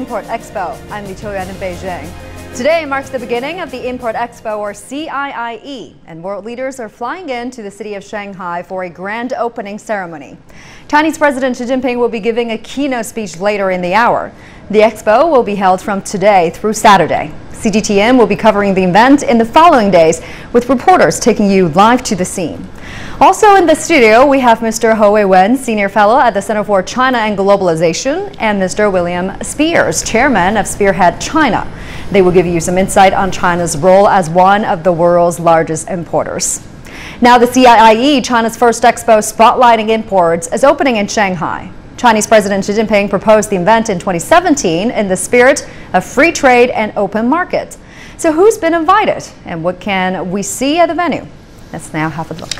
Import Expo. I'm Li Qiuyuan in Beijing. Today marks the beginning of the Import Expo, or CIIE, and world leaders are flying into the city of Shanghai for a grand opening ceremony. Chinese President Xi Jinping will be giving a keynote speech later in the hour. The expo will be held from today through Saturday. CGTN will be covering the event in the following days, with reporters taking you live to the scene. Also in the studio, we have Mr. He Weiwen, Senior Fellow at the Center for China and Globalization, and Mr. William Spears, Chairman of Spearhead China. They will give you some insight on China's role as one of the world's largest importers. Now, the CIIE, China's first expo spotlighting imports, is opening in Shanghai. Chinese President Xi Jinping proposed the event in 2017 in the spirit of free trade and open market. So who's been invited and what can we see at the venue? Let's now have a look.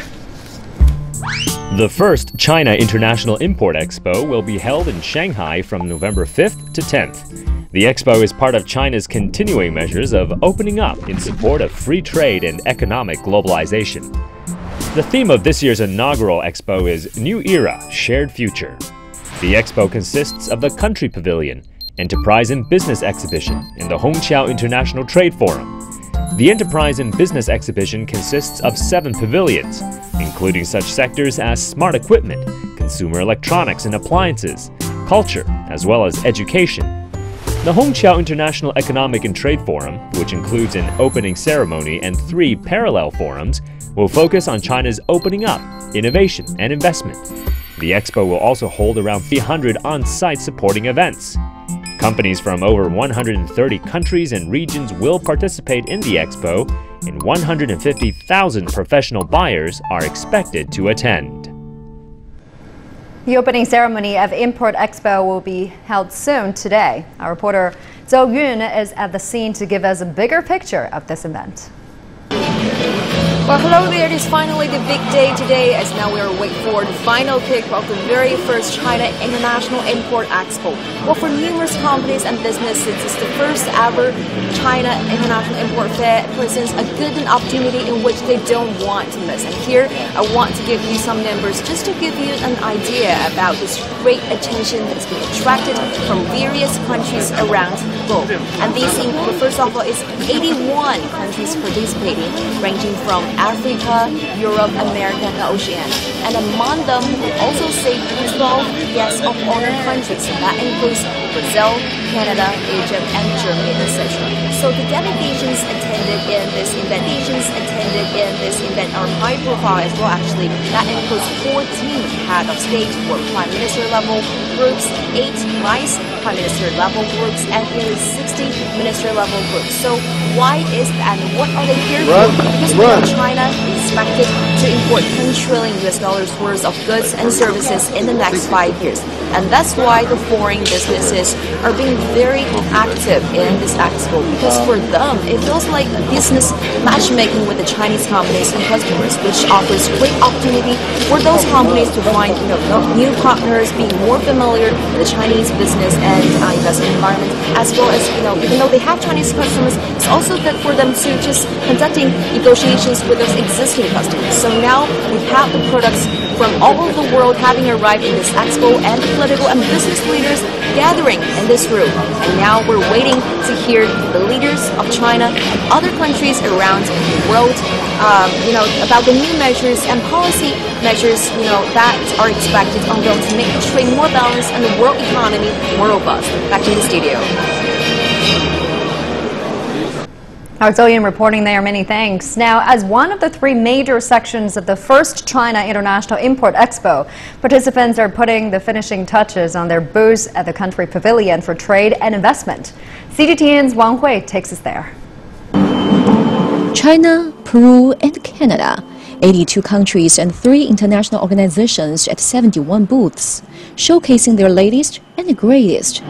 The first China International Import Expo will be held in Shanghai from November 5th to 10th. The expo is part of China's continuing measures of opening up in support of free trade and economic globalization. The theme of this year's inaugural expo is New Era, Shared Future. The expo consists of the Country Pavilion, Enterprise and Business Exhibition, and the Hongqiao International Trade Forum. The Enterprise and Business Exhibition consists of 7 pavilions, including such sectors as smart equipment, consumer electronics and appliances, culture, as well as education. The Hongqiao International Economic and Trade Forum, which includes an opening ceremony and 3 parallel forums, will focus on China's opening up, innovation, and investment. The expo will also hold around 300 on-site supporting events. Companies from over 130 countries and regions will participate in the expo, and 150,000 professional buyers are expected to attend. The opening ceremony of Import Expo will be held soon today. Our reporter Zhou Yun is at the scene to give us a bigger picture of this event. Well, hello there. It is finally the big day today, as now we are waiting for the final kick of the very first China International Import Expo. Well, for numerous companies and businesses, it's the first ever China International Import Fair. It presents a good opportunity in which they don't want to miss. And here, I want to give you some numbers just to give you an idea about this great attention that's been attracted from various countries around the globe. And these include, first of all, is 81 countries participating, ranging from Africa, Europe, America, and Oceania. And among them, we also see 12 guests of other countries. That includes Brazil, Canada, Egypt, and Germany, etc. So the delegations attended in this event are high profile as well, actually. That includes 14 head of state or prime minister level groups, 8 vice prime minister level groups, and nearly 60 minister level groups. So why is that, and what are they here for? Because China is expected to import $10 trillion worth of goods and services in the next 5 years. And that's why the foreign businesses are being very active in this expo, because for them, it feels like business matchmaking with the Chinese companies and customers, which offers great opportunity for those companies to find new partners, being more familiar with the Chinese business and investment environment, as well as, even though they have Chinese customers, it's also good for them to just conducting negotiations with those existing customers. So now we have the products from all over the world having arrived in this expo, and political and business leaders gathering in this room. And now we're waiting to hear the leaders of China and other countries around the world, about the new measures and policy measures, that are expected on going to make the trade more balanced and the world economy more robust. Back to the studio. Our Zhou Yun reporting there. Many thanks. Now, as one of the 3 major sections of the first China International Import Expo, participants are putting the finishing touches on their booths at the Country Pavilion for Trade and Investment. CGTN's Wang Hui takes us there. China, Peru, and Canada. 82 countries and 3 international organizations at 71 booths, showcasing their latest and the greatest.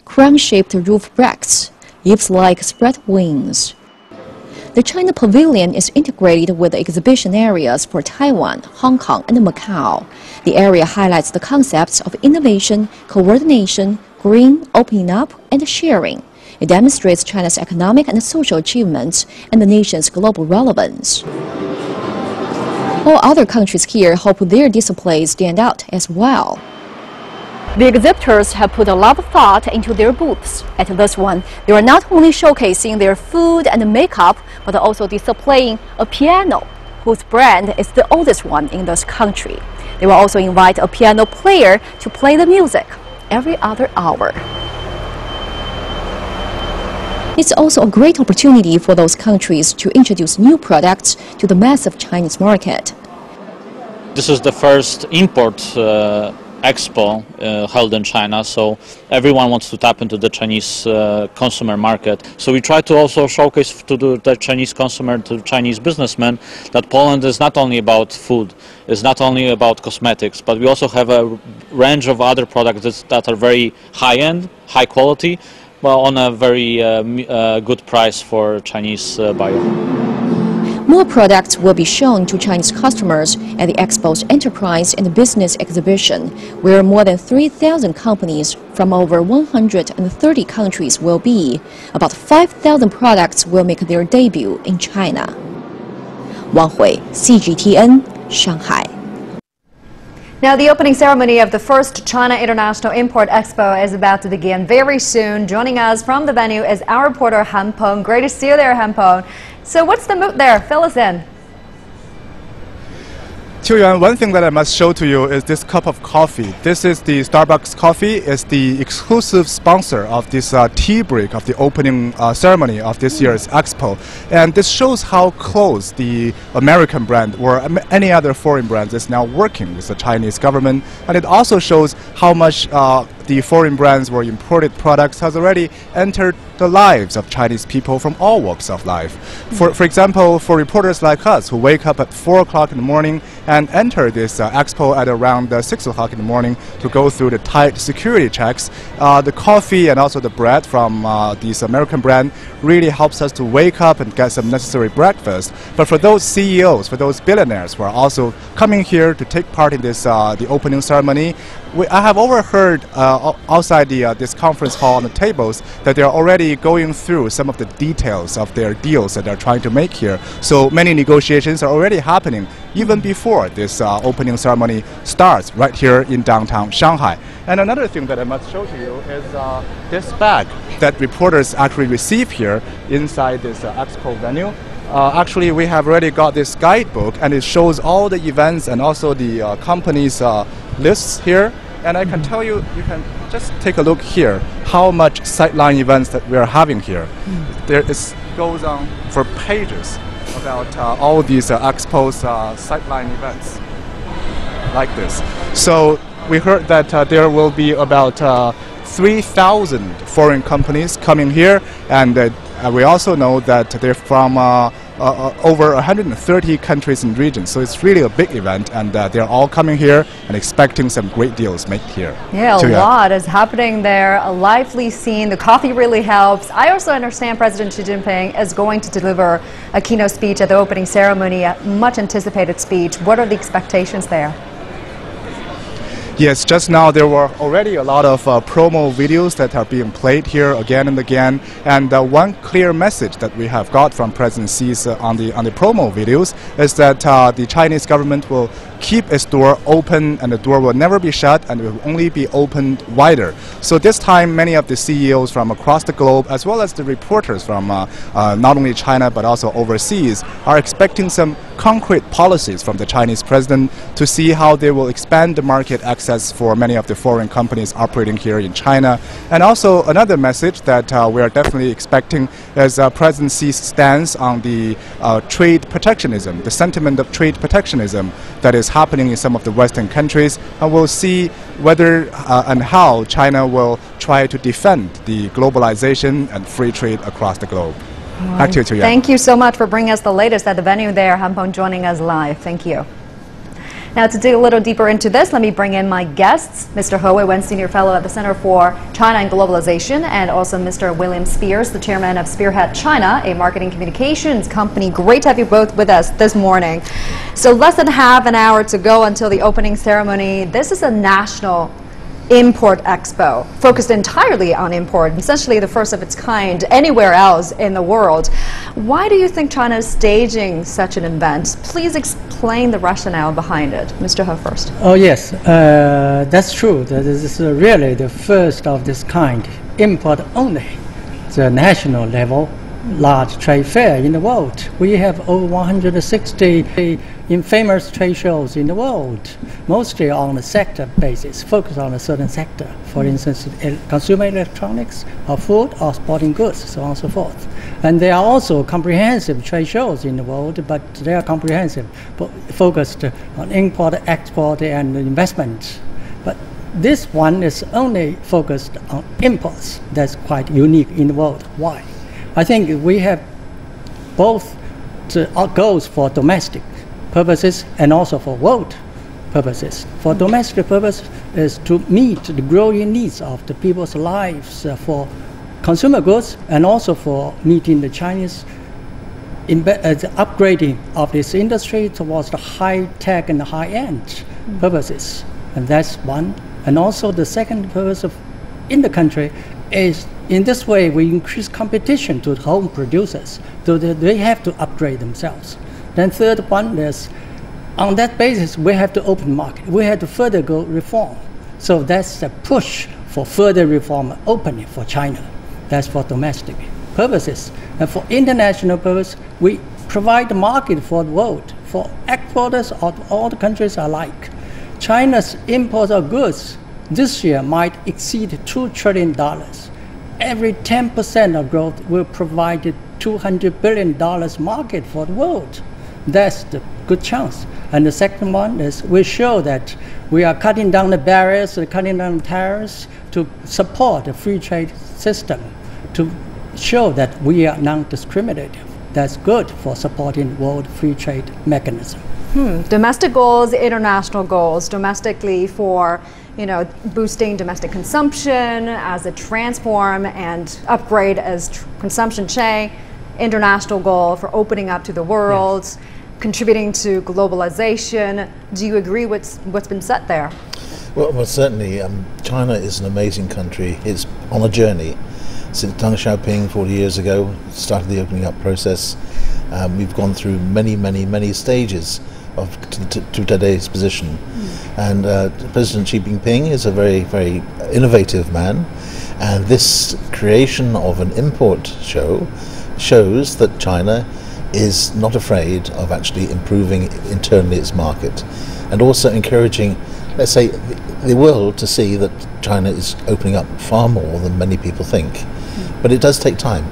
Crown-shaped roof racks, eaves-like spread wings. The China Pavilion is integrated with the exhibition areas for Taiwan, Hong Kong, and Macau. The area highlights the concepts of innovation, coordination, green, opening up, and sharing. It demonstrates China's economic and social achievements and the nation's global relevance. All other countries here hope their displays stand out as well. The exhibitors have put a lot of thought into their booths. At this one, they are not only showcasing their food and makeup, but also displaying a piano, whose brand is the oldest one in this country. They will also invite a piano player to play the music every other hour. It's also a great opportunity for those countries to introduce new products to the massive Chinese market. This is the first import expo held in China, so everyone wants to tap into the Chinese consumer market. So we try to also showcase to the Chinese consumer, to Chinese businessmen, that Poland is not only about food, it's not only about cosmetics, but we also have a range of other products that are very high-end, high quality, but on a very good price for Chinese buyer. More products will be shown to Chinese customers at the Expo's Enterprise and Business Exhibition, where more than 3,000 companies from over 130 countries will be. About 5,000 products will make their debut in China. Wang Hui, CGTN, Shanghai. Now, the opening ceremony of the first China International Import Expo is about to begin very soon. Joining us from the venue is our reporter Han Peng. Great to see you there, Han Peng. So what's the mood there? Fill us in. Qiuyuan, one thing that I must show to you is this cup of coffee. This is the Starbucks coffee. It's the exclusive sponsor of this tea break of the opening ceremony of this year's expo. And this shows how close the American brand or any other foreign brand is now working with the Chinese government. And it also shows how much the foreign brands or imported products has already entered the lives of Chinese people from all walks of life. For example, for reporters like us who wake up at 4 o'clock in the morning and enter this expo at around 6 o'clock in the morning to go through the tight security checks, the coffee and also the bread from this American brand really helps us to wake up and get some necessary breakfast. But for those CEOs, for those billionaires who are also coming here to take part in this the opening ceremony, I have overheard outside this conference hall on the tables that they are already going through some of the details of their deals that they're trying to make here. So many negotiations are already happening even before this opening ceremony starts right here in downtown Shanghai. And another thing that I must show to you is this bag that reporters actually receive here inside this expo venue. Actually, we have already got this guidebook, and it shows all the events and also the companies' lists here. And I can tell you, you can just take a look here, how much sideline events that we are having here. There goes on for pages about all these expo's sideline events, like this. So we heard that there will be about 3,000 foreign companies coming here, and we also know that they're from over 130 countries and regions. So it's really a big event, and they're all coming here and expecting some great deals made here. Yeah, a lot is happening there. A lively scene. The coffee really helps. I also understand President Xi Jinping is going to deliver a keynote speech at the opening ceremony, a much anticipated speech. What are the expectations there? Yes, just now there were already a lot of promo videos that are being played here again and again. And one clear message that we have got from President Xi's on the promo videos is that the Chinese government will keep its door open, and the door will never be shut, and it will only be opened wider. So this time, many of the CEOs from across the globe, as well as the reporters from not only China but also overseas, are expecting some concrete policies from the Chinese president to see how they will expand the market access for many of the foreign companies operating here in China. And also another message that we are definitely expecting is President Xi's stance on the trade protectionism, the sentiment of trade protectionism that is happening in some of the Western countries, and we'll see whether and how China will try to defend the globalization and free trade across the globe. Back to you, Qiuyuan. Thank you so much for bringing us the latest at the venue there. Han Peng joining us live. Thank you. Now, to dig a little deeper into this, let me bring in my guests, Mr. He Weiwen, Senior Fellow at the Center for China and Globalization, and also Mr. William Spears, the Chairman of Spearhead China, a marketing communications company. Great to have you both with us this morning. So less than half an hour to go until the opening ceremony. This is a national Import Expo, focused entirely on import, essentially the first of its kind anywhere else in the world. Why do you think China is staging such an event? Please explain the rationale behind it. Mr. He first. Oh yes, that's true. This is really the first of this kind, import only, the national level large trade fair in the world. We have over 160 famous trade shows in the world, mostly on a sector basis, focused on a certain sector. For instance, consumer electronics, or food, or sporting goods, so on and so forth. And there are also comprehensive trade shows in the world, but they are comprehensive, focused on import, export, and investment. But this one is only focused on imports. That's quite unique in the world. Why? I think we have both goals for domestic purposes and also for world purposes. For domestic purpose is to meet the growing needs of the people's lives for consumer goods, and also for meeting the Chinese upgrading of this industry towards the high-tech and high-end purposes. And that's one. And also the second purpose in the country is, in this way, we increase competition to home producers, so that they have to upgrade themselves. Then third one is, on that basis, we have to open market. We have to further go reform. So that's the push for further reform opening for China. That's for domestic purposes. And for international purpose, we provide the market for the world, for exporters of all the countries alike. China's imports of goods this year might exceed $2 trillion. Every 10% of growth will provide a $200 billion market for the world. That's the good chance. And the second one is we show that we are cutting down the barriers, cutting down the tariffs to support a free trade system, to show that we are non-discriminative. That's good for supporting world free trade mechanism. Domestic goals, international goals. Domestically for boosting domestic consumption as a transform and upgrade as consumption chain. International goal for opening up to the world, yes. Contributing to globalization. Do you agree with what's been said there? Well certainly, China is an amazing country. It's on a journey. Since Deng Xiaoping 40 years ago started the opening up process, we've gone through many stages to today's position. And President Xi Jinping is a very innovative man, and this creation of an import show shows that China is not afraid of actually improving internally its market, and also encouraging, let's say, the world to see that China is opening up far more than many people think. But it does take time.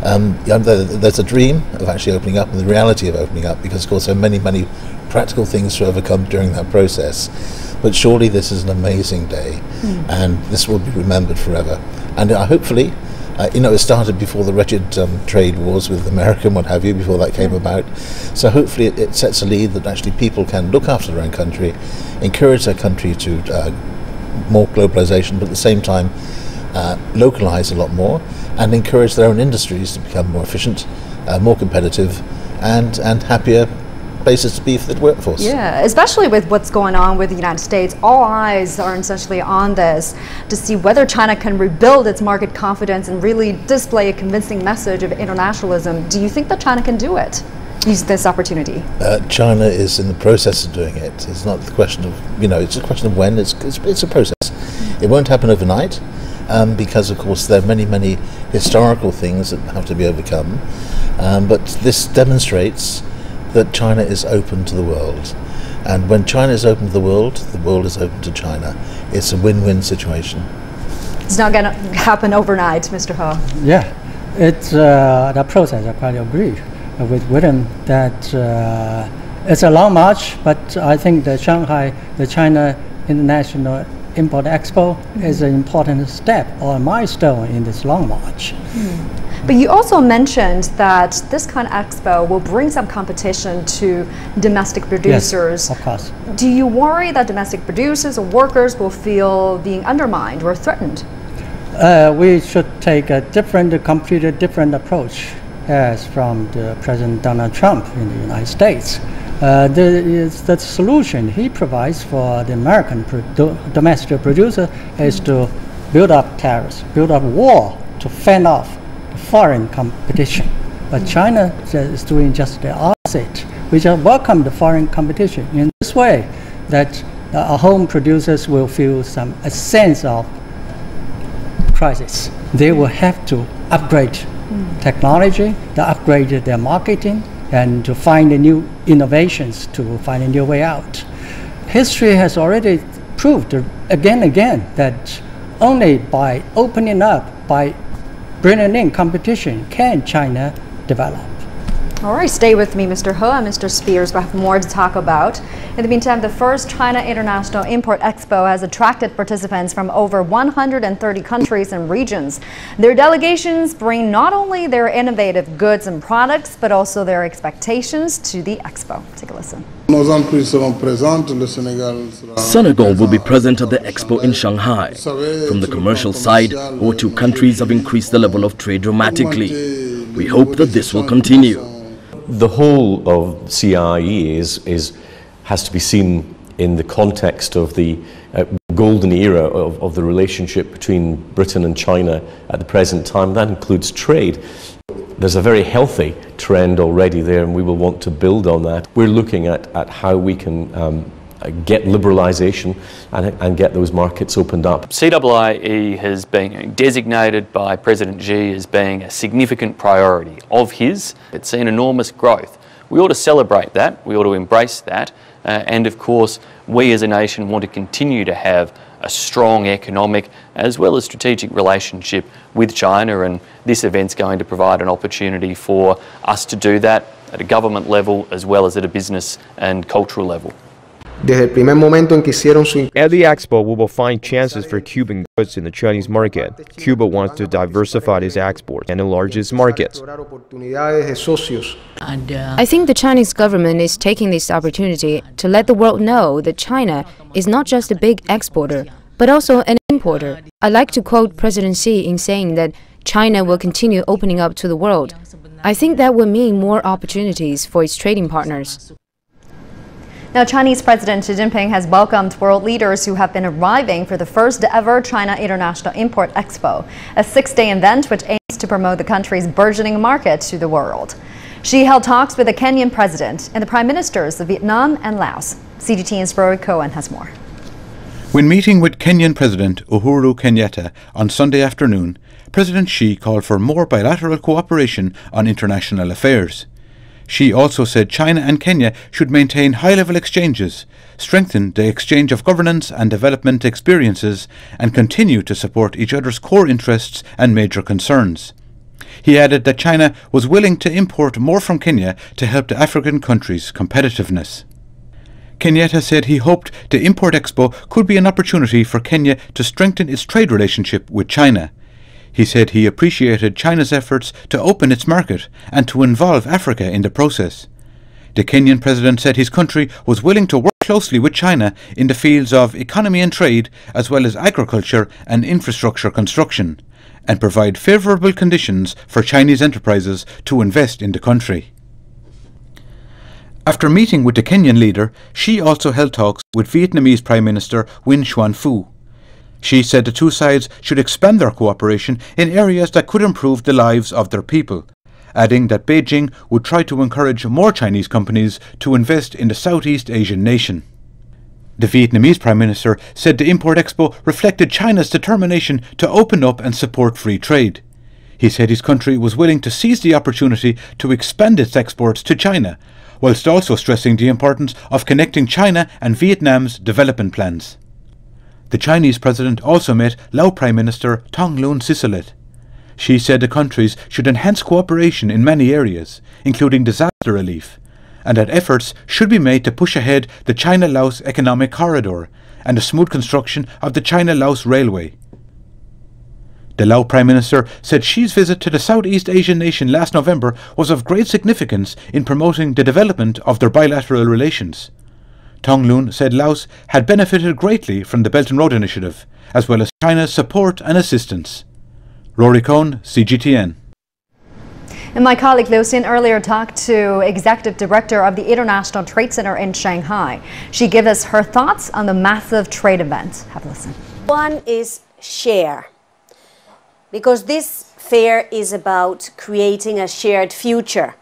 There's a dream of actually opening up and the reality of opening up, because of course there are many practical things to overcome during that process. But surely this is an amazing day, and this will be remembered forever. And hopefully, it started before the wretched trade wars with America and what have you, before that came about. So hopefully it sets a lead that actually people can look after their own country, encourage their country to more globalization, but at the same time localize a lot more, and encourage their own industries to become more efficient, more competitive, and happier places to be for the workforce. Yeah, especially with what's going on with the United States. All eyes are essentially on this to see whether China can rebuild its market confidence and really display a convincing message of internationalism. Do you think that China can do it? Use this opportunity. China is in the process of doing it. It's not the question of, it's a question of when. It's a process. It won't happen overnight, because of course there are many historical things that have to be overcome. But this demonstrates that China is open to the world. And when China is open to the world is open to China. It's a win-win situation. It's not going to happen overnight, Mr. He. Yeah, it's the process. I quite agree with William that it's a long march, but I think the China International Import Expo is an important step or a milestone in this long march. But you also mentioned that this kind of expo will bring some competition to domestic producers. Yes, of course. Do you worry that domestic producers or workers will feel being undermined or threatened? We should take a completely different approach as from the President Donald Trump in the United States. The solution he provides for the American domestic producer is to build up tariffs, build up war to fend off foreign competition. But China is doing just the opposite. We just welcome the foreign competition in this way that our home producers will feel a sense of crisis. They will have to upgrade technology, to upgrade their marketing, and to find new innovations, to find a new way out. History has already proved again and again that only by opening up, by bringing in competition, can China develop. All right, stay with me, Mr. He and Mr. Spears. We have more to talk about. In the meantime, the first China International Import Expo has attracted participants from over 130 countries and regions. Their delegations bring not only their innovative goods and products, but also their expectations to the expo. Take a listen. Senegal will be present at the expo in Shanghai. From the commercial side, our two countries have increased the level of trade dramatically. We hope that this will continue. The whole of CIIE has to be seen in the context of the golden era of the relationship between Britain and China at the present time. That includes trade. There's a very healthy trend already there, and we will want to build on that. We're looking at how we can get liberalisation and get those markets opened up. CIIE has been designated by President Xi as being a significant priority of his. It's seen enormous growth. We ought to celebrate that, we ought to embrace that, and of course we as a nation want to continue to have a strong economic as well as strategic relationship with China, and this event's going to provide an opportunity for us to do that at a government level as well as at a business and cultural level. At the expo, we will find chances for Cuban goods in the Chinese market. Cuba wants to diversify its exports and enlarge its markets. I think the Chinese government is taking this opportunity to let the world know that China is not just a big exporter, but also an importer. I like to quote President Xi in saying that China will continue opening up to the world. I think that will mean more opportunities for its trading partners. Now, Chinese President Xi Jinping has welcomed world leaders who have been arriving for the first ever China International Import Expo, a 6-day event which aims to promote the country's burgeoning market to the world. Xi held talks with the Kenyan president and the prime ministers of Vietnam and Laos. CGTN's Rory Cohen has more. When meeting with Kenyan President Uhuru Kenyatta on Sunday afternoon, President Xi called for more bilateral cooperation on international affairs. Xi also said China and Kenya should maintain high-level exchanges, strengthen the exchange of governance and development experiences, and continue to support each other's core interests and major concerns. He added that China was willing to import more from Kenya to help the African country's competitiveness. Kenyatta said he hoped the Import Expo could be an opportunity for Kenya to strengthen its trade relationship with China. He said he appreciated China's efforts to open its market and to involve Africa in the process. The Kenyan president said his country was willing to work closely with China in the fields of economy and trade, as well as agriculture and infrastructure construction, and provide favourable conditions for Chinese enterprises to invest in the country. After meeting with the Kenyan leader, Xi also held talks with Vietnamese Prime Minister Nguyen Xuan Phuc. Xi said the two sides should expand their cooperation in areas that could improve the lives of their people, adding that Beijing would try to encourage more Chinese companies to invest in the Southeast Asian nation. The Vietnamese Prime Minister said the Import Expo reflected China's determination to open up and support free trade. He said his country was willing to seize the opportunity to expand its exports to China, whilst also stressing the importance of connecting China and Vietnam's development plans. The Chinese president also met Laos Prime Minister Thongloun Sisoulith. She said the countries should enhance cooperation in many areas, including disaster relief, and that efforts should be made to push ahead the China-Laos Economic Corridor and the smooth construction of the China-Laos Railway. The Laos Prime Minister said Xi's visit to the Southeast Asian nation last November was of great significance in promoting the development of their bilateral relations. Thongloun said Laos had benefited greatly from the Belt and Road Initiative, as well as China's support and assistance. Rory Cohen, CGTN. And my colleague Liu Xin earlier talked to Executive Director of the International Trade Center in Shanghai. She gave us her thoughts on the massive trade event. Have a listen. One is share, because this fair is about creating a shared future.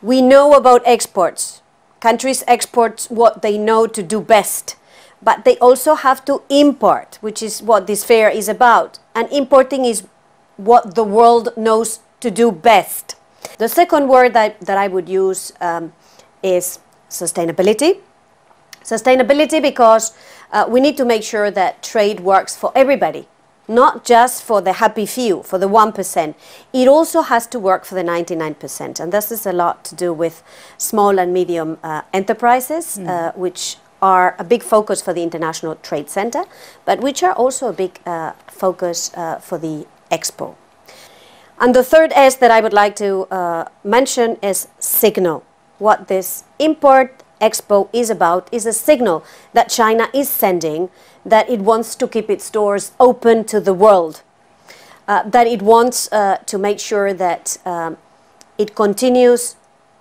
We know about exports. Countries export what they know to do best, but they also have to import, which is what this fair is about. And importing is what the world knows to do best. The second word that I would use is sustainability. Sustainability because we need to make sure that trade works for everybody, not just for the happy few, for the 1%. It also has to work for the 99%. And this is a lot to do with small and medium enterprises, which are a big focus for the International Trade Center, but which are also a big focus for the Expo. And the third S that I would like to mention is signal. What this Import Expo is about is a signal that China is sending that it wants to keep its doors open to the world, that it wants to make sure that it continues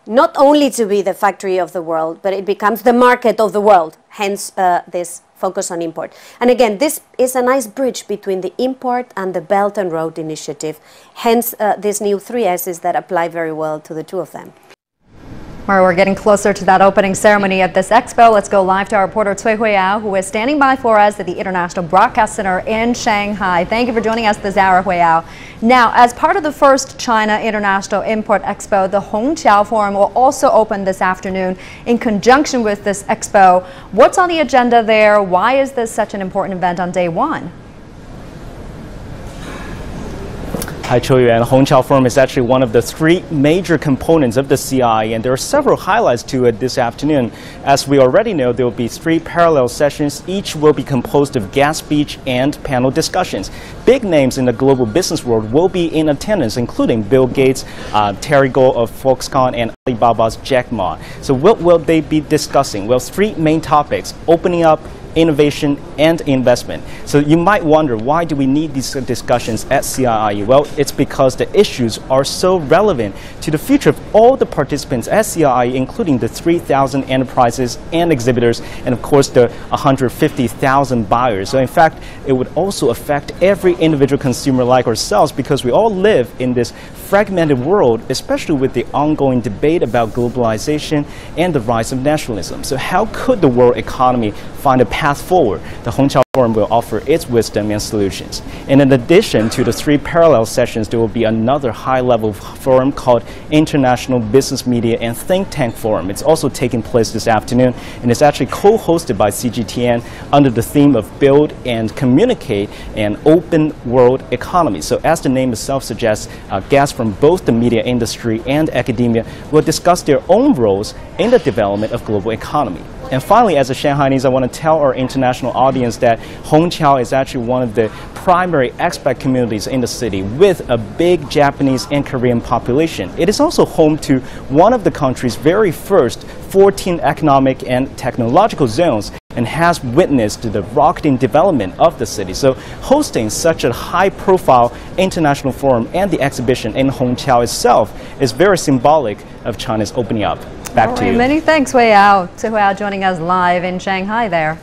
not only to be the factory of the world, but it becomes the market of the world, hence this focus on import. And again, this is a nice bridge between the import and the Belt and Road Initiative, hence these new 3 S's that apply very well to the two of them. We're getting closer to that opening ceremony at this expo. Let's go live to our reporter Cui Huiyao, who is standing by for us at the International Broadcast Center in Shanghai. Thank you for joining us this hour, Huiyao. Now, as part of the first China International Import Expo, the Hongqiao Forum will also open this afternoon in conjunction with this expo. What's on the agenda there? Why is this such an important event on day one? Hi, Choyu, and Hongqiao Forum is actually one of the 3 major components of the CIIE, and there are several highlights to it this afternoon. As we already know, there will be 3 parallel sessions. Each will be composed of guest speech and panel discussions. Big names in the global business world will be in attendance, including Bill Gates, Terry Gou of Foxconn, and Alibaba's Jack Ma. So what will they be discussing? Well, 3 main topics: opening up, innovation, and investment. So you might wonder, why do we need these discussions at CIIE? Well, it's because the issues are so relevant to the future of all the participants at CIIE, including the 3,000 enterprises and exhibitors, and of course the 150,000 buyers. So in fact, it would also affect every individual consumer like ourselves, because we all live in this fragmented world, especially with the ongoing debate about globalization and the rise of nationalism. So how could the world economy find a path forward? The Hongqiao Forum will offer its wisdom and solutions. And in addition to the 3 parallel sessions, there will be another high-level forum called International Business Media and Think Tank Forum. It's also taking place this afternoon, and it's actually co-hosted by CGTN under the theme of Build and Communicate an Open World Economy. So as the name itself suggests, guests from both the media industry and academia will discuss their own roles in the development of global economy. And finally, as a Shanghainese, I want to tell our international audience that Hongqiao is actually one of the primary expat communities in the city, with a big Japanese and Korean population. It is also home to one of the country's very first 14 economic and technological zones, and has witnessed the rocketing development of the city. So hosting such a high-profile international forum and the exhibition in Hongqiao itself is very symbolic of China's opening up. Back to you. Many thanks, Huiyao. Huiyao joining us live in Shanghai there.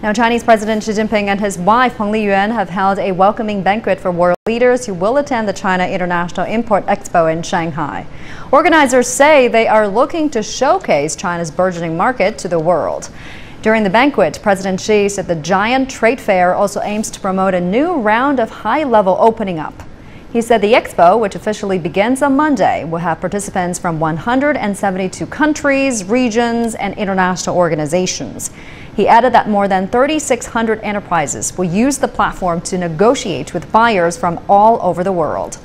Now, Chinese President Xi Jinping and his wife, Peng Liyuan, have held a welcoming banquet for world leaders who will attend the China International Import Expo in Shanghai. Organizers say they are looking to showcase China's burgeoning market to the world. During the banquet, President Xi said the giant trade fair also aims to promote a new round of high-level opening up. He said the expo, which officially begins on Monday, will have participants from 172 countries, regions, and international organizations. He added that more than 3,600 enterprises will use the platform to negotiate with buyers from all over the world.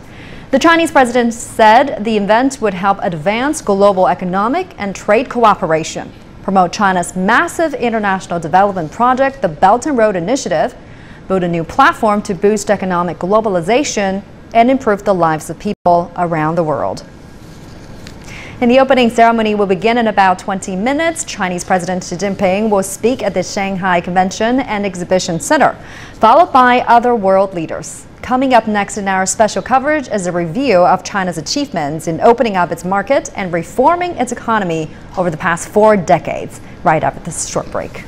The Chinese president said the event would help advance global economic and trade cooperation, promote China's massive international development project, the Belt and Road Initiative, build a new platform to boost economic globalization, and improve the lives of people around the world. And the opening ceremony will begin in about 20 minutes. Chinese President Xi Jinping will speak at the Shanghai Convention and Exhibition Center, followed by other world leaders. Coming up next in our special coverage is a review of China's achievements in opening up its market and reforming its economy over the past 4 decades, right after this short break.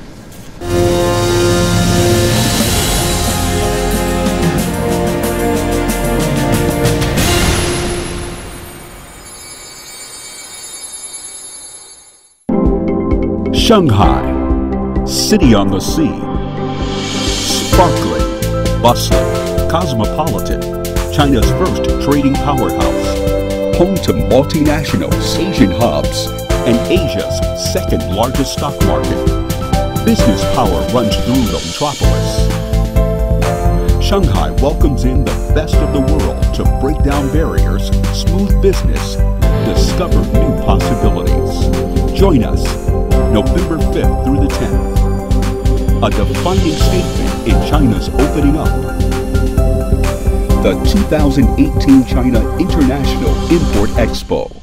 Shanghai, city on the sea, sparkling, bustling, cosmopolitan, China's first trading powerhouse, home to multinationals, Asian hubs, and Asia's second largest stock market. Business power runs through the metropolis. Shanghai welcomes in the best of the world to break down barriers, smooth business, discover new possibilities. Join us November 5th through the 10th. A defining statement in China's opening up. The 2018 China International Import Expo.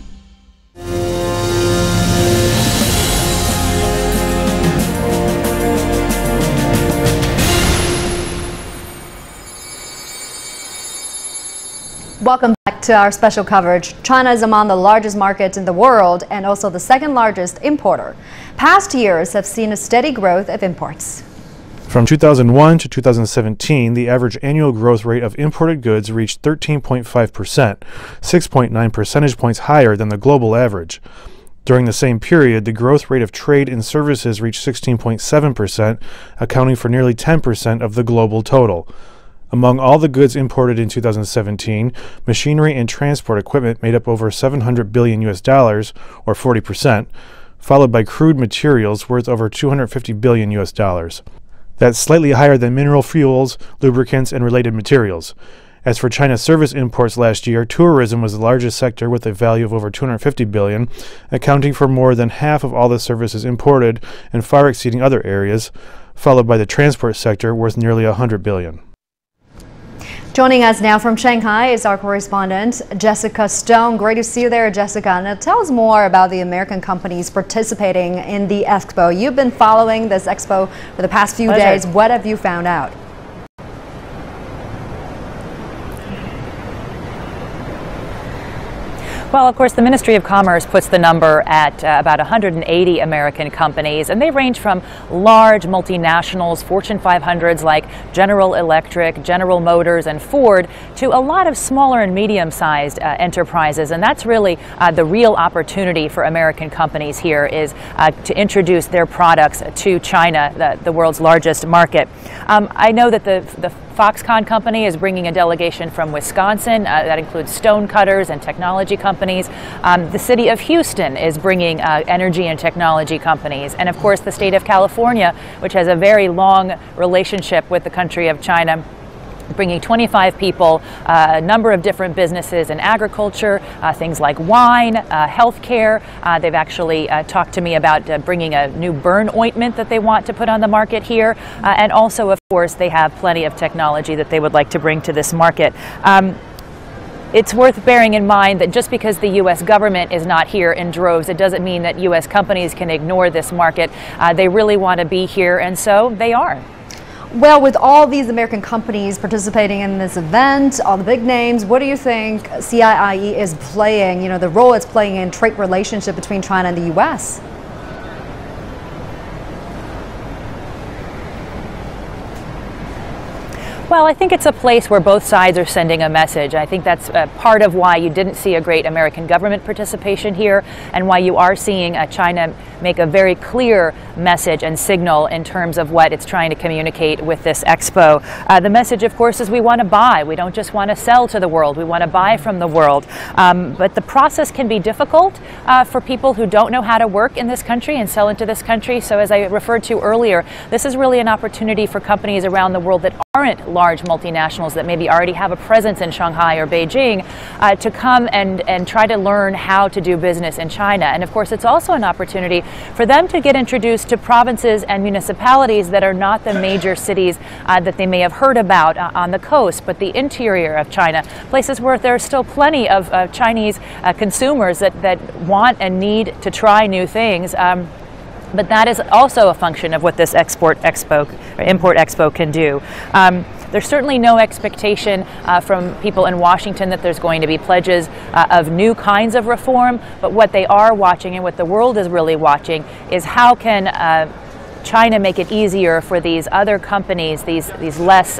Welcome back to our special coverage. China is among the largest markets in the world and also the second largest importer. Past years have seen a steady growth of imports. From 2001 to 2017, the average annual growth rate of imported goods reached 13.5%, 6.9 percentage points higher than the global average. During the same period, the growth rate of trade in services reached 16.7%, accounting for nearly 10% of the global total. Among all the goods imported in 2017, machinery and transport equipment made up over $700 billion or 40%, followed by crude materials worth over $250 billion. That's slightly higher than mineral fuels, lubricants, and related materials. As for China's service imports last year, tourism was the largest sector with a value of over $250 billion, accounting for more than half of all the services imported and far exceeding other areas, followed by the transport sector worth nearly $100 billion. Joining us now from Shanghai is our correspondent, Jessica Stone. Great to see you there, Jessica. Now tell us more about the American companies participating in the expo. You've been following this expo for the past few days. What have you found out? Well, of course, the Ministry of Commerce puts the number at about 180 American companies, and they range from large multinationals, Fortune 500s like General Electric, General Motors, and Ford, to a lot of smaller and medium-sized enterprises. And that's really the real opportunity for American companies here, is to introduce their products to China, the world's largest market. I know that the Foxconn company is bringing a delegation from Wisconsin. That includes stone cutters and technology companies. The city of Houston is bringing energy and technology companies. And of course, the state of California, which has a very long relationship with the country of China, bringing 25 people, a number of different businesses in agriculture, things like wine, healthcare. They've actually talked to me about bringing a new burn ointment that they want to put on the market here. And also, of course, they have plenty of technology that they would like to bring to this market. It's worth bearing in mind that just because the U.S. government is not here in droves, it doesn't mean that U.S. companies can ignore this market. They really want to be here, and so they are. Well, with all these American companies participating in this event, all the big names, what do you think CIIE is playing, the role it's playing in trade relationship between China and the U.S.? Well, I think it's a place where both sides are sending a message. I think that's part of why you didn't see a great American government participation here, and why you are seeing China make a very clear message and signal in terms of what it's trying to communicate with this expo. The message, of course, is we want to buy. We don't just want to sell to the world. We want to buy from the world. But the process can be difficult for people who don't know how to work in this country and sell into this country. So as I referred to earlier, this is really an opportunity for companies around the world that aren't large multinationals that maybe already have a presence in Shanghai or Beijing to come and try to learn how to do business in China. And of course, it's also an opportunity for them to get introduced to provinces and municipalities that are not the major cities that they may have heard about on the coast, but the interior of China, places where there are still plenty of Chinese consumers that want and need to try new things. But that is also a function of what this import expo can do. There's certainly no expectation from people in Washington that there's going to be pledges of new kinds of reform, but what they are watching and what the world is really watching is how can China make it easier for these other companies, these less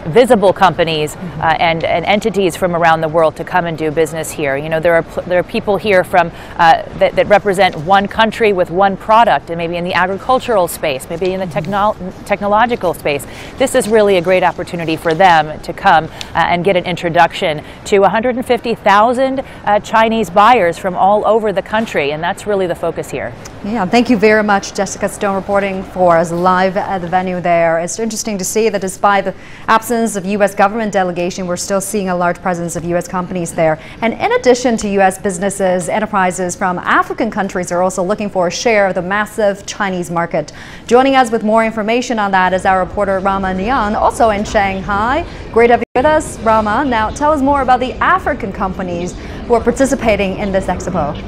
visible companies and entities from around the world to come and do business here. You know, there are people here from that represent one country with one product, and maybe in the agricultural space, maybe in the technological space. This is really a great opportunity for them to come and get an introduction to 150,000 Chinese buyers from all over the country, and that's really the focus here. Yeah, thank you very much, Jessica Stone, reporting for us live at the venue there. It's interesting to see that despite the absence of U.S. government delegation, we're still seeing a large presence of U.S. companies there. And in addition to U.S. businesses, enterprises from African countries are also looking for a share of the massive Chinese market. Joining us with more information on that is our reporter Rama Nian, also in Shanghai. Great to have you with us, Rama. Now, tell us more about the African companies who are participating in this expo.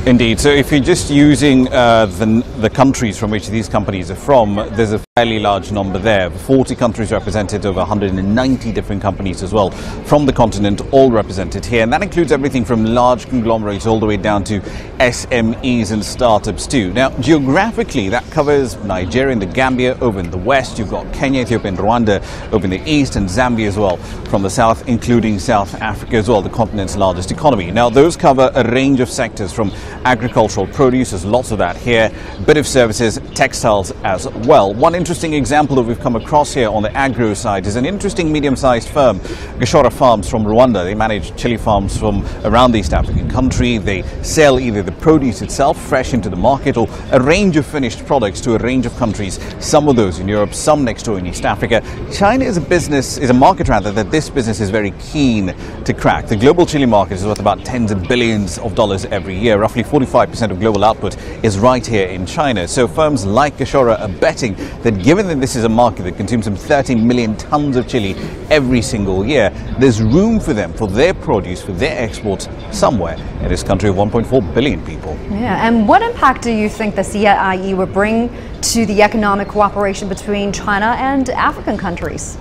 Indeed. So if you're just using the countries from which these companies are from, there's a fairly large number there. 40 countries represented, over 190 different companies as well from the continent, all represented here. And that includes everything from large conglomerates all the way down to SMEs and startups too. Now, geographically, that covers Nigeria and the Gambia over in the west. You've got Kenya, Ethiopia and Rwanda over in the east, and Zambia as well from the south, including South Africa as well, the continent's largest economy. Now, those cover a range of sectors from agricultural produce, there's lots of that here, bit of services, textiles as well. One interesting example that we've come across here on the agro side is an interesting medium-sized firm, Gashora Farms from Rwanda. They manage chili farms from around the East African country. They sell either the produce itself fresh into the market or a range of finished products to a range of countries, some of those in Europe, some next door in East Africa. China is a market rather that this business is very keen to crack. The global chili market is worth about tens of billions of dollars every year. Roughly 45% of global output is right here in China. So firms like Gashora are betting that given that this is a market that consumes some 30 million tons of chili every single year, there's room for them, for their produce, for their exports somewhere in this country of 1.4 billion people. Yeah, and what impact do you think the CIIE will bring to the economic cooperation between China and African countries?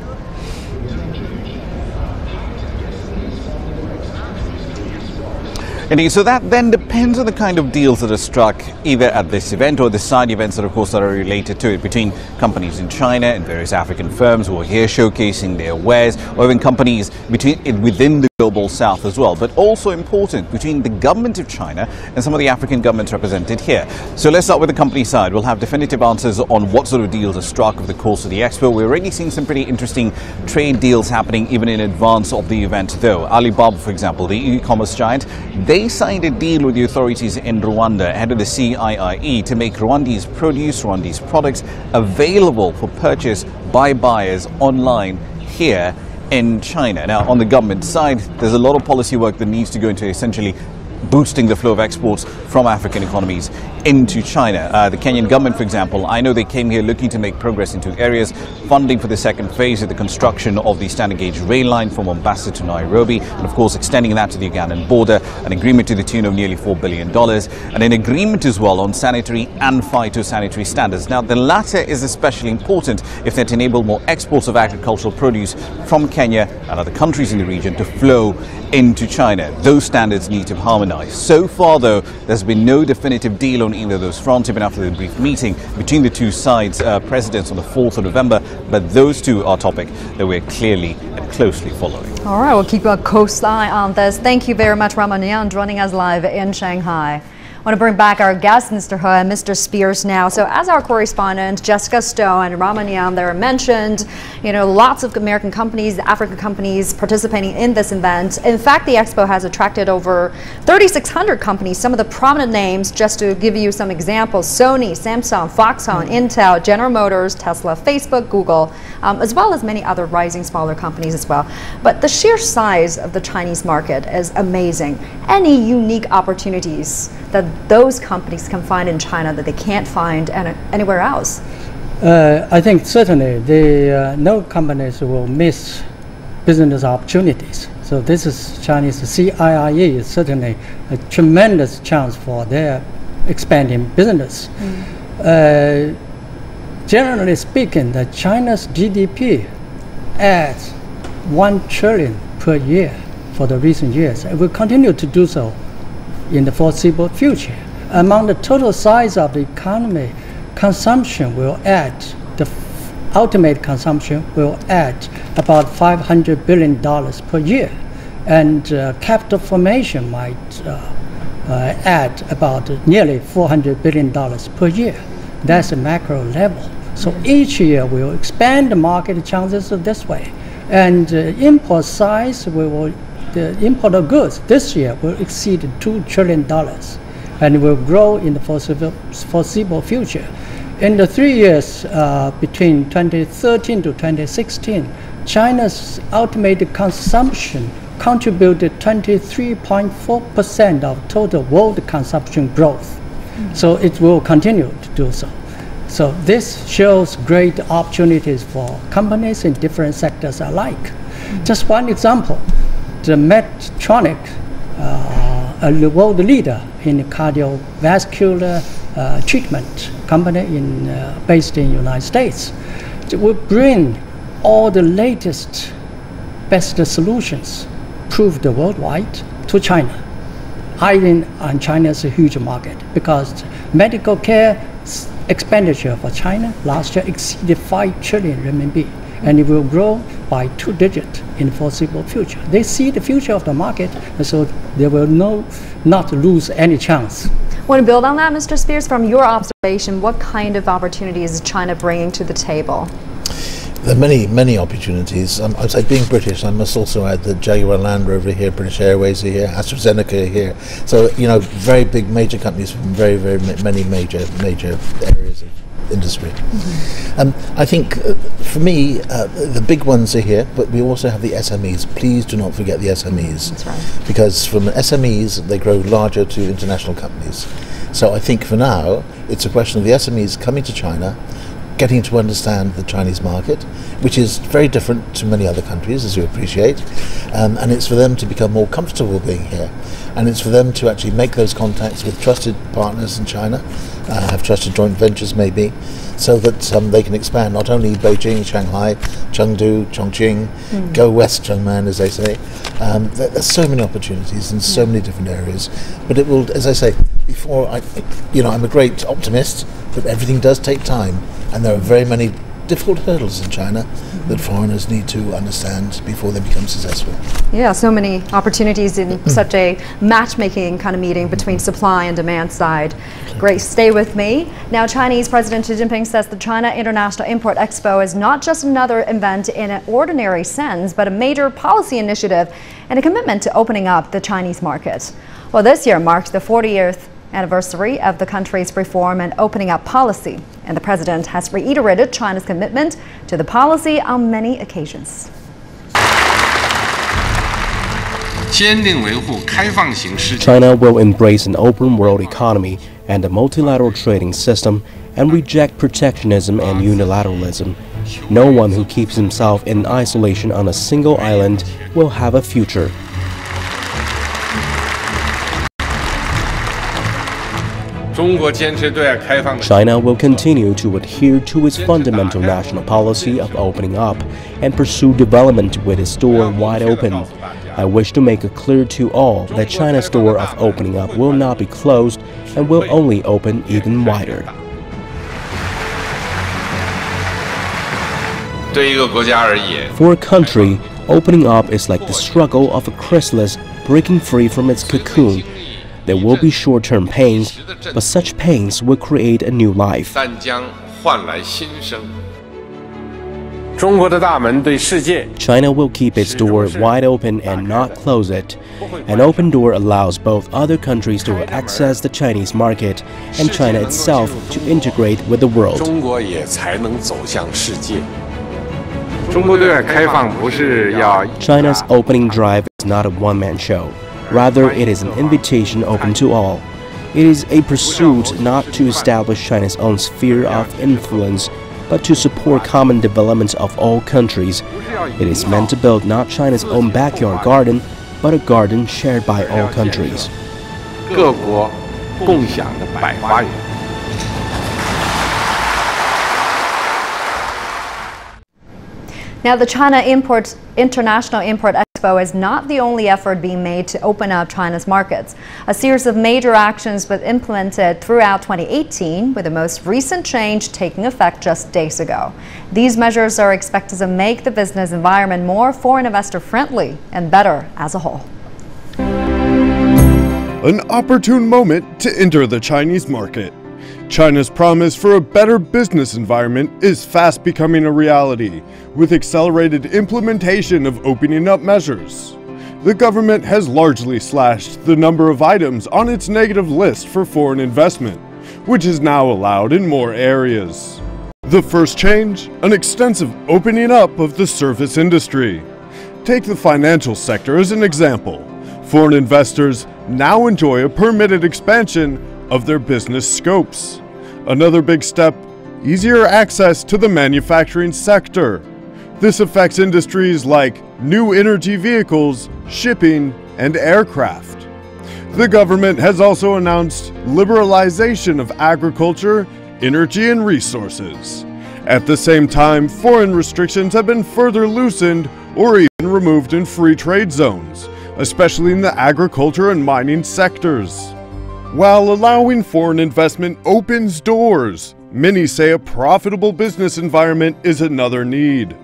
Indeed, so that then depends on the kind of deals that are struck either at this event or the side events that of course that are related to it between companies in China and various African firms who are here showcasing their wares, or even companies within the global south as well, but also important between the government of China and some of the African governments represented here. So let's start with the company side. We'll have definitive answers on what sort of deals are struck over the course of the expo. We're already seeing some pretty interesting trade deals happening even in advance of the event though. Alibaba, for example, the e-commerce giant, they signed a deal with the authorities in Rwanda ahead of the CIIE to make Rwandese produce, Rwandese products available for purchase by buyers online here in China. Now, on the government side, there's a lot of policy work that needs to go into essentially boosting the flow of exports from African economies into China. The Kenyan government, for example, I know they came here looking to make progress into areas, funding for the second phase of the construction of the standard gauge rail line from Mombasa to Nairobi, and of course extending that to the Ugandan border, an agreement to the tune of nearly $4 billion, and an agreement as well on sanitary and phytosanitary standards. Now, the latter is especially important if they're to enable more exports of agricultural produce from Kenya and other countries in the region to flow into China. Those standards need to harmonize. So far, though, there's been no definitive deal on either of those fronts, even after the brief meeting between the two sides, presidents on the 4th of November, but those two are a topic that we're clearly and closely following. All right, we'll keep a close eye on this. Thank you very much, Rama Nian, joining us live in Shanghai. I want to bring back our guests, Mr. He and Mr. Spears now. So as our correspondent, Jessica Stone and Rama Nian there mentioned, lots of American companies, African companies participating in this event. In fact, the expo has attracted over 3,600 companies, some of the prominent names, just to give you some examples: Sony, Samsung, Foxconn, Intel, General Motors, Tesla, Facebook, Google, as well as many other rising smaller companies as well. But the sheer size of the Chinese market is amazing. Any unique opportunities that those companies can find in China that they can't find anywhere else? I think certainly no companies will miss business opportunities. So this is Chinese CIIE is certainly a tremendous chance for their expanding business. Generally speaking, China's GDP adds 1 trillion per year for the recent years. It will continue to do so in the foreseeable future. Among the total size of the economy, consumption will add, the ultimate consumption will add about $500 billion per year. And capital formation might add about nearly $400 billion per year. That's a macro level. So each year we will expand the market chances this way. And import size, the import of goods this year will exceed $2 trillion and will grow in the foreseeable future. In the 3 years between 2013 to 2016, China's ultimate consumption contributed 23.4% of total world consumption growth. So it will continue to do so. So this shows great opportunities for companies in different sectors alike. Just one example, the Medtronic, a world leader in cardiovascular treatment company based in the United States, will bring all the latest, best solutions proved worldwide to China. And China is a huge market because medical care expenditure for China last year exceeded 5 trillion renminbi, and it will grow by 2 digits in the foreseeable future. They see the future of the market, and so they will not lose any chance. Want to build on that, Mr. Spears? From your observation, what kind of opportunities is China bringing to the table? There are many, many opportunities. I would say, being British, I must also add that Jaguar Land Rover here, British Airways are here, AstraZeneca are here. So, very big major companies from very, very many major areas of industry. I think, for me, the big ones are here, but we also have the SMEs. Please do not forget the SMEs. That's right. Because from SMEs, they grow larger to international companies. So I think for now, it's a question of the SMEs coming to China, getting to understand the Chinese market, which is very different to many other countries, as you appreciate, and it's for them to become more comfortable being here, and it's for them to actually make those contacts with trusted partners in China, have trusted joint ventures maybe, so that they can expand not only Beijing, Shanghai, Chengdu, Chongqing, go west, Chengman, as they say. There's so many opportunities in so many different areas, but it will, as I say before, I'm a great optimist, but everything does take time. And there are very many difficult hurdles in China that foreigners need to understand before they become successful. Yeah, so many opportunities in such a matchmaking kind of meeting between supply and demand side. Great, stay with me. Now, Chinese President Xi Jinping says the China International Import Expo is not just another event in an ordinary sense, but a major policy initiative and a commitment to opening up the Chinese market. Well, this year marks the 40th anniversary of the country's reform and opening up policy, and the president has reiterated China's commitment to the policy on many occasions. China will embrace an open world economy and a multilateral trading system and reject protectionism and unilateralism. No one who keeps himself in isolation on a single island will have a future. China will continue to adhere to its fundamental national policy of opening up and pursue development with its door wide open. I wish to make it clear to all that China's door of opening up will not be closed and will only open even wider. For a country, opening up is like the struggle of a chrysalis breaking free from its cocoon. There will be short-term pains, but such pains will create a new life. China will keep its door wide open and not close it. An open door allows both other countries to access the Chinese market and China itself to integrate with the world. China's opening drive is not a one-man show. Rather, it is an invitation open to all. It is a pursuit not to establish China's own sphere of influence, but to support common development of all countries. It is meant to build not China's own backyard garden, but a garden shared by all countries. Now, the China International Import Expo is not the only effort being made to open up China's markets. A series of major actions was implemented throughout 2018, with the most recent change taking effect just days ago. These measures are expected to make the business environment more foreign investor friendly and better as a whole. An opportune moment to enter the Chinese market. China's promise for a better business environment is fast becoming a reality, with accelerated implementation of opening up measures. The government has largely slashed the number of items on its negative list for foreign investment, which is now allowed in more areas. The first change, an extensive opening up of the service industry. Take the financial sector as an example. Foreign investors now enjoy a permitted expansion of their business scopes. Another big step, easier access to the manufacturing sector. This affects industries like new energy vehicles, shipping, and aircraft. The government has also announced liberalization of agriculture, energy, and resources. At the same time, foreign restrictions have been further loosened or even removed in free trade zones, especially in the agriculture and mining sectors. While allowing foreign investment opens doors, many say a profitable business environment is another need.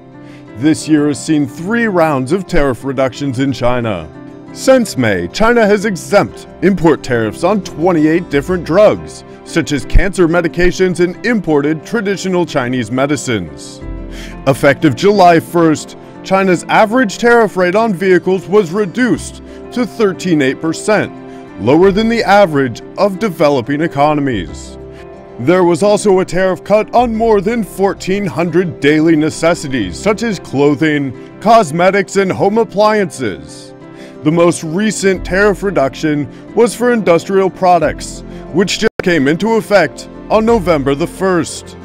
This year has seen 3 rounds of tariff reductions in China. Since May, China has exempt import tariffs on 28 different drugs, such as cancer medications and imported traditional Chinese medicines. Effective July 1st, China's average tariff rate on vehicles was reduced to 13.8%. Lower than the average of developing economies. There was also a tariff cut on more than 1,400 daily necessities such as clothing, cosmetics, and home appliances. The most recent tariff reduction was for industrial products, which just came into effect on November the 1st.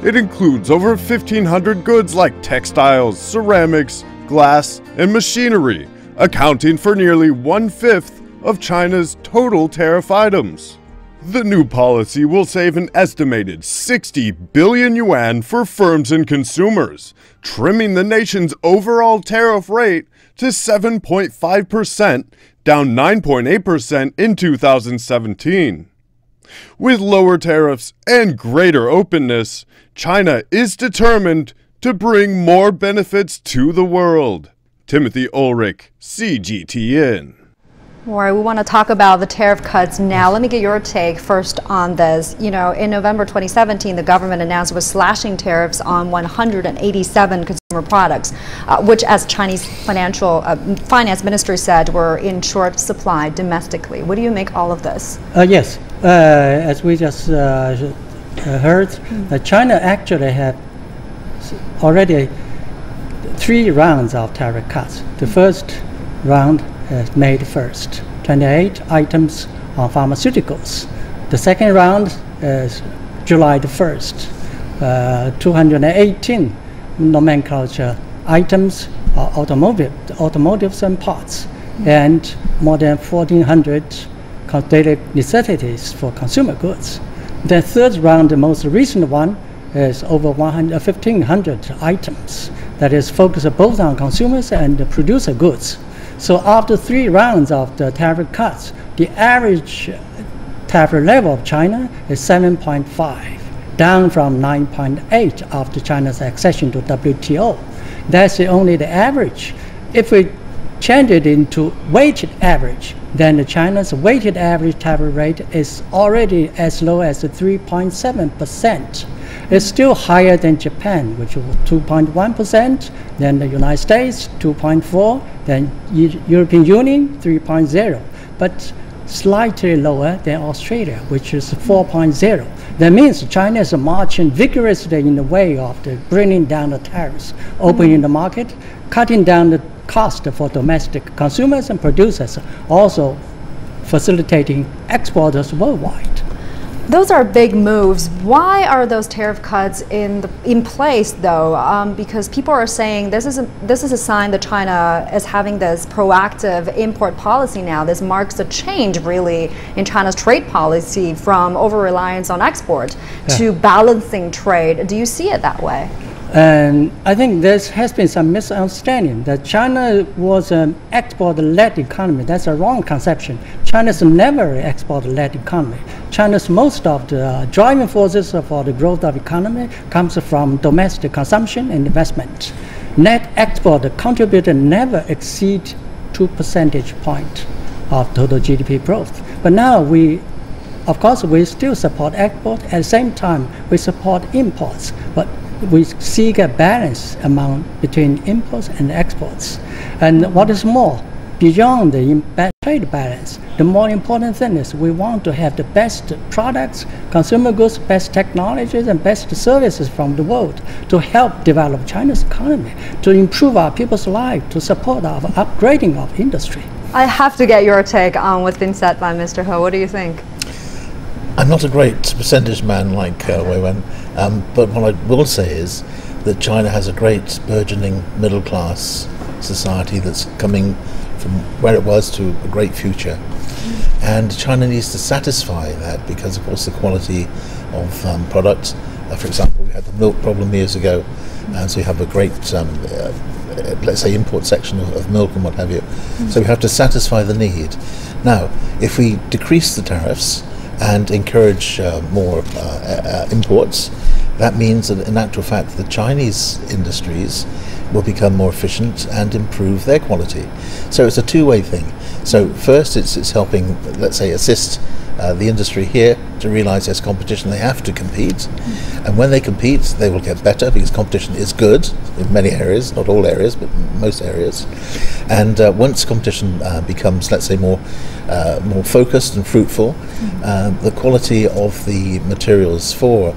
It includes over 1,500 goods like textiles, ceramics, glass, and machinery, accounting for nearly 1/5 of China's total tariff items. The new policy will save an estimated 60 billion yuan for firms and consumers, trimming the nation's overall tariff rate to 7.5%, down 9.8% in 2017. With lower tariffs and greater openness, China is determined to bring more benefits to the world. Timothy Ulrich, CGTN. All right, we want to talk about the tariff cuts now. Let me get your take first on this. You know, in November 2017, the government announced it was slashing tariffs on 187 consumer products, which, as Chinese finance ministry said, were in short supply domestically. What do you make all of this? Yes, as we just heard, China actually had already 3 rounds of tariff cuts. The first round May 1st, 28 items on pharmaceuticals. The second round is July 1st, 218 nomenclature items, automotives and parts, and more than 1,400 daily necessities for consumer goods. The third round, the most recent one, is over 1,500 items that is focused both on consumers and the producer goods. So after 3 rounds of the tariff cuts, the average tariff level of China is 7.5, down from 9.8 after China's accession to WTO. That's only the average. If we change it into weighted average, then China's weighted average tariff rate is already as low as 3.7%. It's still higher than Japan, which was 2.1%, then the United States 2.4%, then European Union 3.0%, but slightly lower than Australia, which is 4.0%. That means China is marching vigorously in the way of bringing down the tariffs, opening the market, cutting down the cost for domestic consumers and producers, also facilitating exporters worldwide. Those are big moves. Why are those tariff cuts in place, though? Because people are saying this is a sign that China is having this proactive import policy now. This marks a change, really, in China's trade policy from over-reliance on export to balancing trade. Do you see it that way? And I think there has been some misunderstanding that China was an export-led economy. That's a wrong conception. China's never an export-led economy. China's most of the driving forces for the growth of economy comes from domestic consumption and investment. Net export contributed never exceed 2 percentage points of total GDP growth. But now of course, we still support export. At the same time, we support imports. But we seek a balance between imports and exports. And what is more, beyond the trade balance, the more important thing is we want to have the best products, consumer goods, best technologies, and best services from the world to help develop China's economy, to improve our people's lives, to support our upgrading of industry. I have to get your take on what's been said by Mr. He. What do you think? I'm not a great percentage man like Wei Wen, but what I will say is that China has a great burgeoning middle class society that's coming from where it was to a great future. And China needs to satisfy that because, of course, the quality of product, for example, we had the milk problem years ago, and so you have a great, let's say, import section of milk and what have you. So we have to satisfy the need. Now, if we decrease the tariffs and encourage more imports, that means that in actual fact the Chinese industries will become more efficient and improve their quality. So it's a two-way thing. So first it's helping, let's say, assist the industry here to realize there's competition, they have to compete, and when they compete they will get better because competition is good in many areas, not all areas but most areas. And once competition becomes, let's say, more focused and fruitful, the quality of the materials for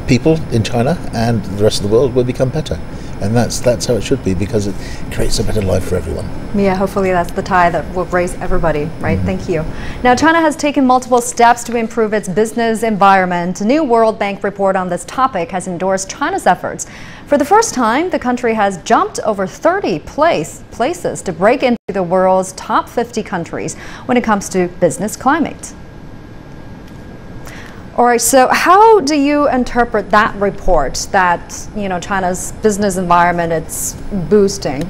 people in China and the rest of the world will become better. And that's how it should be, because it creates a better life for everyone. Yeah, hopefully that's the tie that will raise everybody, right? Thank you. Now, China has taken multiple steps to improve its business environment. A new World Bank report on this topic has endorsed China's efforts. For the first time, the country has jumped over 30 places to break into the world's top 50 countries when it comes to business climate. All right, so how do you interpret that report that, you know, China's business environment it's boosting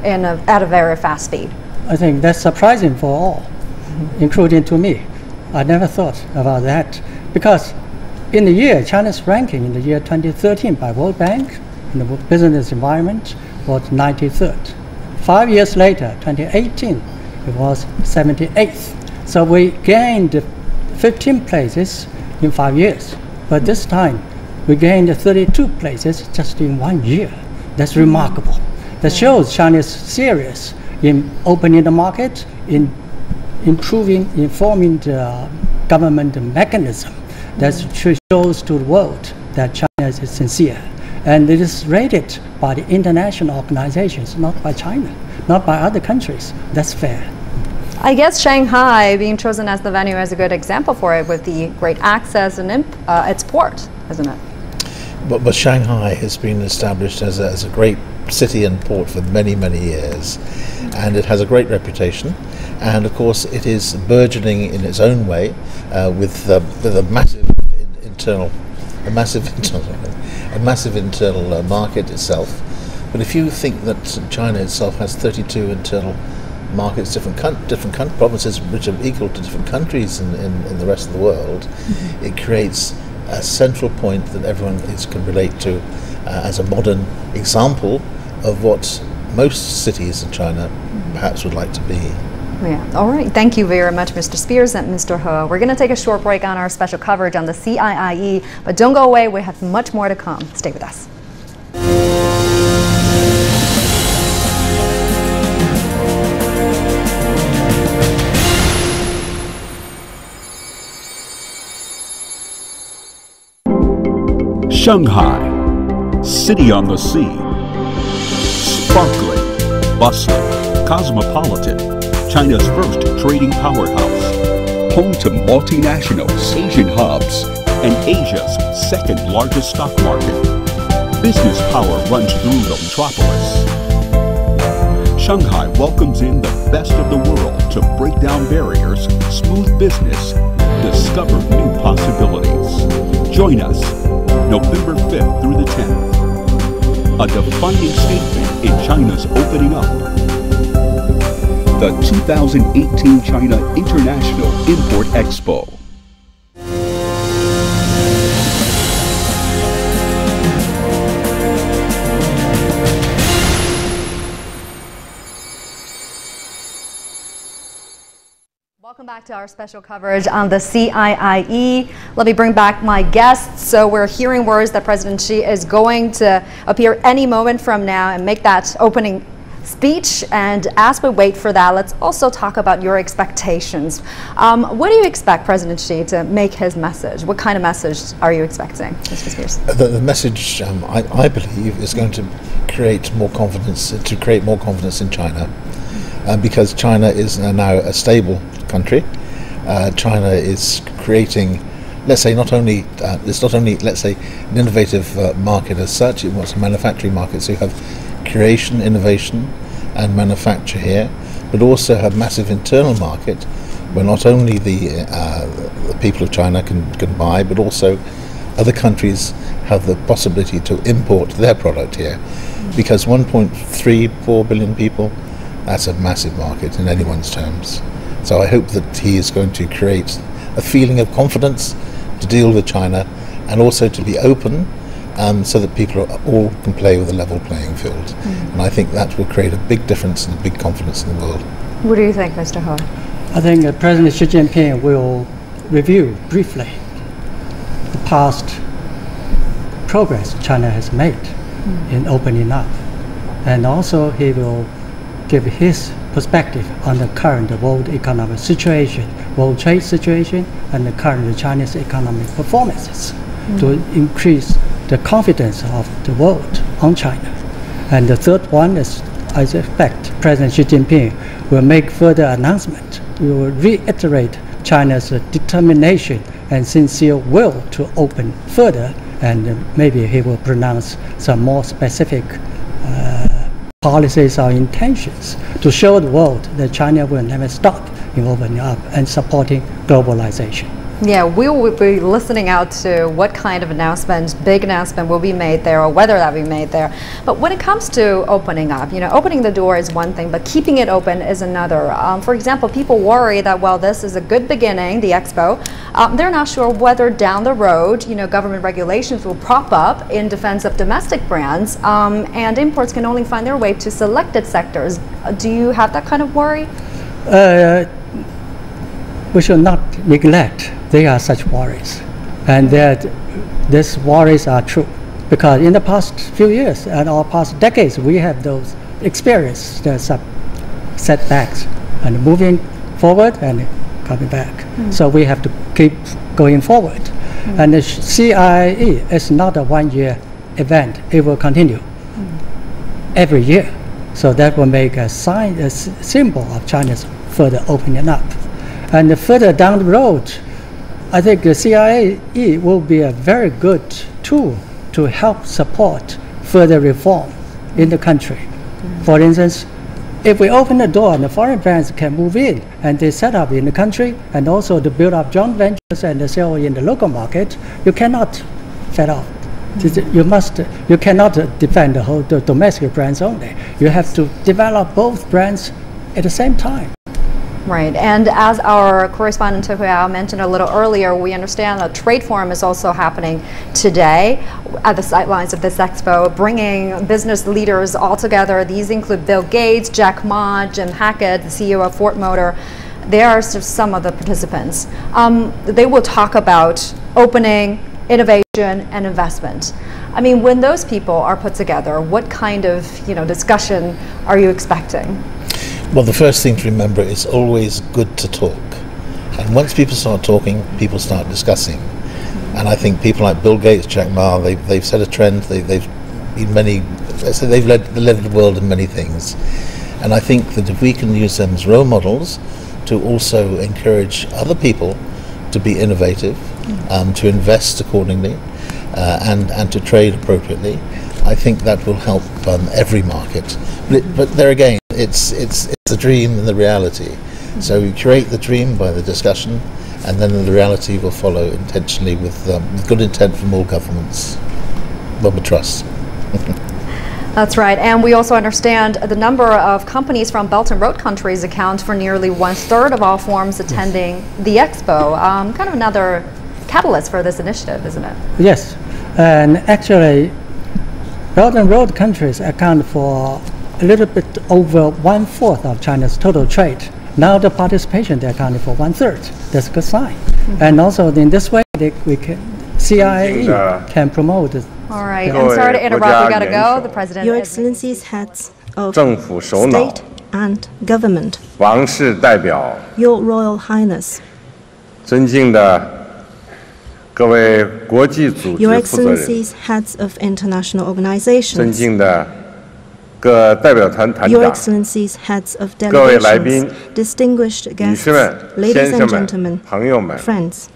at a very fast speed? I think that's surprising for all, including to me. I never thought about that because in the year, China's ranking in the year 2013 by World Bank in the business environment was 93rd. 5 years later, 2018, it was 78th. So we gained 15 places in 5 years, but this time we gained 32 places just in 1 year. That's remarkable. That shows China is serious in opening the market, in informing the government mechanism. That shows to the world that China is sincere. And it is rated by the international organizations, not by China, not by other countries. That's fair. I guess Shanghai being chosen as the venue is a good example for it with the great access and its port, isn't it? But Shanghai has been established as a great city and port for many, many years, and it has a great reputation. And of course, it is burgeoning in its own way with a massive internal market itself. But if you think that China itself has 32 internal markets, different provinces which are equal to different countries in the rest of the world, it creates a central point that everyone can relate to as a modern example of what most cities in China perhaps would like to be. Yeah. All right. Thank you very much, Mr. Spears and Mr. He. We're going to take a short break on our special coverage on the CIIE, but don't go away. We have much more to come. Stay with us. Shanghai, city on the sea, sparkling, bustling, cosmopolitan, China's first trading powerhouse, home to multinationals, Asian hubs, and Asia's second largest stock market. Business power runs through the metropolis. Shanghai welcomes in the best of the world to break down barriers, smooth business, discover new possibilities. Join us November 5th through the 10th. A defining statement in China's opening up. The 2018 China International Import Expo. Welcome back to our special coverage on the CIIE. Let me bring back my guests. So we're hearing words that President Xi is going to appear any moment from now and make that opening speech. And as we wait for that, let's also talk about your expectations. What do you expect President Xi to make his message? What kind of message are you expecting, Mr. Spears? The message, I believe, is going to create more confidence, in China. Because China is now a stable country. China is creating, let's say, it's not only let's say an innovative market as such. It wants a manufacturing market, so you have creation, innovation, and manufacture here, but also have massive internal market where not only the people of China can buy, but also other countries have the possibility to import their product here. Because 1.34 billion people, that's a massive market in anyone's terms. So I hope that he is going to create a feeling of confidence to deal with China and also to be open so that people all can play with a level playing field. Mm. And I think that will create a big difference and a big confidence in the world. What do you think, Mr. He? I think President Xi Jinping will review briefly the past progress China has made in opening up. And also he will give his perspective on the current world economic situation, world trade situation, and the current Chinese economic performances to increase the confidence of the world on China. And the third one is, I expect President Xi Jinping will make further announcement. We will reiterate China's determination and sincere will to open further, and maybe he will pronounce some more specific policies or intentions to show the world that China will never stop in opening up and supporting globalization. Yeah, we will be listening out to what kind of announcement, big announcement will be made there, or whether that will be made there. But when it comes to opening up, opening the door is one thing, but keeping it open is another. For example, people worry that, well, this is a good beginning, the expo. They're not sure whether down the road, government regulations will prop up in defense of domestic brands, and imports can only find their way to selected sectors. Do you have that kind of worry? We should not neglect there are such worries, and that these worries are true, because in the past few years and our past decades we have those experienced setbacks and moving forward and coming back. So we have to keep going forward. And the CIIE is not a one-year event; it will continue every year. So that will make a sign, a symbol of China's further opening up. And further down the road, I think the CIIE will be a very good tool to help support further reform in the country. For instance, if we open the door and the foreign brands can move in and they set up in the country, and also to build up joint ventures and sell in the local market, you cannot fed off. You cannot defend the domestic brands only. You have to develop both brands at the same time. Right, and as our correspondent Hongqiao mentioned a little earlier, we understand a trade forum is also happening today at the sidelines of this expo, bringing business leaders all together. These include Bill Gates, Jack Ma, Jim Hackett, the CEO of Ford Motor. They are just some of the participants. They will talk about opening, innovation, and investment. I mean, when those people are put together, what kind of discussion are you expecting? Well, the first thing to remember is always good to talk. And once people start talking, people start discussing. And I think people like Bill Gates, Jack Ma, they've set a trend. They've been they've led the world in many things. And I think that if we can use them as role models to also encourage other people to be innovative, to invest accordingly, and to trade appropriately, I think that will help every market. But there again, it's the dream and the reality. So you create the dream by the discussion, and then the reality will follow intentionally with good intent from all governments. One would trust. That's right, and we also understand the number of companies from Belt and Road countries account for nearly 1/3 of all firms attending the expo. Kind of another catalyst for this initiative, isn't it? Yes, and actually, Belt and Road countries account for a little bit over 1/4 of China's total trade. Now the participation, they accounted for 1/3. That's a good sign. And also in this way, CIIE can promote it. All right, I'm sorry to interrupt, we got to go. The President. Your Excellencies, heads of state and government, Your Royal Highness, Your Excellencies, heads of international organizations, Your Excellencies, heads of delegations, distinguished guests, ladies and gentlemen, friends.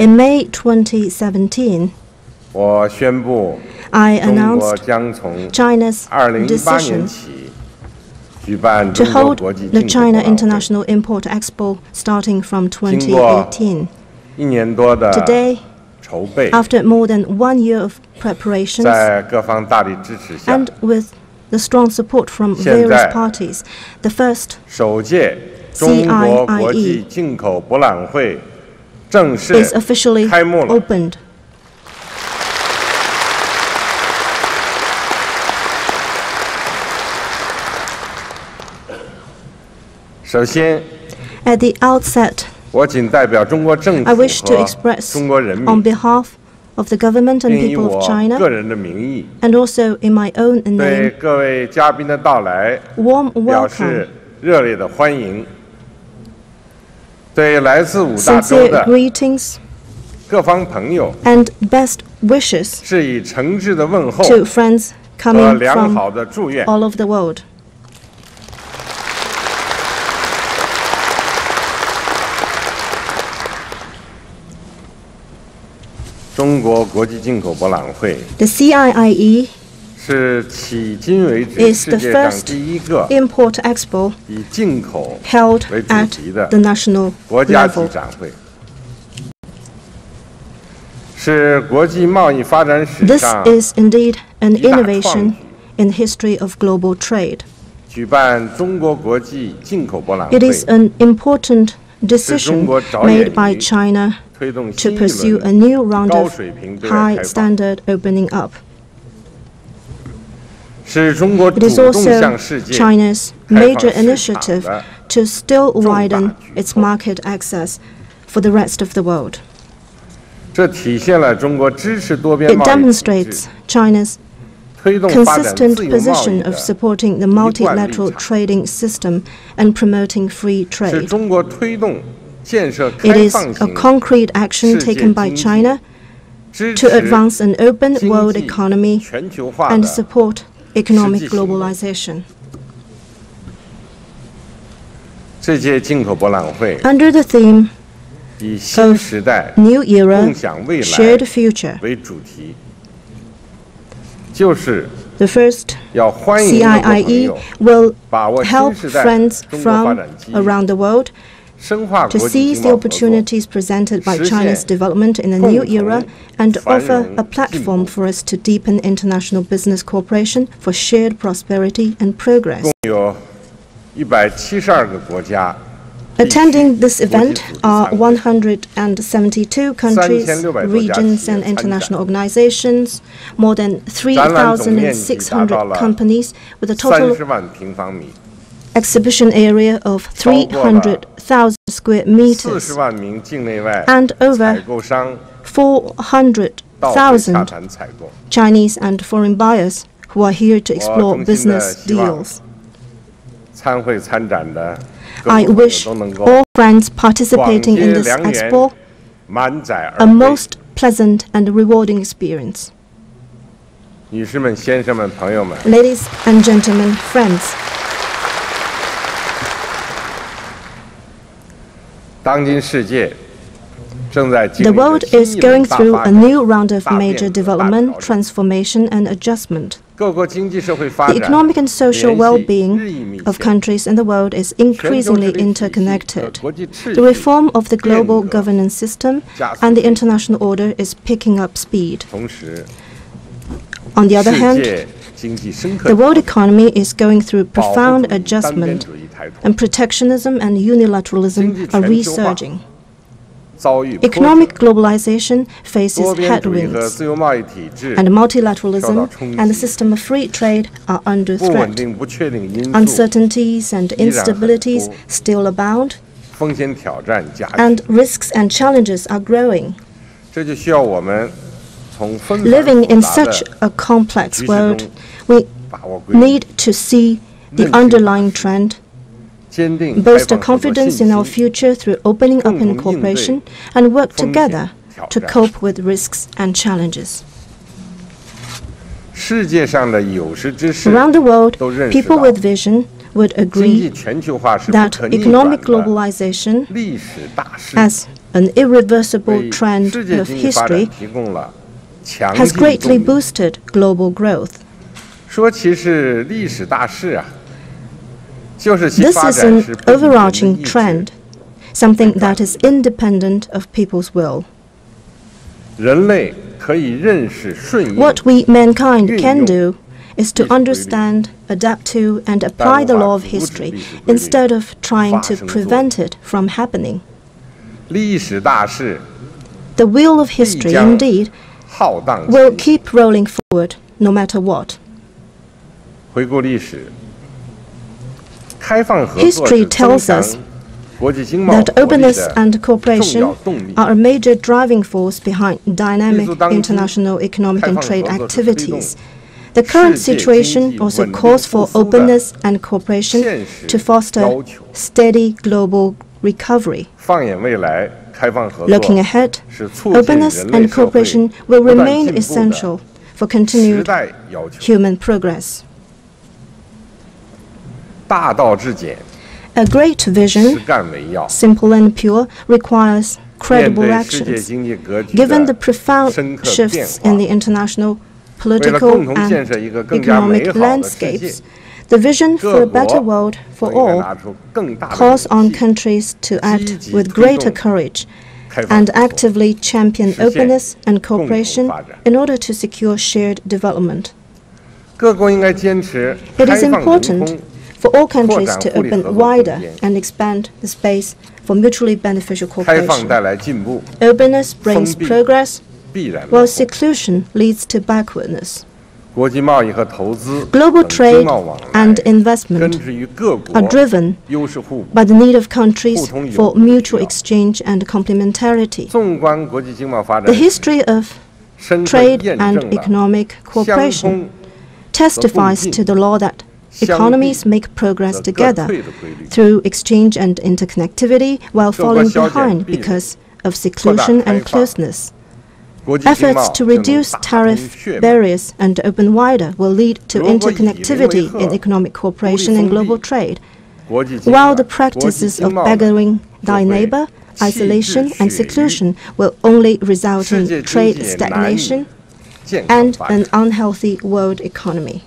In May 2017, I announced China's decision to hold the China International Import Expo starting from 2018. Today, after more than 1 year of preparations and with the strong support from various parties, the first CIIE is officially opened. At the outset, I wish to express on behalf of the government and people of China, and also in my own name, warm welcome, sincere greetings, and best wishes to friends coming from all over the world. The CIIE is the first import expo held at the national level. This is indeed an innovation in the history of global trade. It is an important decision made by China to pursue a new round of high-standard opening up. It is also China's major initiative to still widen its market access for the rest of the world. It demonstrates China's consistent position of supporting the multilateral trading system and promoting free trade. It is a concrete action taken by China to advance an open world economy and support economic globalization. Under the theme of New Era, Shared Future, the first CIIE will help friends from around the world to seize the opportunities presented by China's development in a new era and offer a platform for us to deepen international business cooperation for shared prosperity and progress. Attending this event are 172 countries, regions and international organizations, more than 3,600 companies with a total exhibition area of 300,000 square meters and over 400,000 Chinese and foreign buyers who are here to explore business deals. I wish all friends participating in this expo a most pleasant and rewarding experience. Ladies and gentlemen, friends, the world is going through a new round of major development, transformation and adjustment. The economic and social well-being of countries in the world is increasingly interconnected. The reform of the global governance system and the international order is picking up speed. On the other hand, the world economy is going through profound adjustment, and protectionism and unilateralism are resurging. Economic globalization faces headwinds, and multilateralism and the system of free trade are under threat. Uncertainties and instabilities still abound, and risks and challenges are growing. Living in such a complex world, we need to see the underlying trend, boast a confidence in our future through opening up in cooperation, and work together to cope with risks and challenges. Around the world, people with vision would agree that economic globalization, as an irreversible trend of history, has greatly boosted global growth. This is an overarching trend, something that is independent of people's will. What we, mankind, can do is to understand, adapt to, and apply the law of history instead of trying to prevent it from happening. The wheel of history, indeed, will keep rolling forward no matter what. History tells us that openness and cooperation are a major driving force behind dynamic international economic and trade activities. The current situation also calls for openness and cooperation to foster steady global recovery. Looking ahead, openness and cooperation will remain essential for continued human progress. A great vision, simple and pure, requires credible actions. Given the profound shifts in the international, political and economic landscapes, the vision for a better world for all calls on countries to act with greater courage and actively champion openness and cooperation in order to secure shared development. It is important for all countries to open wider and expand the space for mutually beneficial cooperation. Openness brings progress, while seclusion leads to backwardness. Global trade and investment are driven by the need of countries for mutual exchange and complementarity. The history of trade and economic cooperation testifies to the law that economies make progress together through exchange and interconnectivity while falling behind because of seclusion and closeness. Efforts to reduce tariff barriers and open wider will lead to interconnectivity in economic cooperation and global trade, while the practices of beggaring thy neighbor, isolation and seclusion will only result in trade stagnation and an unhealthy world economy.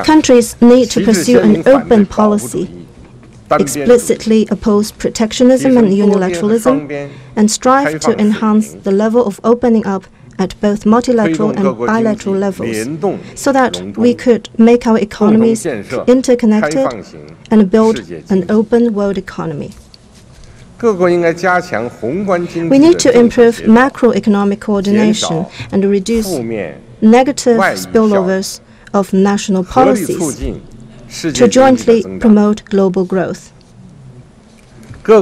Countries need to pursue an open policy explicitly oppose protectionism and unilateralism, and strive to enhance the level of opening up at both multilateral and bilateral levels, so that we could make our economies interconnected and build an open world economy. We need to improve macroeconomic coordination and reduce negative spillovers of national policies to jointly promote global growth. We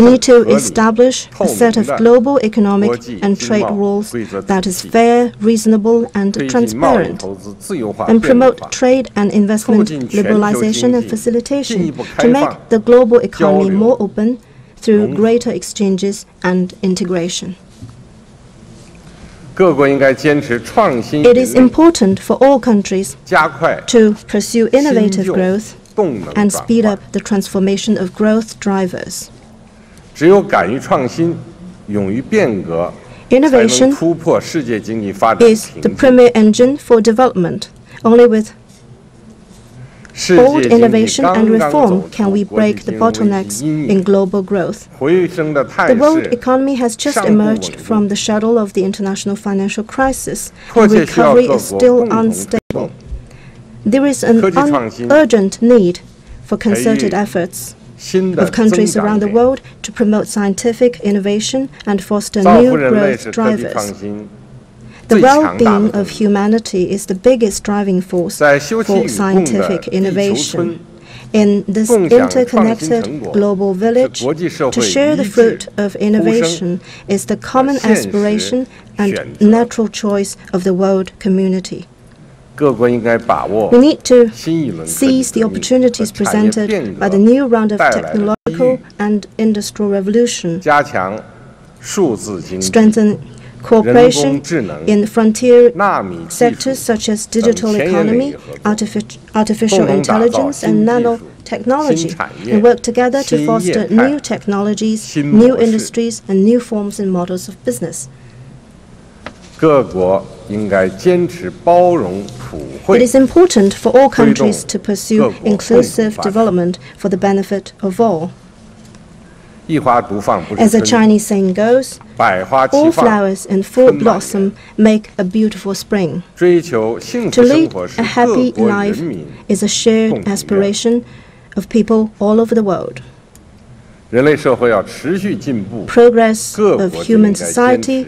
need to establish a set of global economic and trade rules that is fair, reasonable, and transparent, and promote trade and investment liberalization and facilitation to make the global economy more open through greater exchanges and integration. It is important for all countries to pursue innovative growth and speed up the transformation of growth drivers. Innovation is the premier engine for development. Only with bold innovation and reform can we break the bottlenecks in global growth. The world economy has just emerged from the shadow of the international financial crisis, and recovery is still unstable. There is an urgent need for concerted efforts of countries around the world to promote scientific innovation and foster new growth drivers. The well-being of humanity is the biggest driving force for scientific innovation. In this interconnected global village, to share the fruit of innovation is the common aspiration and natural choice of the world community. We need to seize the opportunities presented by the new round of technological and industrial revolution, strengthen cooperation in frontier sectors such as digital economy, artificial intelligence, and nanotechnology, and work together to foster new technologies, new industries, and new forms and models of business. It is important for all countries to pursue inclusive development for the benefit of all. As a Chinese saying goes, all flowers in full blossom make a beautiful spring. To lead a happy life is a shared aspiration of people all over the world. Progress of human society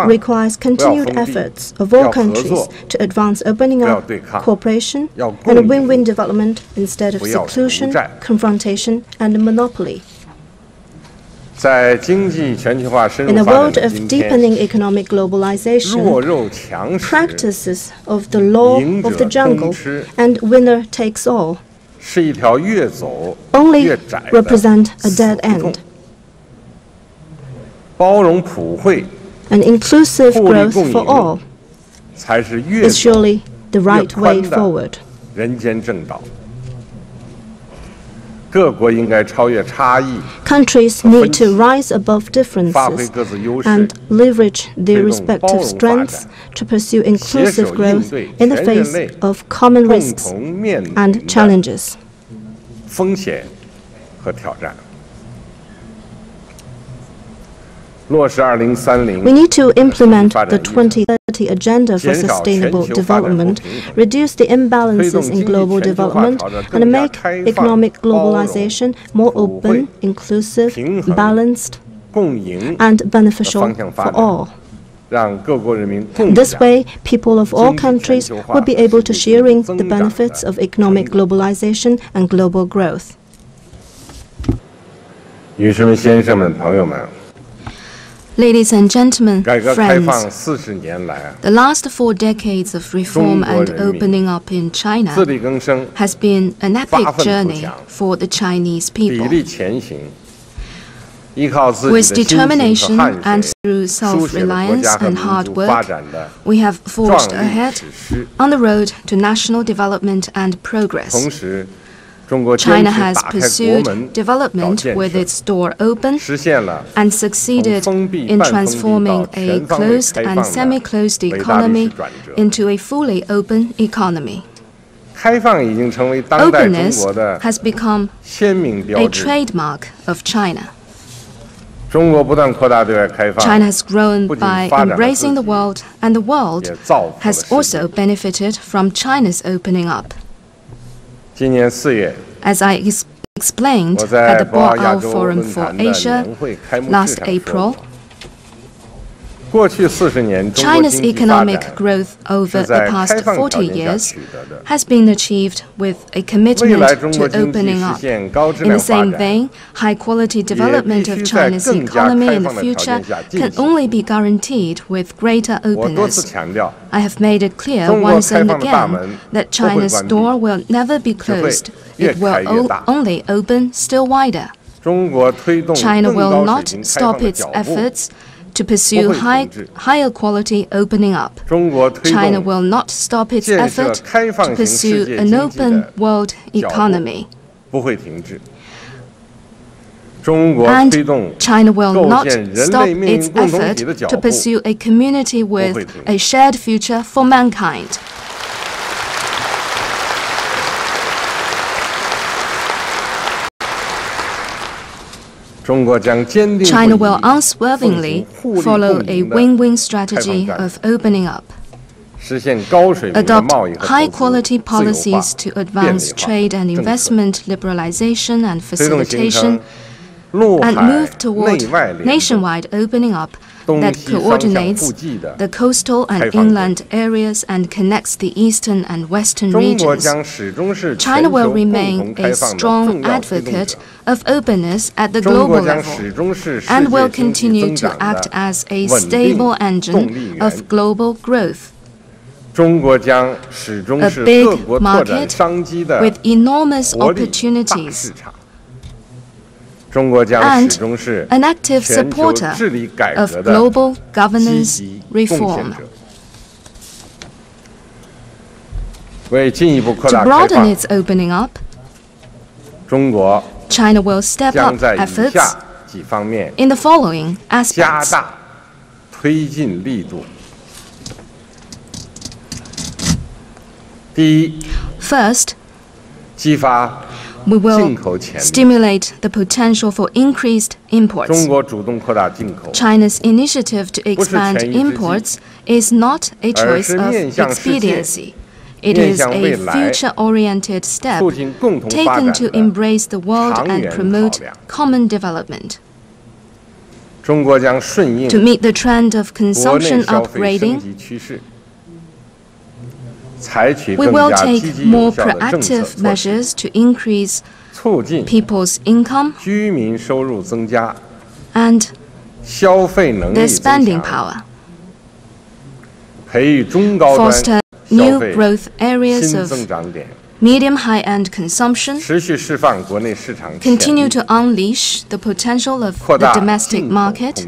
requires continued efforts of all countries to advance opening up, cooperation, and a win-win development instead of seclusion, confrontation, and monopoly. In a world of deepening economic globalization, practices of the law of the jungle and winner takes all only represent a dead end. An inclusive growth for all is surely the right way forward. Countries need to rise above differences and leverage their respective strengths to pursue inclusive growth in the face of common risks and challenges. We need to implement the 2030 Agenda for Sustainable Development, reduce the imbalances in global development, and make economic globalization more open, inclusive, balanced, and beneficial for all. This way, people of all countries will be able to share in the benefits of economic globalization and global growth. Ladies and gentlemen, friends, the last 4 decades of reform and opening up in China has been an epic journey for the Chinese people. With determination and through self-reliance and hard work, we have forged ahead on the road to national development and progress. China has pursued development with its door open and succeeded in transforming a closed and semi-closed economy into a fully open economy. Openness has become a trademark of China. China has grown by embracing the world, and the world has also benefited from China's opening up. As I explained at the Boao Forum for Asia last April, China's economic growth over the past 40 years has been achieved with a commitment to opening up. In the same vein, high-quality development of China's economy in the future can only be guaranteed with greater openness. I have made it clear once and again that China's door will never be closed. It will only open still wider. China will not stop its efforts to pursue higher quality opening up. China will not stop its effort to pursue an open world economy. And China will not stop its effort to pursue a community with a shared future for mankind. China will unswervingly follow a win-win strategy of opening up, adopt high-quality policies to advance trade and investment liberalization and facilitation, and move toward nationwide opening up that coordinates the coastal and inland areas and connects the eastern and western regions. China will remain a strong advocate of openness at the global level and will continue to act as a stable engine of global growth. A big market with enormous opportunities, and an active supporter of global governance reform. To broaden its opening up, China will step up efforts in the following aspects. First, we will stimulate the potential for increased imports. China's initiative to expand imports is not a choice of expediency. It is a future-oriented step taken to embrace the world and promote common development. To meet the trend of consumption upgrading, we will take more proactive measures to increase people's income and their spending power, foster new growth areas of medium high-end consumption, continue to unleash the potential of the domestic market,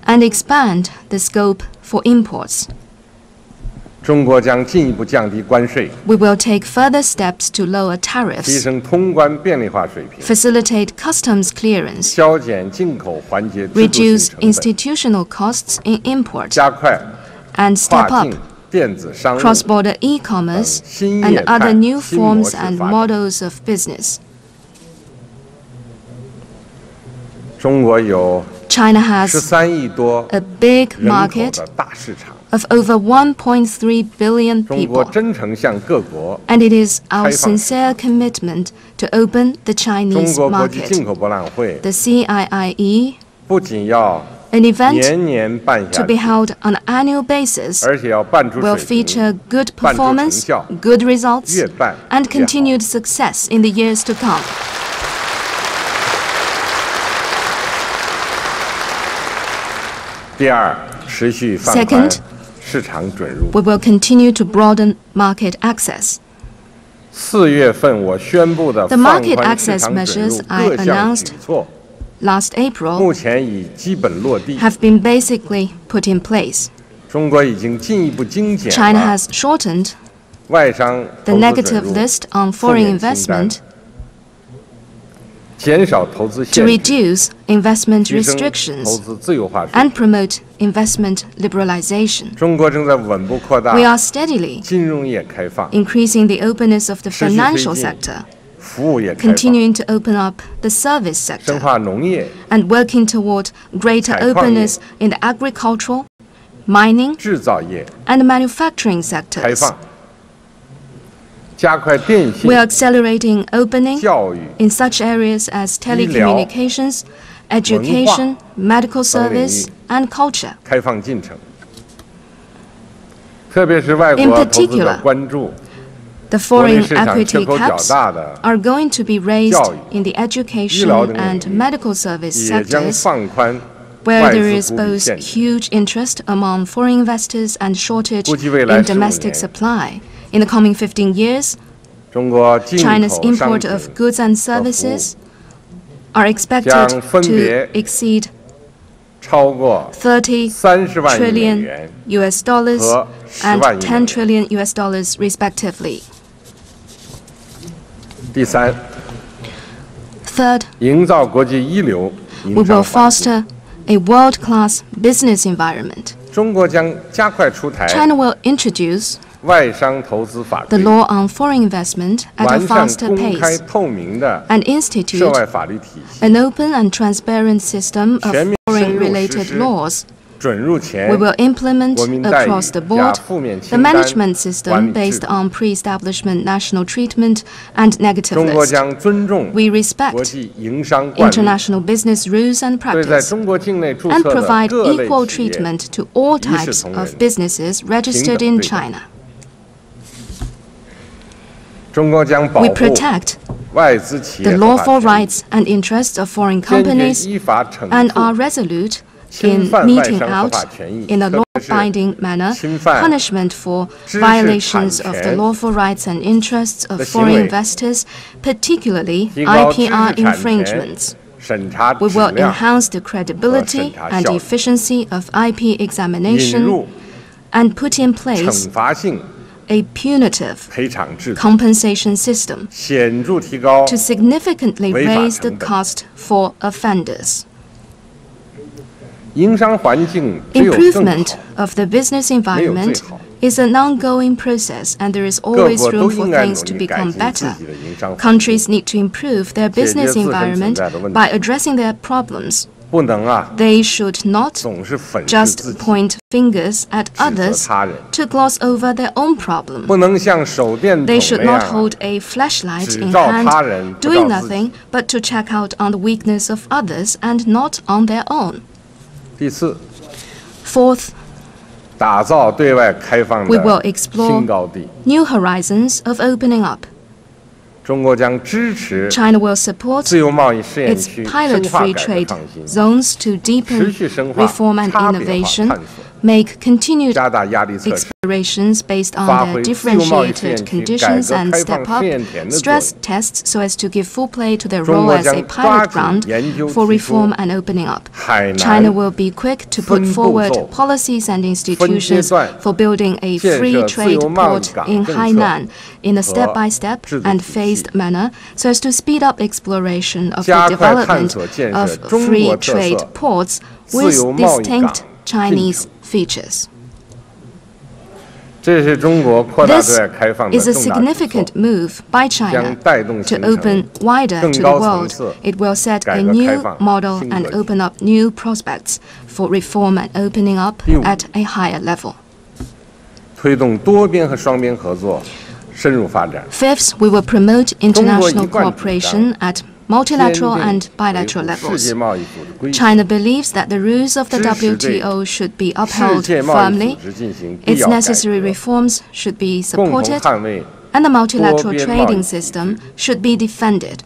and expand the scope for imports. We will take further steps to lower tariffs, facilitate customs clearance, reduce institutional costs in import, and step up cross-border e-commerce and other new forms and models of business. China has a big market of over 1.3 billion people, and it is our sincere commitment to open the Chinese market. The CIIE, an event to be held on an annual basis, will feature good performance, good results, and continued success in the years to come. Second, we will continue to broaden market access. The market access measures I announced last April have been basically put in place. China has shortened the negative list on foreign investment to reduce investment restrictions and promote investment liberalization. We are steadily increasing the openness of the financial sector, continuing to open up the service sector, and working toward greater openness in the agricultural, mining, and manufacturing sectors. We are accelerating opening in such areas as telecommunications, education, medical service, and culture. In particular, the foreign equity caps are going to be raised in the education and medical service sectors, where there is both huge interest among foreign investors and shortage in domestic supply. In the coming 15 years, China's import of goods and services are expected to exceed 30 trillion US dollars and 10 trillion US dollars respectively. Third, we will foster a world-class business environment. China will introduce the law on foreign investment at a faster pace and institute an open and transparent system of foreign-related laws. We will implement across the board the management system based on pre-establishment national treatment and negative list. We respect international business rules and practice and provide equal treatment to all types of businesses registered in China. We protect the lawful rights and interests of foreign companies and are resolute in meting out, in a law-binding manner, punishment for violations of the lawful rights and interests of foreign investors, particularly IPR infringements. We will enhance the credibility and efficiency of IP examination and put in place a punitive compensation system to significantly raise the cost for offenders. Improvement of the business environment is an ongoing process, and there is always room for things to become better. Countries need to improve their business environment by addressing their problems. They should not just point fingers at others to gloss over their own problem. They should not hold a flashlight in hand, doing nothing but to check out on the weakness of others and not on their own. Fourth, we will explore new horizons of opening up. China will support its pilot free trade zones to deepen reform and innovation, make continued explorations based on their differentiated conditions and step up stress tests so as to give full play to their role as a pilot ground for reform and opening up. China will be quick to put forward policies and institutions for building a free trade port in Hainan in a step-by-step and phased manner so as to speed up exploration of the development of free trade ports with distinct Chinese features. This is a significant move by China to open wider to the world. It will set a new model and open up new prospects for reform and opening up at a higher level. Fifth, we will promote international cooperation at multilateral and bilateral levels. China believes that the rules of the WTO should be upheld firmly, its necessary reforms should be supported, and the multilateral trading system should be defended.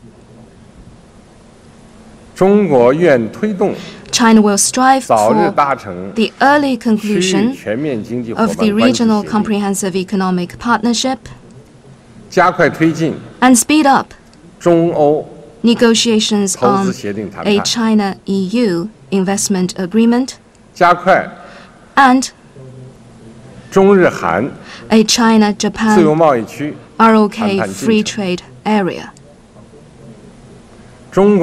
China will strive for the early conclusion of the Regional Comprehensive Economic Partnership and speed up negotiations on a China-EU investment agreement and a China-Japan ROK free trade area. China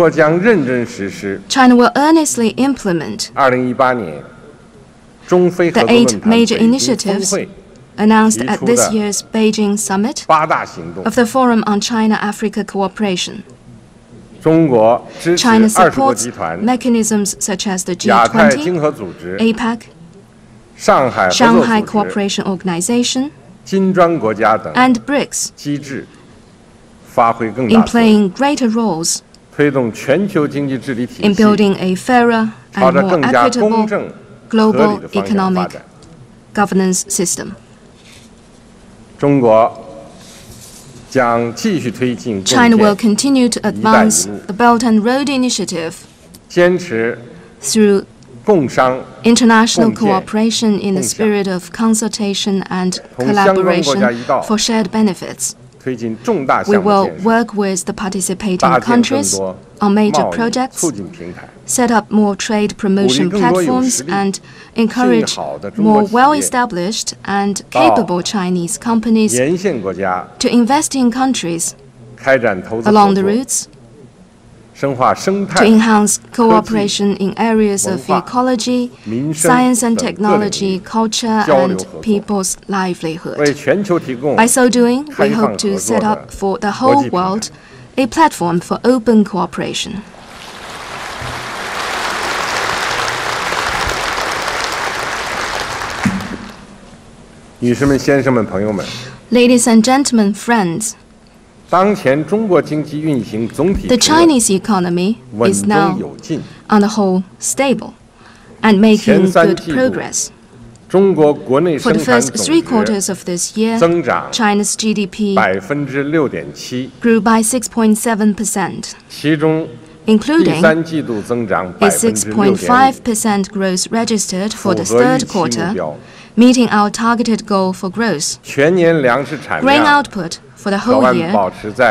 will earnestly implement the 8 major initiatives announced at this year's Beijing summit of the Forum on China-Africa Cooperation. China supports mechanisms such as the G20, APEC, Shanghai Cooperation Organization, and BRICS in playing greater roles in building a fairer and more equitable global economic governance system. China will continue to advance the Belt and Road Initiative through international cooperation in the spirit of consultation and collaboration for shared benefits. We will work with the participating countries on major projects, set up more trade promotion platforms, and encourage more well-established and capable Chinese companies to invest in countries along the routes, to enhance cooperation in areas of ecology, science and technology, culture, and people's livelihood. By so doing, we hope to set up for the whole world a platform for open cooperation. Ladies and gentlemen, friends, the Chinese economy is now, on the whole, stable and making good progress. For the first 3 quarters of this year, China's GDP grew by 6.7%, including a 6.5% growth registered for the 3rd quarter, meeting our targeted goal for growth. Grain output for the whole year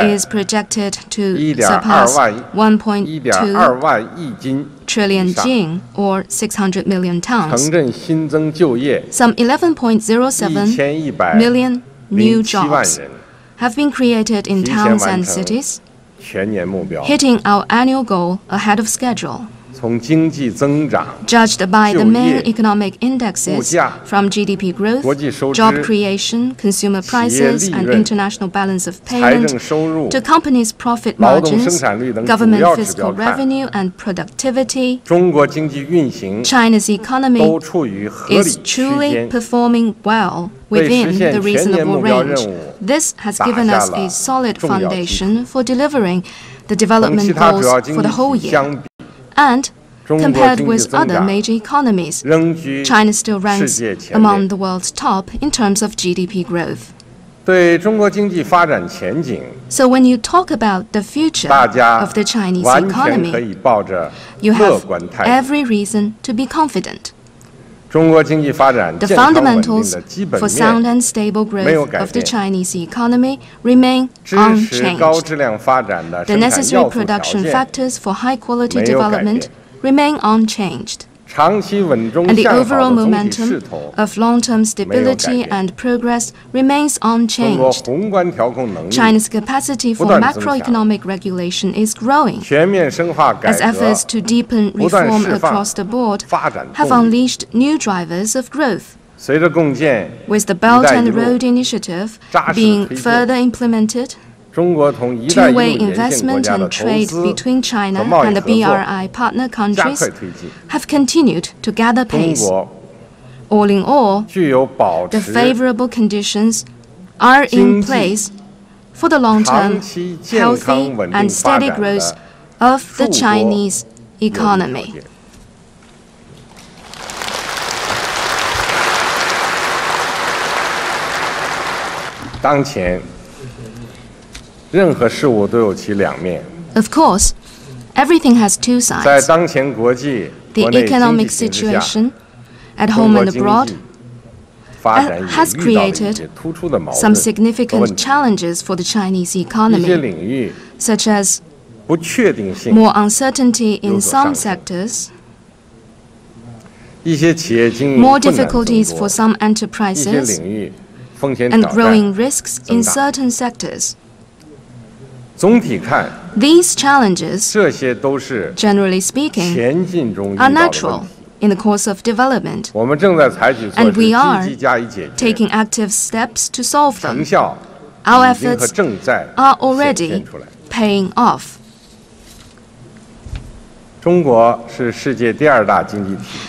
is projected to surpass 1.2 trillion jin, or 600 million tons. Some 11.07 million new jobs have been created in towns and cities, hitting our annual goal ahead of schedule. Judged by the main economic indexes from GDP growth, job creation, consumer prices, and international balance of payment, to companies' profit margins, government fiscal revenue, and productivity, China's economy is truly performing well within the reasonable range. This has given us a solid foundation for delivering the development goals for the whole year. And compared with other major economies, China still ranks among the world's top in terms of GDP growth. So when you talk about the future of the Chinese economy, you have every reason to be confident. The fundamentals for sound and stable growth of the Chinese economy remain unchanged. The necessary production factors for high-quality development remain unchanged. And the overall momentum of long-term stability and progress remains unchanged. China's capacity for macroeconomic regulation is growing, as efforts to deepen reform across the board have unleashed new drivers of growth. With the Belt and Road Initiative being further implemented, two-way investment and trade between China and the BRI partner countries have continued to gather pace. All in all, the favorable conditions are in place for the long-term, healthy and steady growth of the Chinese economy. Of course, everything has two sides. The economic situation at home and abroad has created some significant challenges for the Chinese economy, such as more uncertainty in some sectors, more difficulties for some enterprises, and growing risks in certain sectors. These challenges, generally speaking, are natural in the course of development, and we are taking active steps to solve them. Our efforts are already paying off.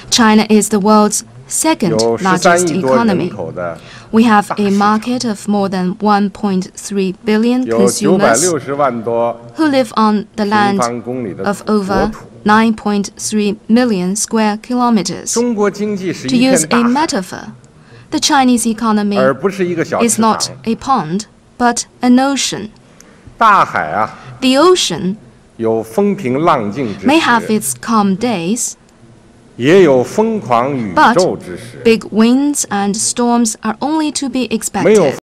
China is the world's second largest economy. We have a market of more than 1.3 billion consumers who live on the land of over 9.3 million square kilometers. To use a metaphor, the Chinese economy is not a pond, but an ocean. The ocean may have its calm days, but big winds and storms are only to be expected.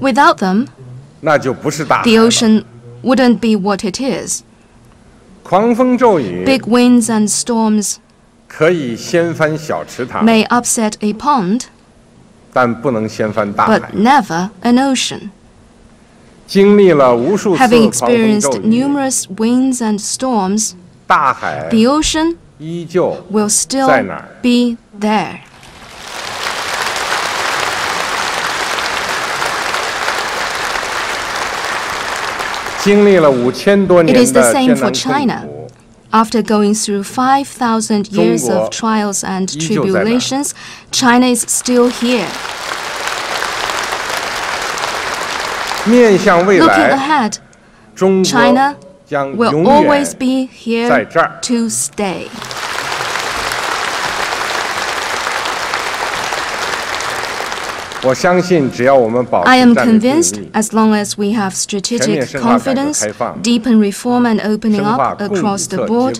Without them, the ocean wouldn't be what it is. Big winds and storms may upset a pond, but never an ocean. Having experienced numerous winds and storms, the ocean will still be there. It is the same for China. After going through 5,000 years of trials and tribulations, China is still here. Looking ahead, China will always be here to stay. I am convinced as long as we have strategic confidence, deepen reform and opening up across the board,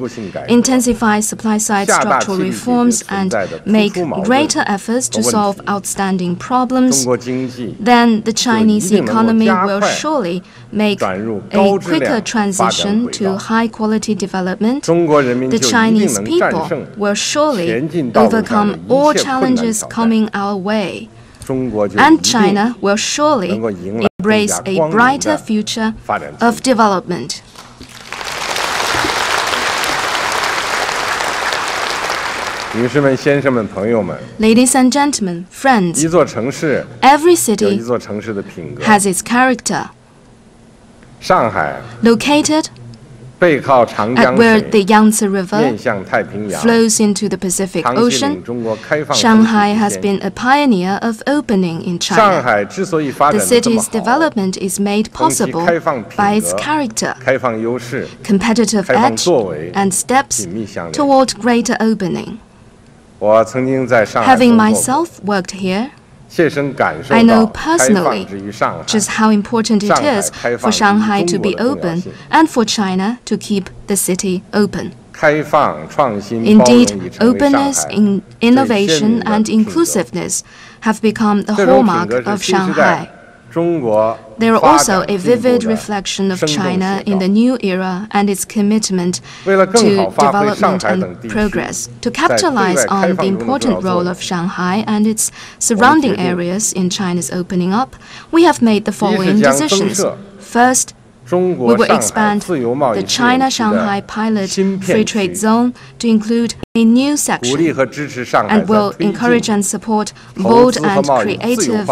intensify supply-side structural reforms, and make greater efforts to solve outstanding problems, then the Chinese economy will surely make a quicker transition to high-quality development. The Chinese people will surely overcome all challenges coming our way. And China will surely embrace a brighter future of development. Ladies and gentlemen, friends, every city has its character. Located at where the Yangtze River flows into the Pacific Ocean, Shanghai has been a pioneer of opening in China. The city's development is made possible by its character, competitive edge, and steps toward greater opening. Having myself worked here, I know personally just how important it is for Shanghai to be open and for China to keep the city open. Indeed, openness, innovation, and inclusiveness have become the hallmark of Shanghai. They are also a vivid reflection of China in the new era and its commitment to development and progress. To capitalize on the important role of Shanghai and its surrounding areas in China's opening up, we have made the following decisions. First, we will expand the China-Shanghai Pilot Free Trade Zone to include a new section and will encourage and support bold and creative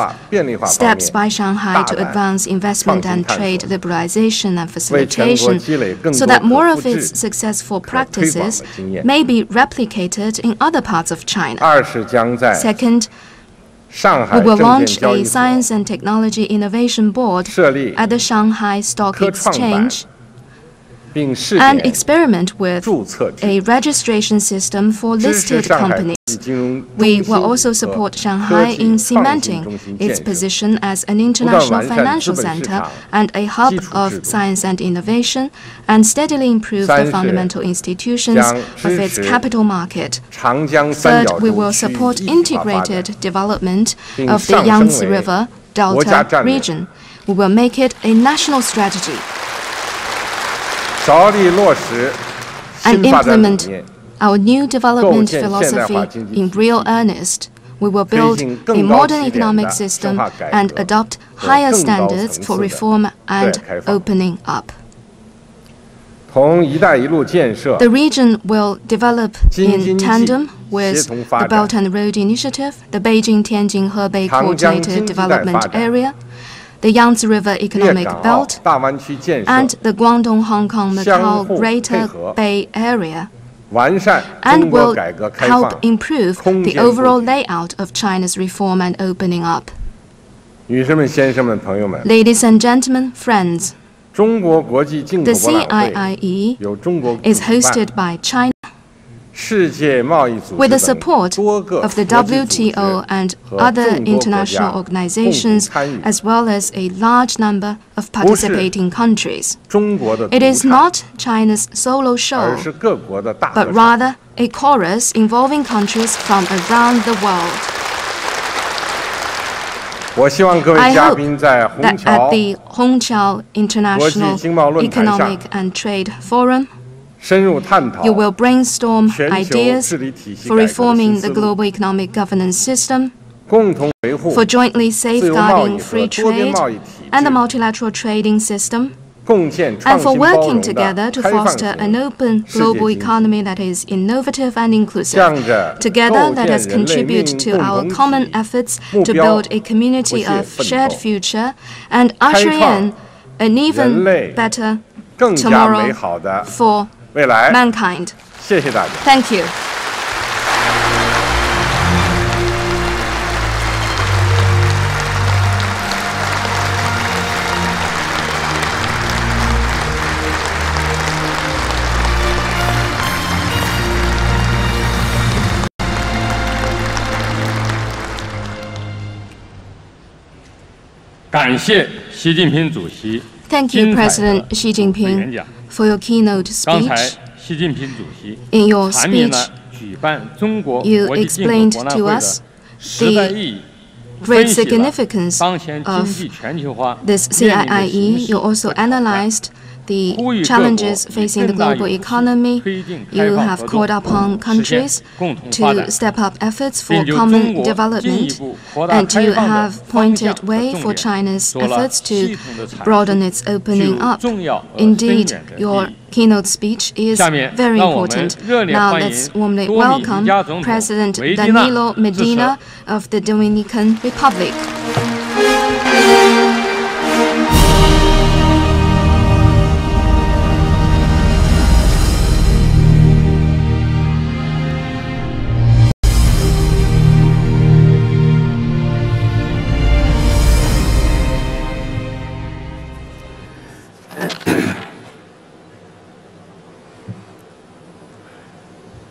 steps by Shanghai to advance investment and trade liberalization and facilitation so that more of its successful practices may be replicated in other parts of China. Second, we will launch a Science and Technology Innovation Board at the Shanghai Stock Exchange and experiment with a registration system for listed companies. We will also support Shanghai in cementing its position as an international financial center and a hub of science and innovation, and steadily improve the fundamental institutions of its capital market. Third, we will support integrated development of the Yangtze River Delta region. We will make it a national strategy and implement our new development philosophy in real earnest. We will build a modern economic system and adopt higher standards for reform and opening up. The region will develop in tandem with the Belt and Road Initiative, the Beijing-Tianjin-Hebei Coordinated Development Area, the Yangtze River Economic Belt, and the Guangdong-Hong Kong-Macau Greater Bay Area, and will help improve the overall layout of China's reform and opening up. Ladies and gentlemen, friends, the CIIE is hosted by China with the support of the WTO and other international organizations, as well as a large number of participating countries. It is not China's solo show, but rather a chorus involving countries from around the world. I hope that at the Hongqiao International Economic and Trade Forum, you will brainstorm ideas for reforming the global economic governance system, for jointly safeguarding free trade and the multilateral trading system, and for working together to foster an open global economy that is innovative and inclusive. Together, let us contribute to our common efforts to build a community of shared future and usher in an even better tomorrow for mankind. Thank you. Thank you, President Xi Jinping, for your keynote speech. In your speech, you explained to us the great significance of this CIIE. You also analyzed the challenges facing the global economy. You have called upon countries to step up efforts for common development, and you have pointed way for China's efforts to broaden its opening up. Indeed, your keynote speech is very important. Now let's warmly welcome President Danilo Medina of the Dominican Republic.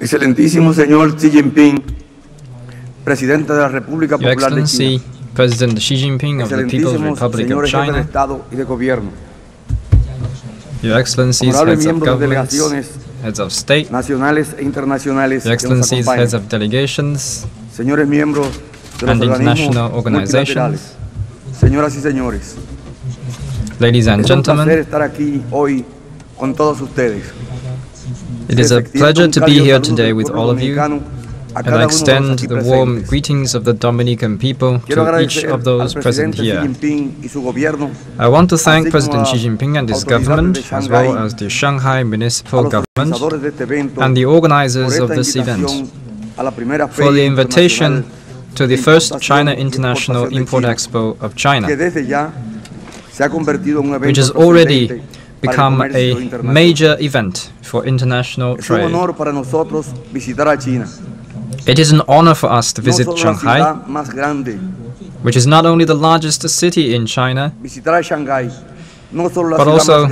Excelentísimo señor Xi Jinping, Presidente de la República Popular de China. President Xi Jinping of the People's Republic of China. Your Excellencies, heads of governments, heads of state, Your Excellencies, heads of delegations, and international organizations, ladies and gentlemen, it is a pleasure to be here today with all of you, and I extend the warm greetings of the Dominican people to each of those present here. I want to thank President Xi Jinping and his government, as well as the Shanghai Municipal Government and the organizers of this event, for the invitation to the first China International Import Expo of China, which has already become a major event for international trade. It is an honor for us to visit Shanghai, which is not only the largest city in China, but also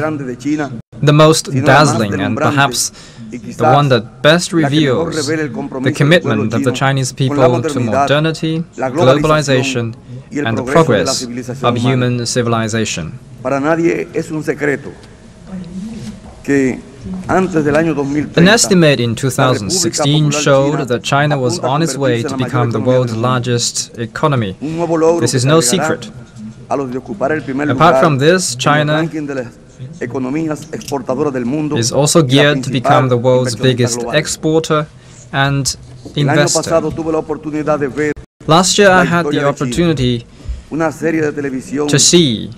the most dazzling and perhaps the one that best reveals the commitment of the Chinese people to modernity, globalization, and the progress of human civilization. An estimate in 2016 showed that China was on its way to become the world's largest economy. This is no secret. Apart from this, China is also geared to become the world's biggest exporter and investor. Last year I had the opportunity to see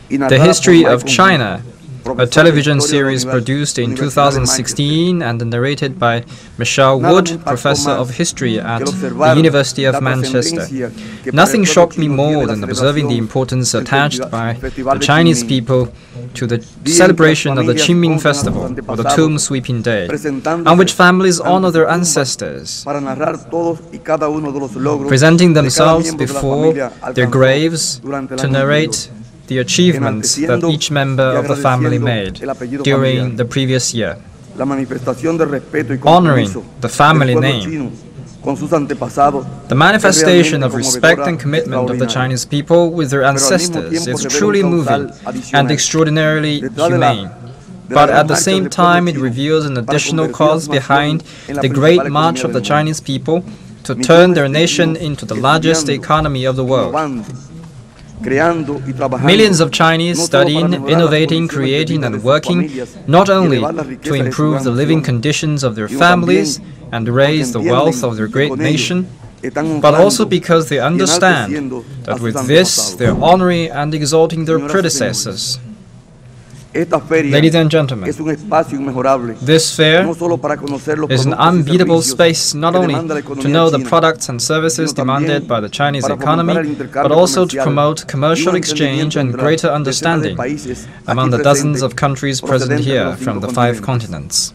the history of China a television series produced in 2016 and narrated by Michelle Wood, Professor of History at the University of Manchester. Nothing shocked me more than observing the importance attached by the Chinese people to the celebration of the Qingming Festival, or the Tomb Sweeping Day, on which families honor their ancestors, presenting themselves before their graves to narrate the achievements that each member of the family made during the previous year, honoring the family name. The manifestation of respect and commitment of the Chinese people with their ancestors is truly moving and extraordinarily humane. But at the same time, it reveals an additional cause behind the great march of the Chinese people to turn their nation into the largest economy of the world. Millions of Chinese studying, innovating, creating and working not only to improve the living conditions of their families and raise the wealth of their great nation, but also because they understand that with this they are honoring and exalting their predecessors. Ladies and gentlemen, this fair is an unbeatable space not only to know the products and services demanded by the Chinese economy, but also to promote commercial exchange and greater understanding among the dozens of countries present here from the 5 continents.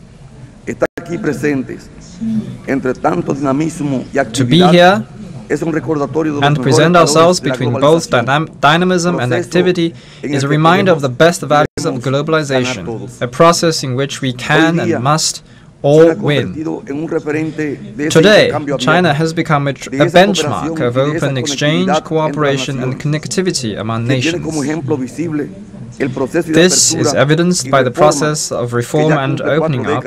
To be here and present ourselves between both dynamism and activity is a reminder of the best values of globalization, a process in which we can and must all win. Today, China has become a benchmark of open exchange, cooperation and connectivity among nations. This is evidenced by the process of reform and opening up,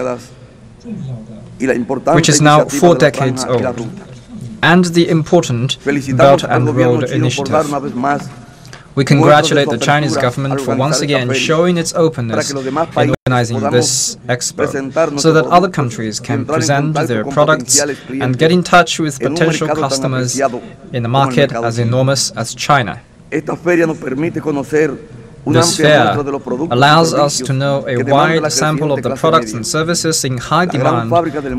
which is now 4 decades old, and the important Belt and Road Initiative. We congratulate the Chinese government for once again showing its openness in organizing this expo, so that other countries can present their products and get in touch with potential customers in a market as enormous as China. This fair allows us to know a wide sample of the products and services in high demand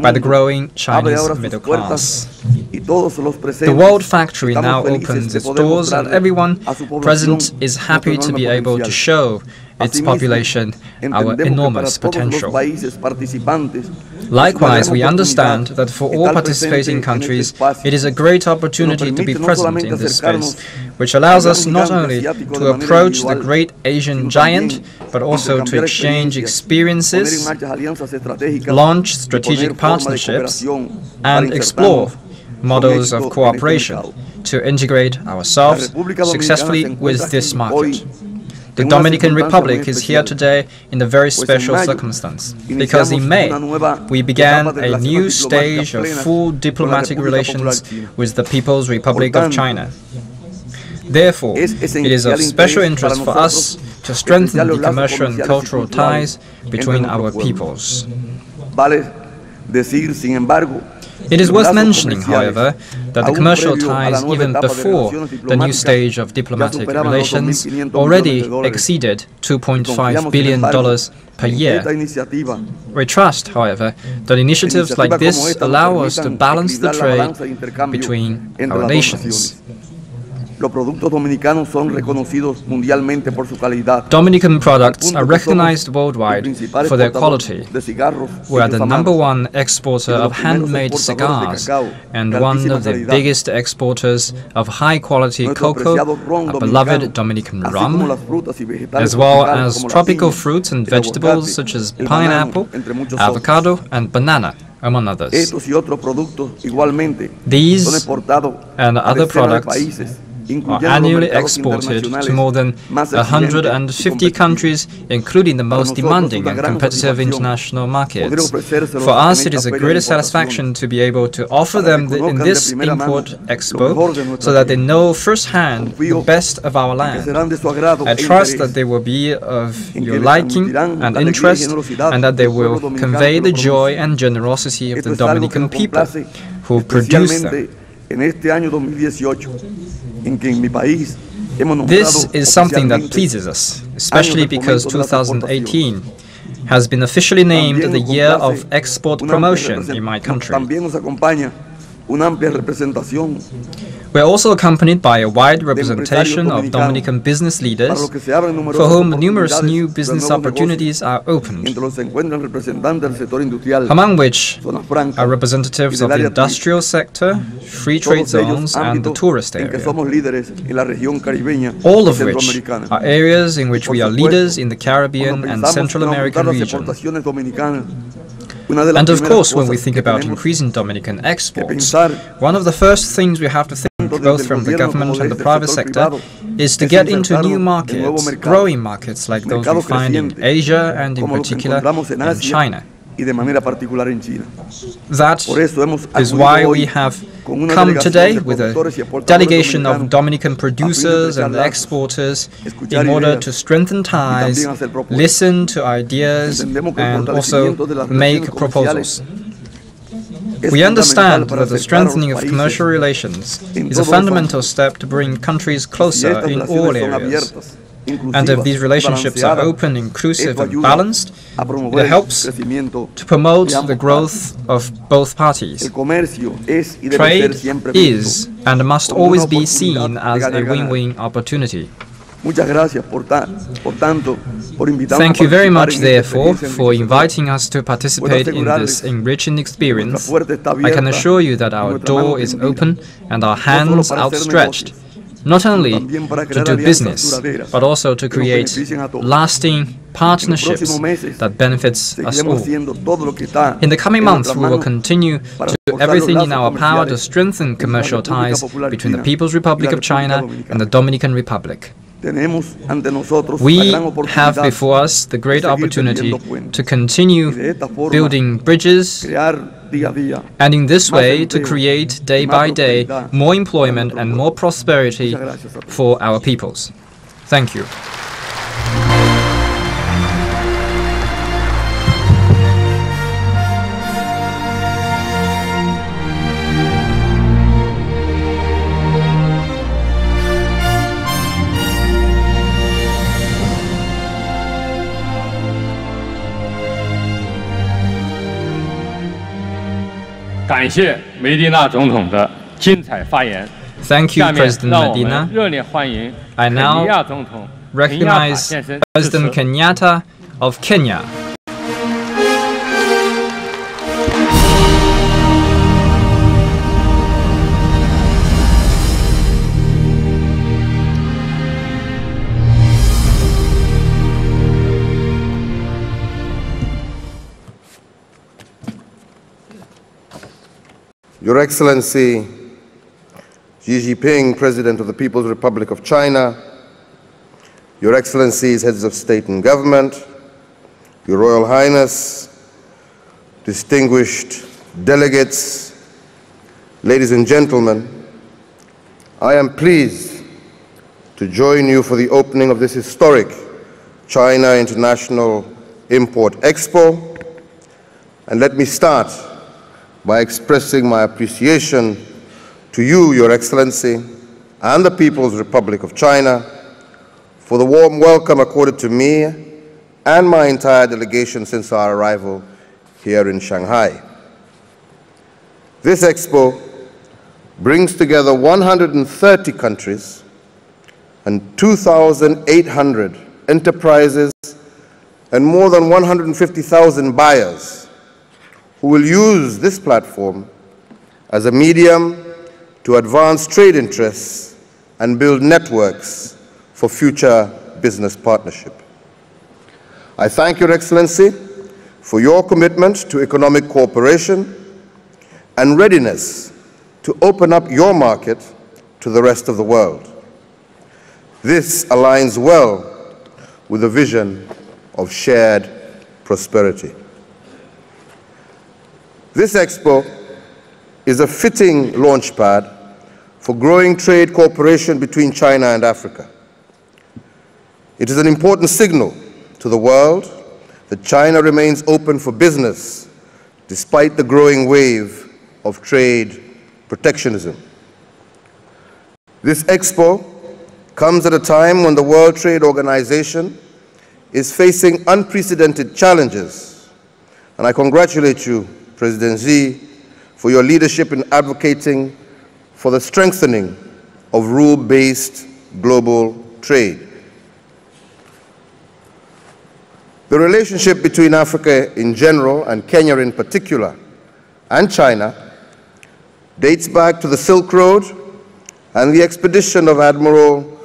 by the growing Chinese middle class. The World Factory now opens its doors and everyone present is happy to be able to show its population our enormous potential. Likewise, we understand that for all participating countries, it is a great opportunity to be present in this space, which allows us not only to approach the great Asian giant, but also to exchange experiences, launch strategic partnerships, and explore models of cooperation to integrate ourselves successfully with this market. The Dominican Republic is here today in a very special circumstance, because in May we began a new stage of full diplomatic relations with the People's Republic of China. Therefore, it is of special interest for us to strengthen the commercial and cultural ties between our peoples. It is worth mentioning, however, that the commercial ties even before the new stage of diplomatic relations already exceeded $2.5 billion per year. We trust, however, that initiatives like this allow us to balance the trade between our nations. Dominican products are recognized worldwide for their quality. We are the #1 exporter of handmade cigars and one of the biggest exporters of high-quality cocoa, a beloved Dominican rum, as well as tropical fruits and vegetables such as pineapple, avocado, and banana, among others. These and other products are annually exported to more than 150 countries, including the most demanding and competitive international markets. For us, it is a great satisfaction to be able to offer them in this Import Expo so that they know firsthand the best of our land. I trust that they will be of your liking and interest, and that they will convey the joy and generosity of the Dominican people who produce them. This is something that pleases us, especially because 2018 has been officially named the Year of Export Promotion in my country. We are also accompanied by a wide representation of Dominican business leaders for whom numerous new business opportunities are opened, among which are representatives of the industrial sector, free trade zones and the tourist area, all of which are areas in which we are leaders in the Caribbean and Central American region. And of course, when we think about increasing Dominican exports, one of the first things we have to think, both from the government and the private sector, is to get into new markets, growing markets like those we find in Asia and in particular in China. That is why we have come today with a delegation of Dominican producers and exporters in order to strengthen ties, listen to ideas, and also make proposals. We understand that the strengthening of commercial relations is a fundamental step to bring countries closer in all areas. And if these relationships are open, inclusive and balanced, it helps to promote the growth of both parties. Trade is and must always be seen as a win-win opportunity. Thank you very much, therefore, for inviting us to participate in this enriching experience. I can assure you that our door is open and our hands outstretched, not only to do business, but also to create lasting partnerships that benefits us all. In the coming months, we will continue to do everything in our power to strengthen commercial ties between the People's Republic of China and the Dominican Republic. We have before us the great opportunity to continue building bridges and in this way to create day by day more employment and more prosperity for our peoples. Thank you. Thank you, President Medina. I now recognize President Kenyatta of Kenya. Your Excellency, Xi Jinping, President of the People's Republic of China, Your Excellencies, Heads of State and Government, Your Royal Highness, distinguished delegates, ladies and gentlemen, I am pleased to join you for the opening of this historic China International Import Expo. And let me start by expressing my appreciation to you, Your Excellency, and the People's Republic of China for the warm welcome accorded to me and my entire delegation since our arrival here in Shanghai. This expo brings together 130 countries and 2,800 enterprises and more than 150,000 buyers who will use this platform as a medium to advance trade interests and build networks for future business partnership. I thank Your Excellency for your commitment to economic cooperation and readiness to open up your market to the rest of the world. This aligns well with the vision of shared prosperity. This expo is a fitting launchpad for growing trade cooperation between China and Africa. It is an important signal to the world that China remains open for business despite the growing wave of trade protectionism. This expo comes at a time when the World Trade Organization is facing unprecedented challenges. And I congratulate you, President Xi, for your leadership in advocating for the strengthening of rule-based global trade. The relationship between Africa in general and Kenya in particular and China dates back to the Silk Road and the expedition of Admiral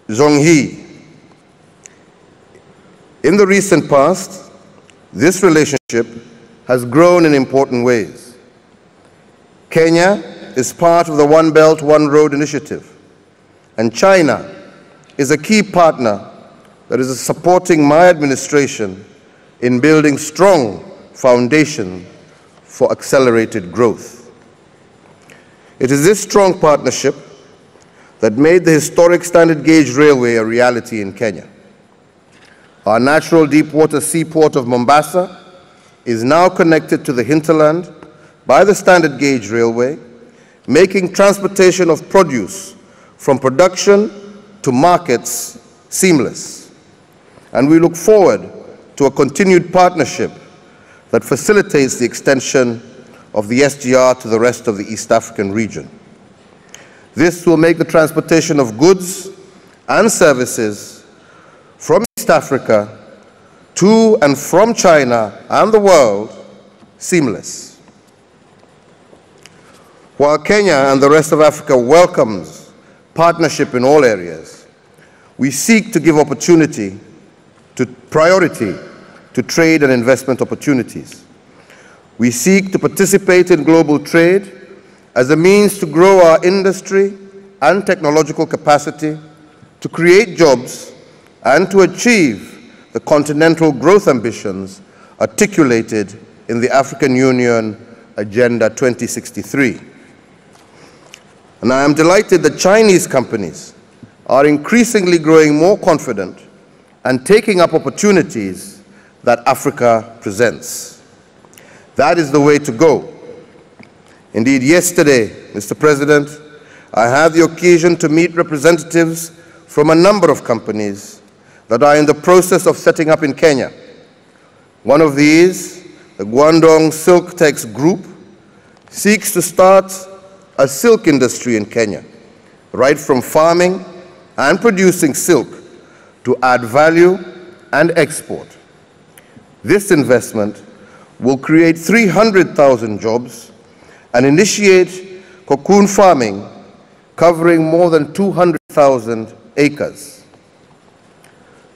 Zhonghe. In the recent past, this relationship has grown in important ways. Kenya is part of the One Belt, One Road initiative, and China is a key partner that is supporting my administration in building strong foundation for accelerated growth. It is this strong partnership that made the historic standard gauge railway a reality in Kenya. Our natural deep-water seaport of Mombasa is now connected to the hinterland by the standard gauge railway, making transportation of produce from production to markets seamless. And we look forward to a continued partnership that facilitates the extension of the SGR to the rest of the East African region. This will make the transportation of goods and services from East Africa to and from China and the world seamless. While Kenya and the rest of Africa welcomes partnership in all areas, we seek to give priority to trade and investment opportunities. We seek to participate in global trade as a means to grow our industry and technological capacity, to create jobs, and to achieve the continental growth ambitions articulated in the African Union Agenda 2063. And I am delighted that Chinese companies are increasingly growing more confident and taking up opportunities that Africa presents. That is the way to go. Indeed, yesterday, Mr. President, I had the occasion to meet representatives from a number of companies that are in the process of setting up in Kenya. One of these, the Guangdong Silk Tex Group, seeks to start a silk industry in Kenya, right from farming and producing silk to add value and export. This investment will create 300,000 jobs and initiate cocoon farming covering more than 200,000 acres.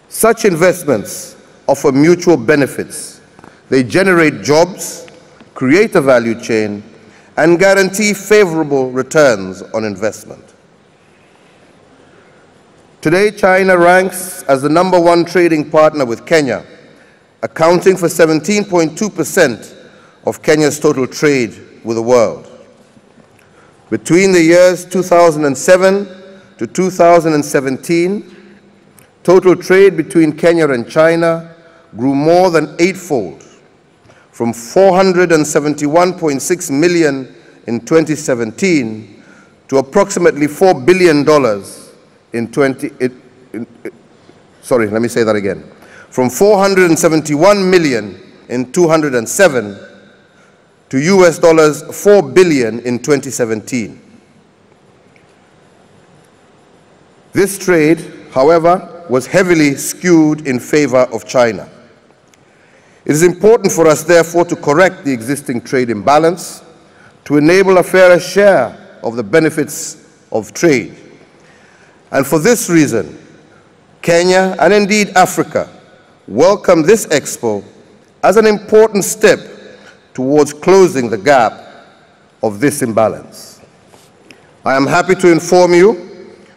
Such investments offer mutual benefits. They generate jobs, create a value chain, and guarantee favorable returns on investment. Today, China ranks as the #1 trading partner with Kenya, accounting for 17.2% of Kenya's total trade with the world. Between the years 2007 to 2017, total trade between Kenya and China grew more than eightfold, from $471.6 million in 2017 to approximately $4 billion from 471 million in 2007 to $4 billion in 2017. This trade, however, was heavily skewed in favor of China. It is important for us, therefore, to correct the existing trade imbalance to enable a fairer share of the benefits of trade. And for this reason, Kenya, and indeed Africa, welcome this expo as an important step towards closing the gap of this imbalance. I am happy to inform you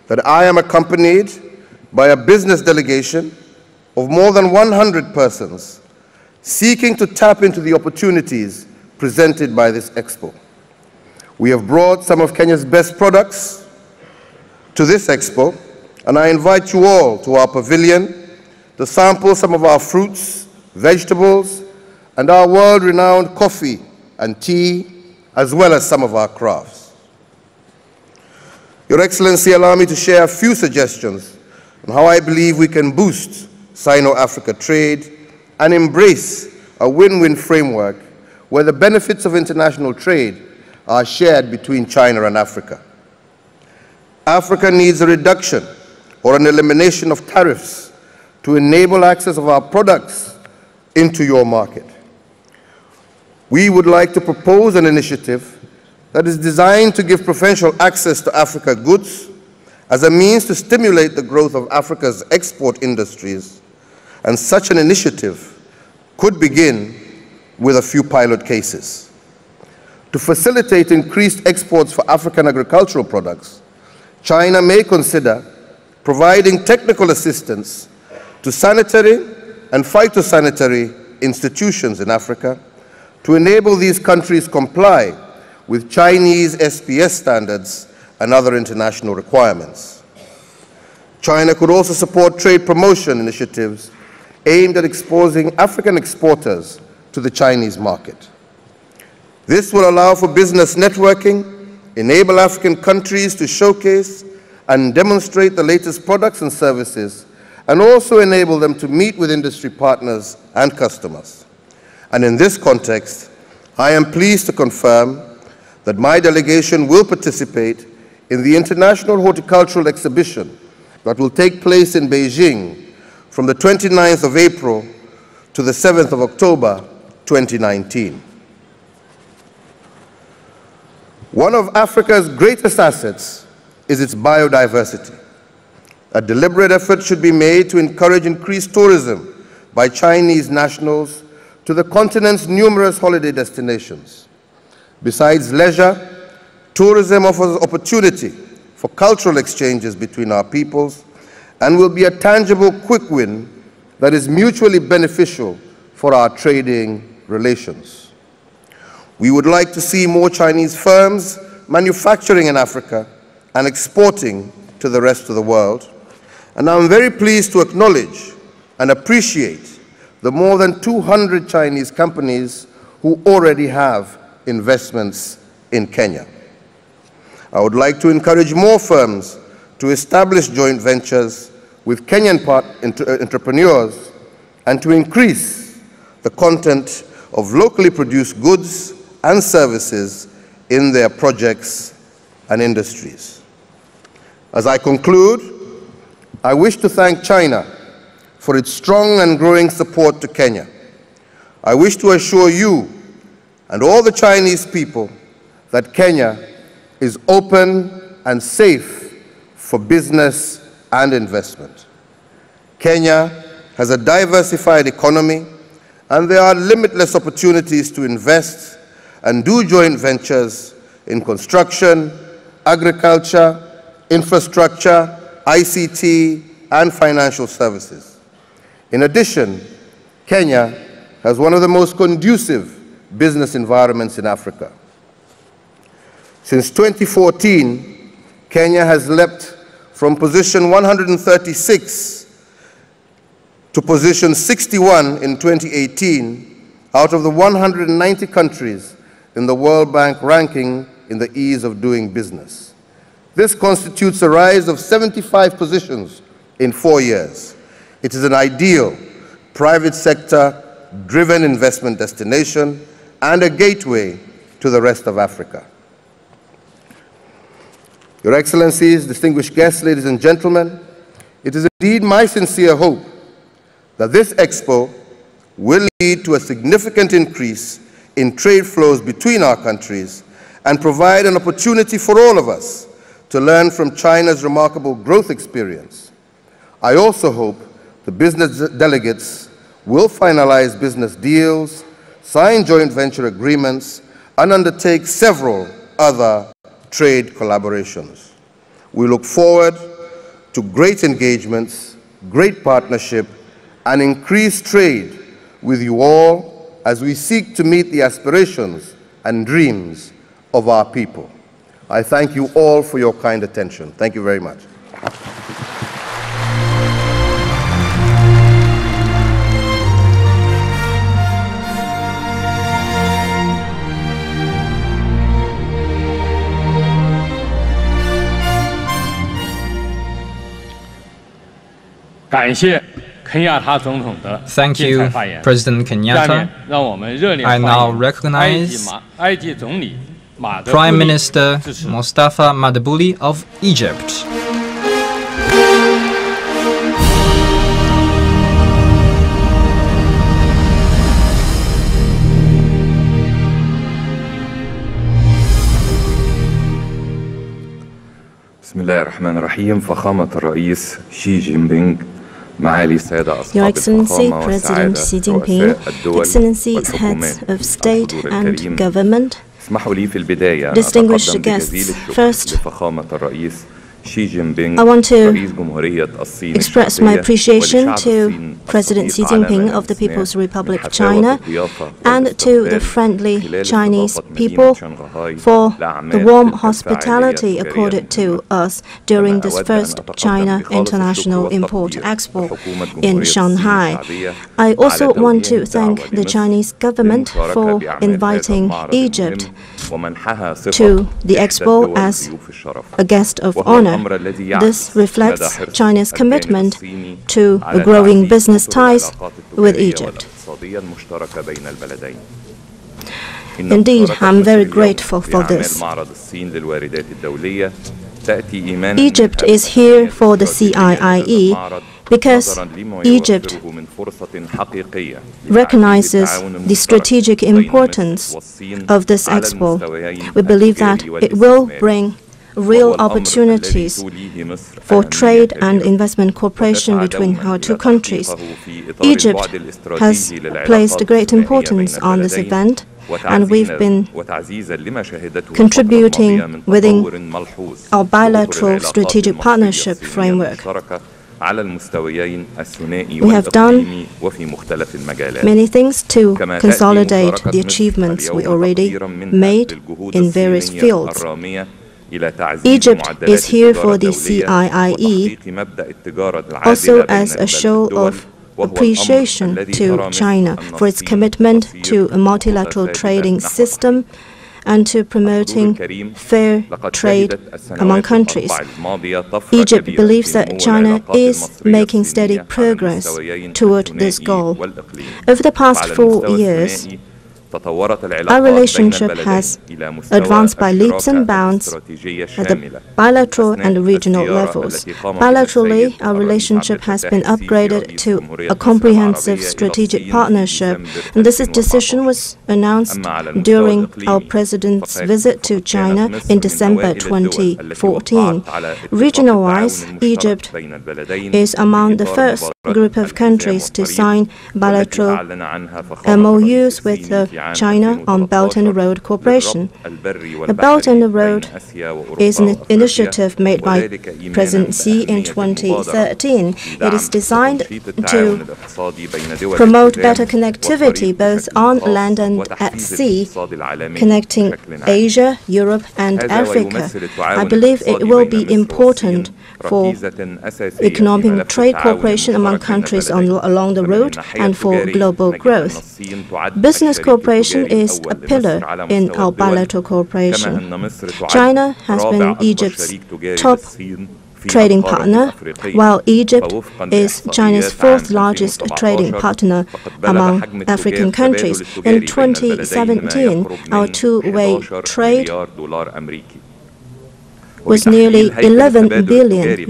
that I am accompanied by a business delegation of more than 100 persons seeking to tap into the opportunities presented by this expo. We have brought some of Kenya's best products to this expo, and I invite you all to our pavilion to sample some of our fruits, vegetables, and our world-renowned coffee and tea, as well as some of our crafts. Your Excellency, allow me to share a few suggestions on how I believe we can boost Sino-Africa trade and embrace a win-win framework where the benefits of international trade are shared between China and Africa. Africa needs a reduction or an elimination of tariffs to enable access of our products into your market. We would like to propose an initiative that is designed to give preferential access to Africa goods as a means to stimulate the growth of Africa's export industries, and such an initiative could begin with a few pilot cases. To facilitate increased exports for African agricultural products, China may consider providing technical assistance to sanitary and phytosanitary institutions in Africa to enable these countries comply with Chinese SPS standards and other international requirements. China could also support trade promotion initiatives aimed at exposing African exporters to the Chinese market. This will allow for business networking, enable African countries to showcase and demonstrate the latest products and services, and also enable them to meet with industry partners and customers. And in this context, I am pleased to confirm that my delegation will participate in the International Horticultural Exhibition that will take place in Beijing from the 29th of April to the 7th of October 2019. One of Africa's greatest assets is its biodiversity. A deliberate effort should be made to encourage increased tourism by Chinese nationals to the continent's numerous holiday destinations. Besides leisure, tourism offers opportunity for cultural exchanges between our peoples and will be a tangible quick win that is mutually beneficial for our trading relations. We would like to see more Chinese firms manufacturing in Africa and exporting to the rest of the world. And I'm very pleased to acknowledge and appreciate the more than 200 Chinese companies who already have investments in Kenya. I would like to encourage more firms to establish joint ventures with Kenyan entrepreneurs and to increase the content of locally produced goods and services in their projects and industries. As I conclude, I wish to thank China for its strong and growing support to Kenya. I wish to assure you and all the Chinese people that Kenya is open and safe for business and investment. Kenya has a diversified economy, and there are limitless opportunities to invest and do joint ventures in construction, agriculture, infrastructure, ICT, and financial services. In addition, Kenya has one of the most conducive business environments in Africa. Since 2014, Kenya has leapt from position 136 to position 61 in 2018 out of the 190 countries in the World Bank ranking in the ease of doing business. This constitutes a rise of 75 positions in 4 years. It is an ideal private sector-driven investment destination and a gateway to the rest of Africa. Your Excellencies, distinguished guests, ladies and gentlemen, it is indeed my sincere hope that this expo will lead to a significant increase in trade flows between our countries and provide an opportunity for all of us to learn from China's remarkable growth experience. I also hope the business delegates will finalize business deals, sign joint venture agreements, and undertake several other trade collaborations. We look forward to great engagements, great partnership, and increased trade with you all as we seek to meet the aspirations and dreams of our people. I thank you all for your kind attention. Thank you very much. Thank you, President Kenyatta. I now recognize Prime Minister Mustafa Madbuli of Egypt. بسم الله الرحمن الرحيم. فخامة الرئيس شي جين بينغ، معالي السادة أصحاب الفخامة والسعادة، رؤساء Excellencies, heads of state and government, اسمحوا لي في البداية distinguished أن أقدم بجزيل الشكر لفخامة الرئيس Xi Jinping, I want to express my appreciation to President Xi Jinping of the People's Republic of China and to the friendly Chinese people for the warm hospitality accorded to us during this first China International Import Expo in Shanghai. I also want to thank the Chinese government for inviting Egypt to the Expo as a guest of honor. This reflects China's commitment to growing business ties with Egypt. Indeed, I'm very grateful for this. Egypt is here for the CIIE because Egypt recognizes the strategic importance of this expo. We believe that it will bring real opportunities for trade and investment cooperation between our two countries. Egypt has placed great importance on this event, and we've been contributing within our bilateral strategic partnership framework. We have done many things to consolidate the achievements we already made in various fields. Egypt is here for the CIIE also as a show of appreciation to China for its commitment to a multilateral trading system and to promoting fair trade among countries. Egypt believes that China is making steady progress toward this goal. Over the past 4 years, our relationship has advanced by leaps and bounds at the bilateral and regional levels. Bilaterally, our relationship has been upgraded to a comprehensive strategic partnership, and this decision was announced during our President's visit to China in December 2014. Regional-wise, Egypt is among the first group of countries to sign bilateral MOUs with China on Belt and Road cooperation. The Belt and Road is an initiative made by President Xi in 2013. It is designed to promote better connectivity both on land and at sea, connecting Asia, Europe, and Africa. I believe it will be important for economic and trade cooperation among countries along the road and for global growth. Business cooperation is a pillar in our bilateral cooperation. China has been Egypt's top trading partner, while Egypt is China's fourth largest trading partner among African countries. In 2017, our two-way trade was nearly $11 billion.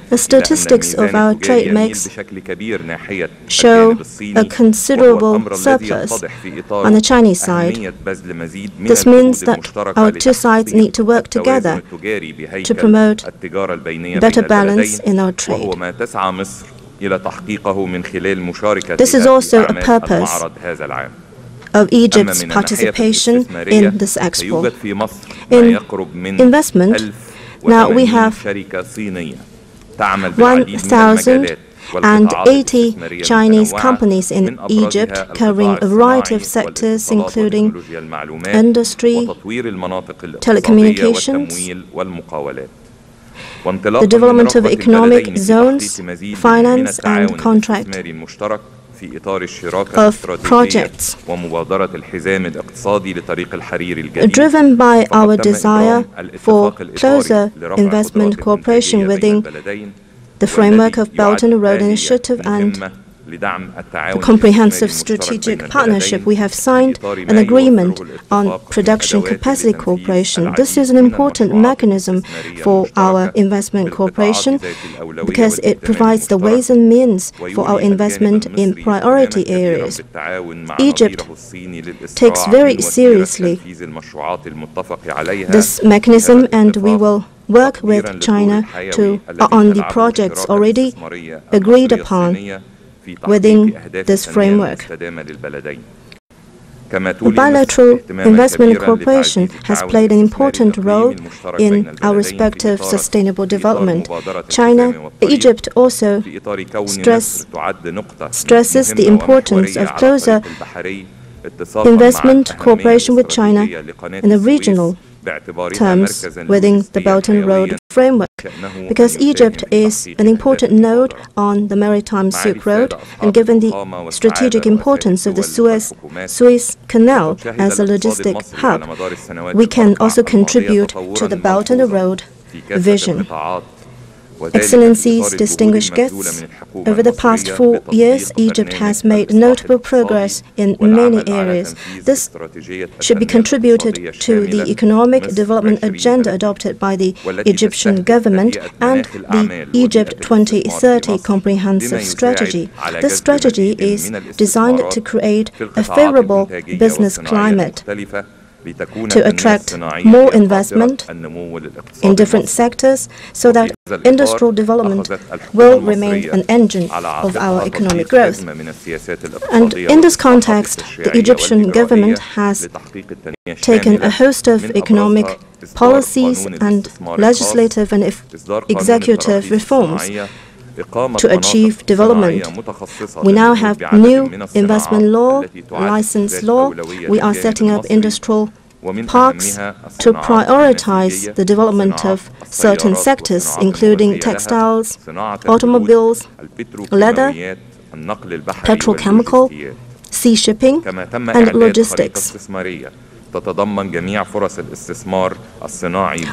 The statistics of our trade mix show a considerable surplus on the Chinese side. This means that our two sides need to work together to promote better balance in our trade. This is also a purpose of Egypt's participation in this expo. In investment, now we have 1,080 Chinese companies in Egypt covering a variety of sectors including industry, telecommunications, the development of economic zones, finance and contract of projects. Driven by our desire for closer investment cooperation within the framework of Belt and Road Initiative and the Comprehensive Strategic Partnership, we have signed an agreement on production capacity cooperation. This is an important mechanism for our investment cooperation because it provides the ways and means for our investment in priority areas. Egypt takes very seriously this mechanism, and we will work with China on the projects already agreed upon within this framework. Bilateral investment cooperation has played an important role in our respective sustainable development. Egypt also stresses the importance of closer investment cooperation with China in the regional terms within the Belt and Road framework, because Egypt is an important node on the maritime Silk Road, and given the strategic importance of the Suez Canal as a logistic hub, we can also contribute to the Belt and Road vision. Excellencies, distinguished guests, over the past 4 years, Egypt has made notable progress in many areas. This should be contributed to the economic development agenda adopted by the Egyptian government and the Egypt 2030 comprehensive strategy. This strategy is designed to create a favorable business climate to attract more investment in different sectors so that industrial development will remain an engine of our economic growth. And in this context, the Egyptian government has taken a host of economic policies and legislative and executive reforms to achieve development. We now have new investment law, license law. We are setting up industrial parks to prioritize the development of certain sectors, including textiles, automobiles, leather, petrochemical, sea shipping, and logistics.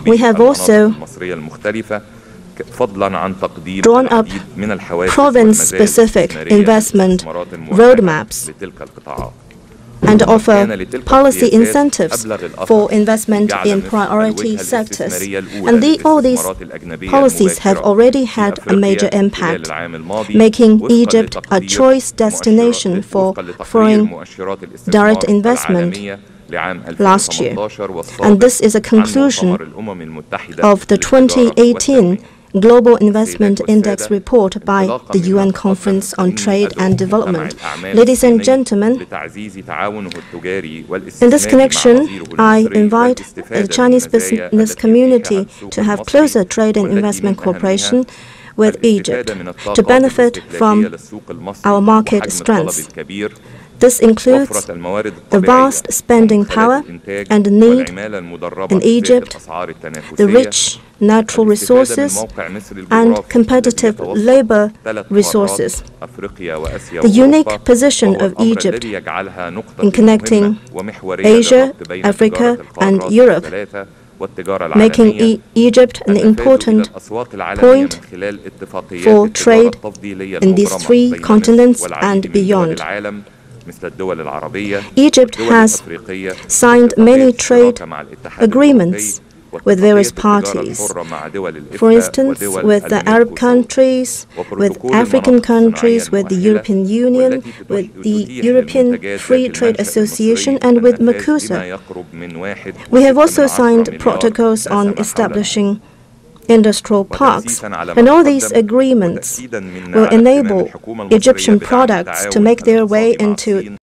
We have also drawn up province-specific investment roadmaps and offer policy incentives for investment in priority sectors. And all these policies have already had a major impact, making Egypt a choice destination for foreign direct investment last year. And this is a conclusion of the 2018 Global Investment Index report by the UN Conference on Trade and Development. Ladies and gentlemen, in this connection, I invite the Chinese business community to have closer trade and investment cooperation with Egypt to benefit from our market strengths. This includes the vast spending power and the need in Egypt, the rich natural resources, and competitive labor resources. The unique position of Egypt in connecting Asia, Africa, and Europe, making Egypt an important point for trade in these three continents and beyond. Egypt has signed many trade agreements with various parties. For instance, with the Arab countries, with African countries, with the European Union, with the European Free Trade Association, and with Mercosur. We have also signed protocols on establishing industrial parks, and all these agreements will enable Egyptian products to make their way into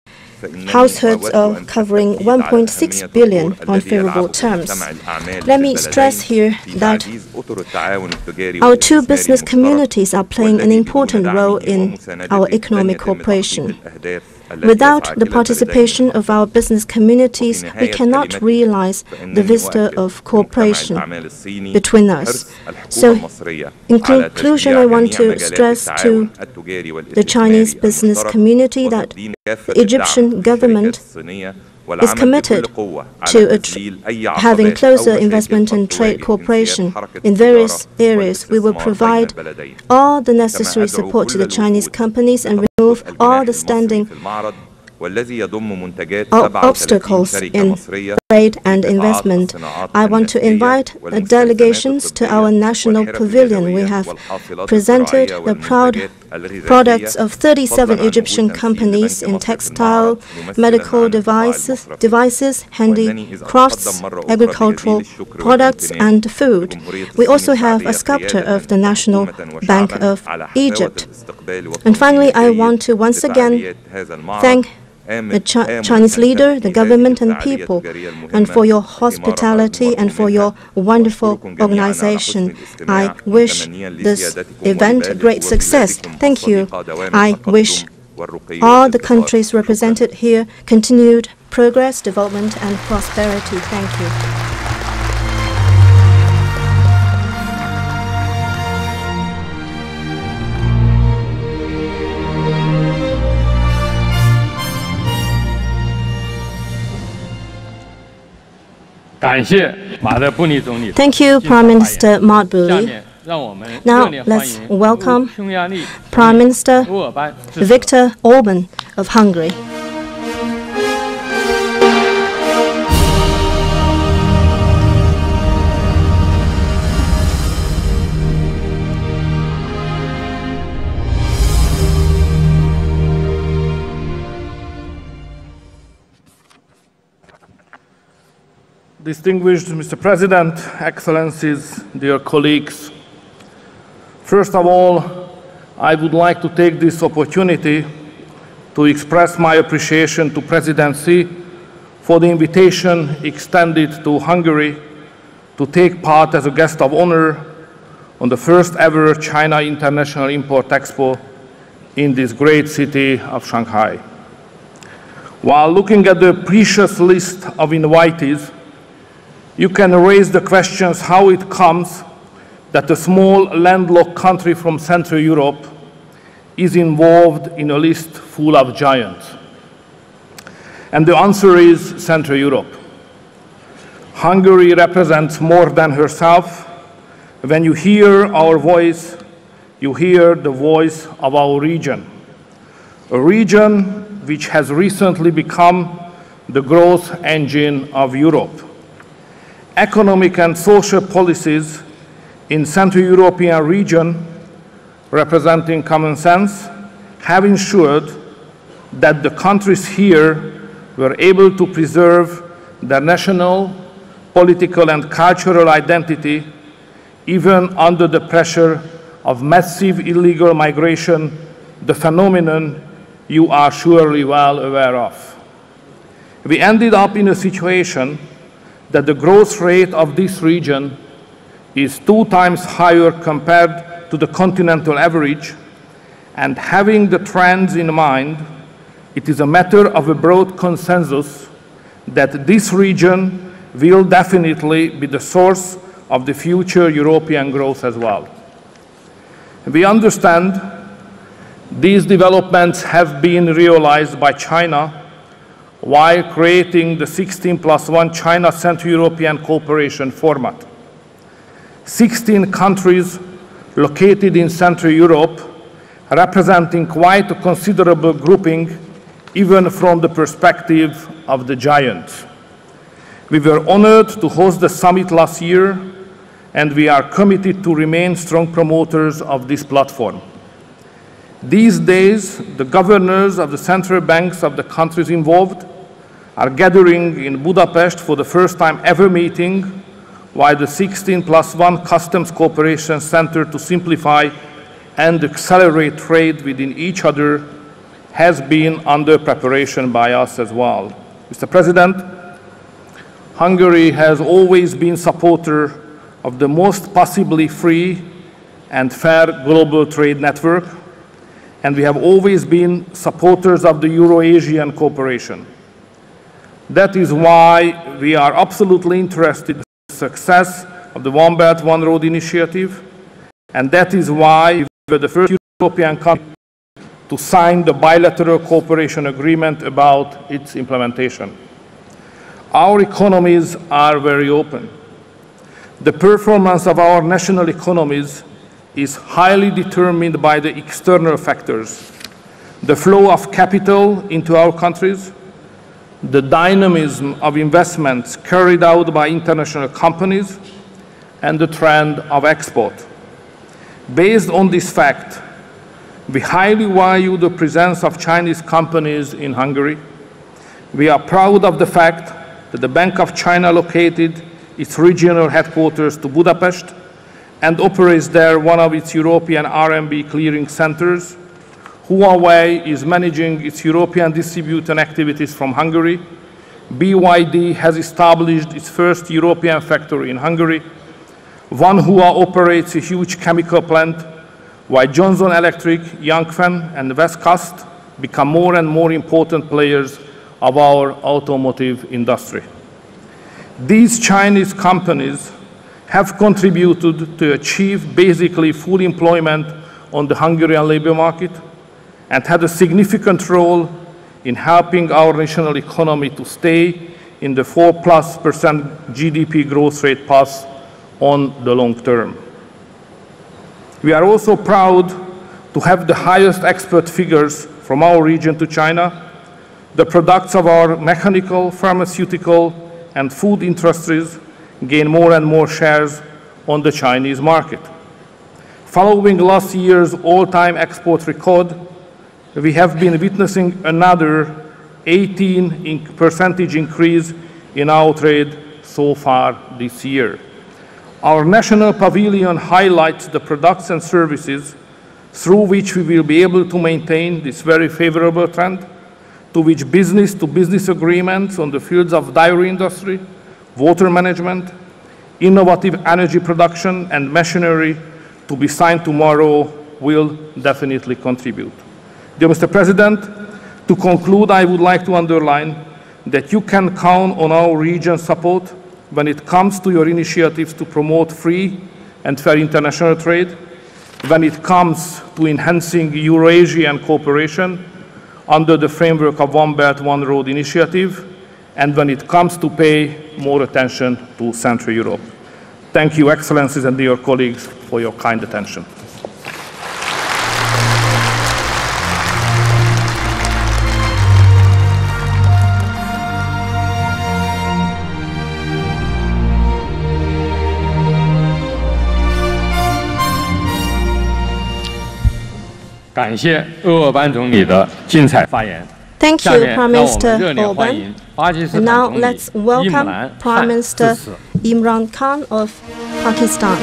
households covering 1.6 billion on favorable terms. Let me stress here that our two business communities are playing an important role in our economic cooperation. Without the participation of our business communities, we cannot realize the vista of cooperation between us. So, in conclusion, I want to stress to the Chinese business community that the Egyptian government is committed to having closer investment and trade cooperation. In various areas, we will provide all the necessary support to the Chinese companies and remove all the standing obstacles in trade and investment. I want to invite delegations to our national pavilion. We have presented the proud products of 37 Egyptian companies in textile, medical devices, handicrafts, agricultural products, and food. We also have a sculpture of the National Bank of Egypt. And finally, I want to once again thank the Chinese leader, the government and people, and for your hospitality and for your wonderful organization. I wish this event a great success. Thank you. I wish all the countries represented here continued progress, development, and prosperity. Thank you. Thank you, Prime Minister Matbuli. Now let's welcome Prime Minister Viktor Orban of Hungary. Distinguished Mr. President, Excellencies, dear colleagues, first of all, I would like to take this opportunity to express my appreciation to President Xi for the invitation extended to Hungary to take part as a guest of honor on the first ever China International Import Expo in this great city of Shanghai. While looking at the precious list of invitees, you can raise the questions how it comes that a small landlocked country from Central Europe is involved in a list full of giants. And the answer is Central Europe. Hungary represents more than herself. When you hear our voice, you hear the voice of our region, a region which has recently become the growth engine of Europe. Economic and social policies in Central European region, representing common sense, have ensured that the countries here were able to preserve their national, political and cultural identity even under the pressure of massive illegal migration, the phenomenon you are surely well aware of. We ended up in a situation that the growth rate of this region is 2 times higher compared to the continental average, and having the trends in mind, it is a matter of a broad consensus that this region will definitely be the source of the future European growth as well. We understand these developments have been realized by China while creating the 16+1 China-Central European cooperation format. 16 countries located in Central Europe, representing quite a considerable grouping, even from the perspective of the giants. We were honored to host the summit last year, and we are committed to remain strong promoters of this platform. These days, the governors of the central banks of the countries involved are gathering in Budapest for the first time ever meeting, while the 16+1 Customs Cooperation Center to simplify and accelerate trade within each other has been under preparation by us as well. Mr. President, Hungary has always been a supporter of the most possibly free and fair global trade network, and we have always been supporters of the Euro-Asian cooperation. That is why we are absolutely interested in the success of the One Belt, One Road initiative, and that is why we were the first European country to sign the bilateral cooperation agreement about its implementation. Our economies are very open. The performance of our national economies is highly determined by the external factors, the flow of capital into our countries, the dynamism of investments carried out by international companies, and the trend of export. Based on this fact, we highly value the presence of Chinese companies in Hungary. We are proud of the fact that the Bank of China located its regional headquarters to Budapest and operates there one of its European RMB clearing centers. Huawei is managing its European distribution activities from Hungary. BYD has established its first European factory in Hungary. Vanhua operates a huge chemical plant, while Johnson Electric, Yangfeng, and Westcast become more and more important players of our automotive industry. These Chinese companies have contributed to achieve basically full employment on the Hungarian labor market and had a significant role in helping our national economy to stay in the 4+% GDP growth rate path on the long term. We are also proud to have the highest export figures from our region to China. The products of our mechanical, pharmaceutical, and food industries gain more and more shares on the Chinese market. Following last year's all-time export record, we have been witnessing another 18% increase in our trade so far this year. Our national pavilion highlights the products and services through which we will be able to maintain this very favorable trend, to which business-to-business agreements on the fields of dairy industry, water management, innovative energy production, and machinery to be signed tomorrow will definitely contribute. Dear Mr. President, to conclude, I would like to underline that you can count on our region's support when it comes to your initiatives to promote free and fair international trade, when it comes to enhancing Eurasian cooperation under the framework of One Belt, One Road initiative, and when it comes to pay more attention to Central Europe. Thank you, Excellencies and dear colleagues, for your kind attention. Thank you, Prime Minister Orban. And now let's welcome Prime Minister Imran Khan of Pakistan.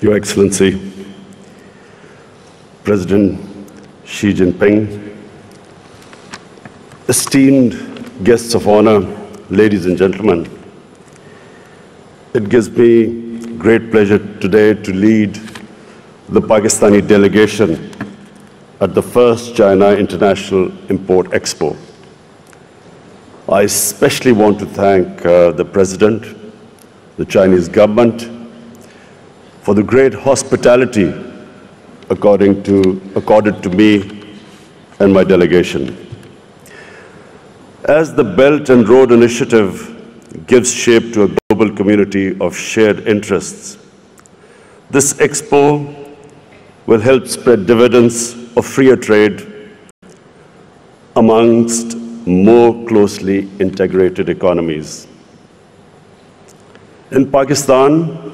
Your Excellency, President Xi Jinping, esteemed guests of honor, ladies and gentlemen, it gives me great pleasure today to lead the Pakistani delegation at the first China International Import Expo. I especially want to thank the President, the Chinese government, for the great hospitality accorded to me and my delegation. As the Belt and Road Initiative gives shape to a global community of shared interests, this expo will help spread dividends of freer trade amongst more closely integrated economies. In Pakistan,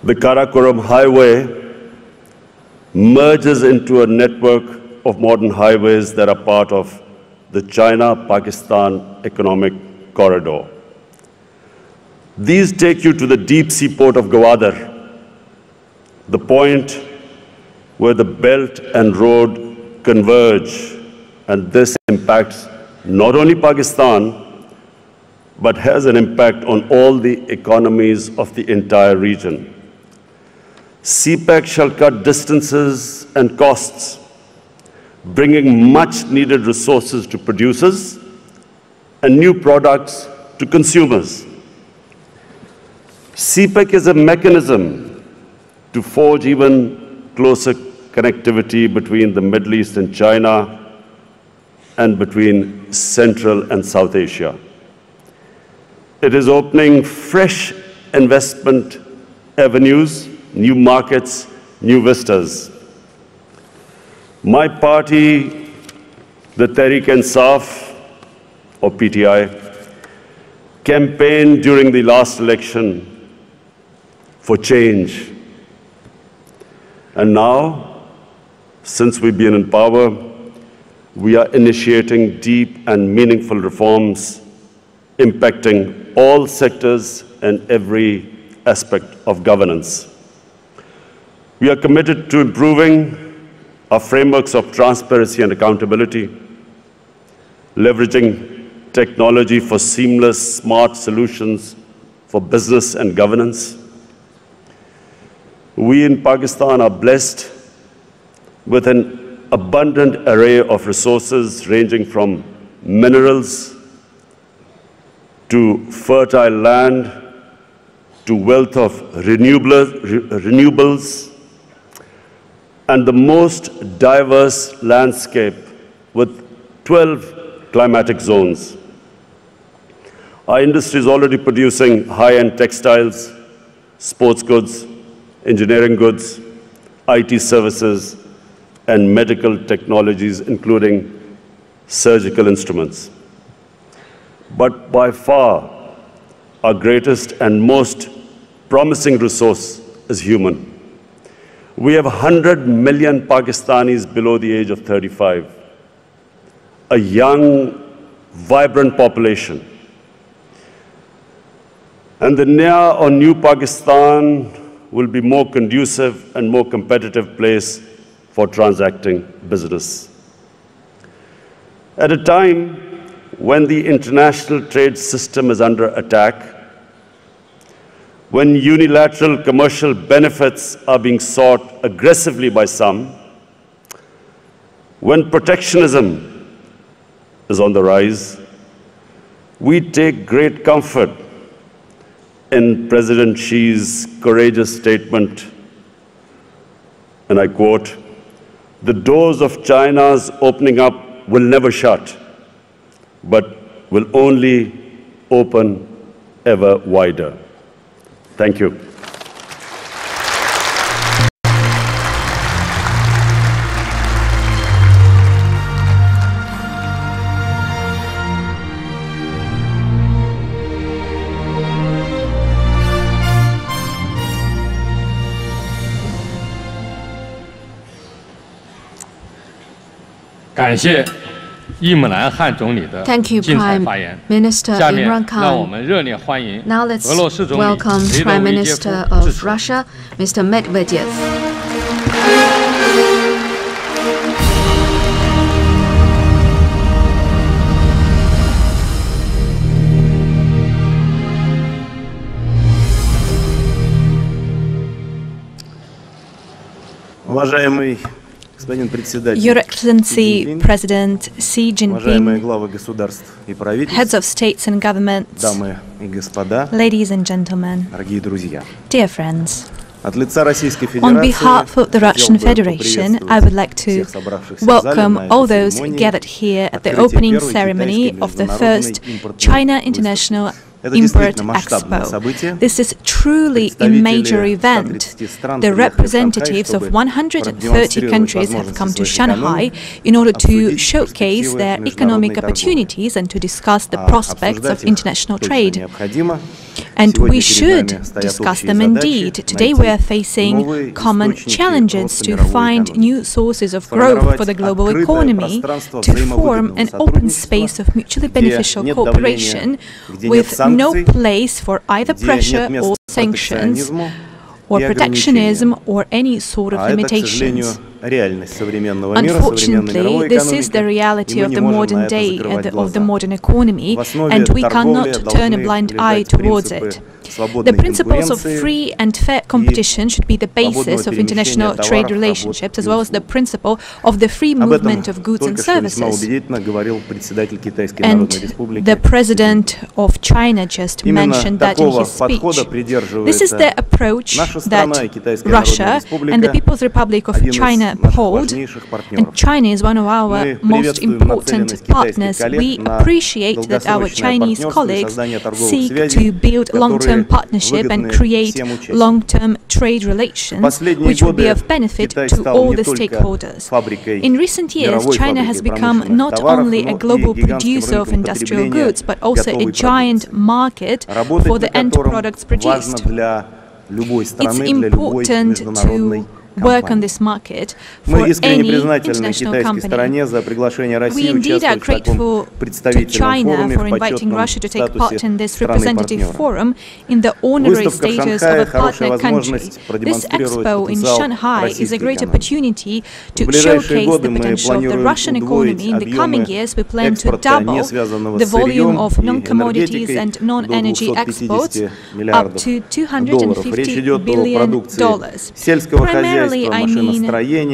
the Karakoram Highway merges into a network of modern highways that are part of the China-Pakistan Economic Corridor. These take you to the deep-sea port of Gwadar, the point where the belt and road converge, and this impacts not only Pakistan, but has an impact on all the economies of the entire region. CPEC shall cut distances and costs. bringing much-needed resources to producers and new products to consumers. CPEC is a mechanism to forge even closer connectivity between the Middle East and China and between Central and South Asia. It is opening fresh investment avenues, new markets, new vistas. My party, the Tehreek-e-Insaf, or PTI, campaigned during the last election for change. And now, since we've been in power, we are initiating deep and meaningful reforms impacting all sectors and every aspect of governance. We are committed to improving our frameworks of transparency and accountability, leveraging technology for seamless, smart solutions for business and governance. We in Pakistan are blessed with an abundant array of resources ranging from minerals to fertile land to wealth of renewables, and the most diverse landscape with 12 climatic zones. Our industry is already producing high-end textiles, sports goods, engineering goods, IT services, and medical technologies, including surgical instruments. But by far, our greatest and most promising resource is human. We have 100 million Pakistanis below the age of 35, a young, vibrant population. And the Naya or New Pakistan will be more conducive and more competitive place for transacting business. At a time when the international trade system is under attack, when unilateral commercial benefits are being sought aggressively by some, when protectionism is on the rise, we take great comfort in President Xi's courageous statement, and I quote, "The doors of China's opening up will never shut, but will only open ever wider." Thank you. Thank you, Prime Minister Imran Khan. Now let's welcome Prime Minister of Russia, Mr. Medvedev. Your Excellency, President Xi Jinping, heads of states and governments, ladies and gentlemen, dear friends, on behalf of the Russian Federation, I would like to welcome all those gathered here at the opening ceremony of the first China International Import Expo. This is truly a major event. The representatives of 130 countries have come to Shanghai in order to showcase their economic opportunities and to discuss the prospects of international trade. And we should discuss them indeed. Today we are facing common challenges to find new sources of growth for the global economy, to form an open space of mutually beneficial cooperation with no place for either pressure or sanctions or protectionism or any sort of limitations. Unfortunately, this is the reality of the modern day, of the modern economy, and we cannot turn a blind eye towards it. The principles of free and fair competition should be the basis of international trade relationships, as well as the principle of the free movement of goods and services. And the President of China just mentioned that in his speech. This is the approach that Russia and the People's Republic of China hold, and China is one of our most important partners. We appreciate that our Chinese colleagues seek to build long-term partnership and create long-term trade relations, which will be of benefit to all the stakeholders. In recent years, China has become not only a global producer of industrial goods, but also a giant market for the end products produced. It's important to work on this market for any international company. We indeed are grateful to China for inviting Russia to take part in this representative forum in the honorary status of a partner country. This expo in Shanghai is a great opportunity to showcase the potential of the Russian economy. In the coming years, we plan to double the volume of non-commodities and non-energy exports up to $250 billion. Primarily, I mean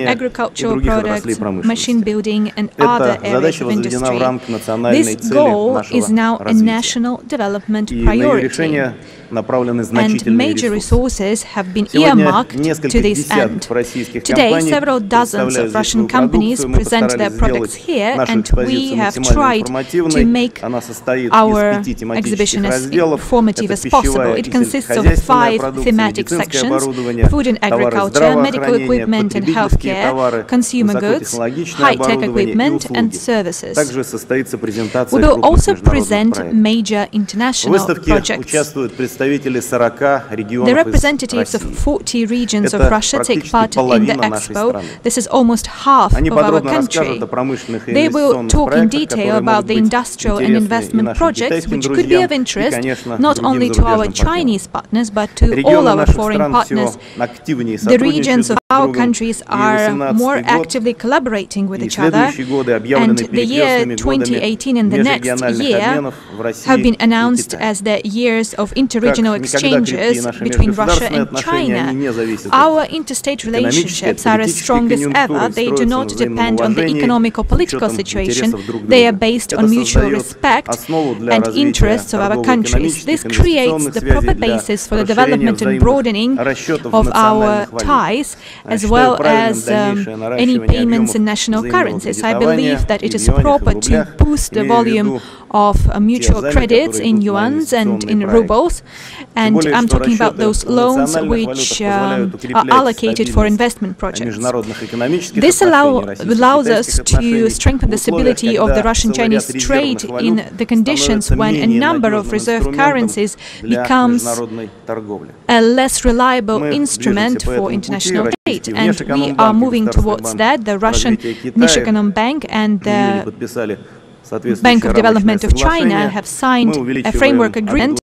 agricultural products, machine building, and other areas of industry. This goal is now a national development priority, and major resources have been earmarked to this end. Today, several dozens of Russian companies present their products here, and we have tried to make our exhibition as informative as possible. It consists of 5 thematic sections: food and agriculture, medical equipment and healthcare, consumer goods, high-tech equipment and services. We will also present major international projects. The representatives of 40 regions of Russia take part in the expo. This is almost half of our country. They will talk in detail about the industrial and investment projects which could be of interest not only to our Chinese partners but to all our foreign partners. The regions of our countries are more actively collaborating with each other, and the year 2018 and the next year have been announced as the years of interregional exchanges between Russia and China. Our interstate relationships are as strong as ever. They do not depend on the economic or political situation. They are based on mutual respect and interests of our countries. This creates the proper basis for the development and broadening of our ties, as well as any payments in national currencies. I believe that it is proper to boost the volume of mutual credits in yuans and in rubles, and I'm talking about those loans which are allocated for investment projects. This allows us to strengthen the stability of the Russian-Chinese trade in the conditions when a number of reserve currencies becomes a less reliable instrument for international trade, and we are moving towards that. The Russian National Bank and the Bank of Development of China have signed a framework agreement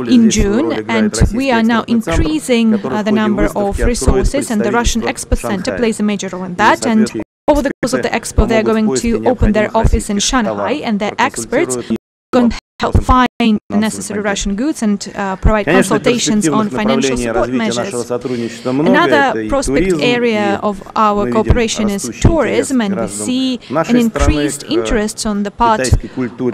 in June, and we are now increasing the number of resources, and the Russian Expo Center plays a major role in that. And over the course of the expo, they are going to open their office in Shanghai, and their experts are going to help find the necessary Russian goods and provide consultations on financial support measures. Another prospect area of our cooperation is tourism, and we see an increased interest on the part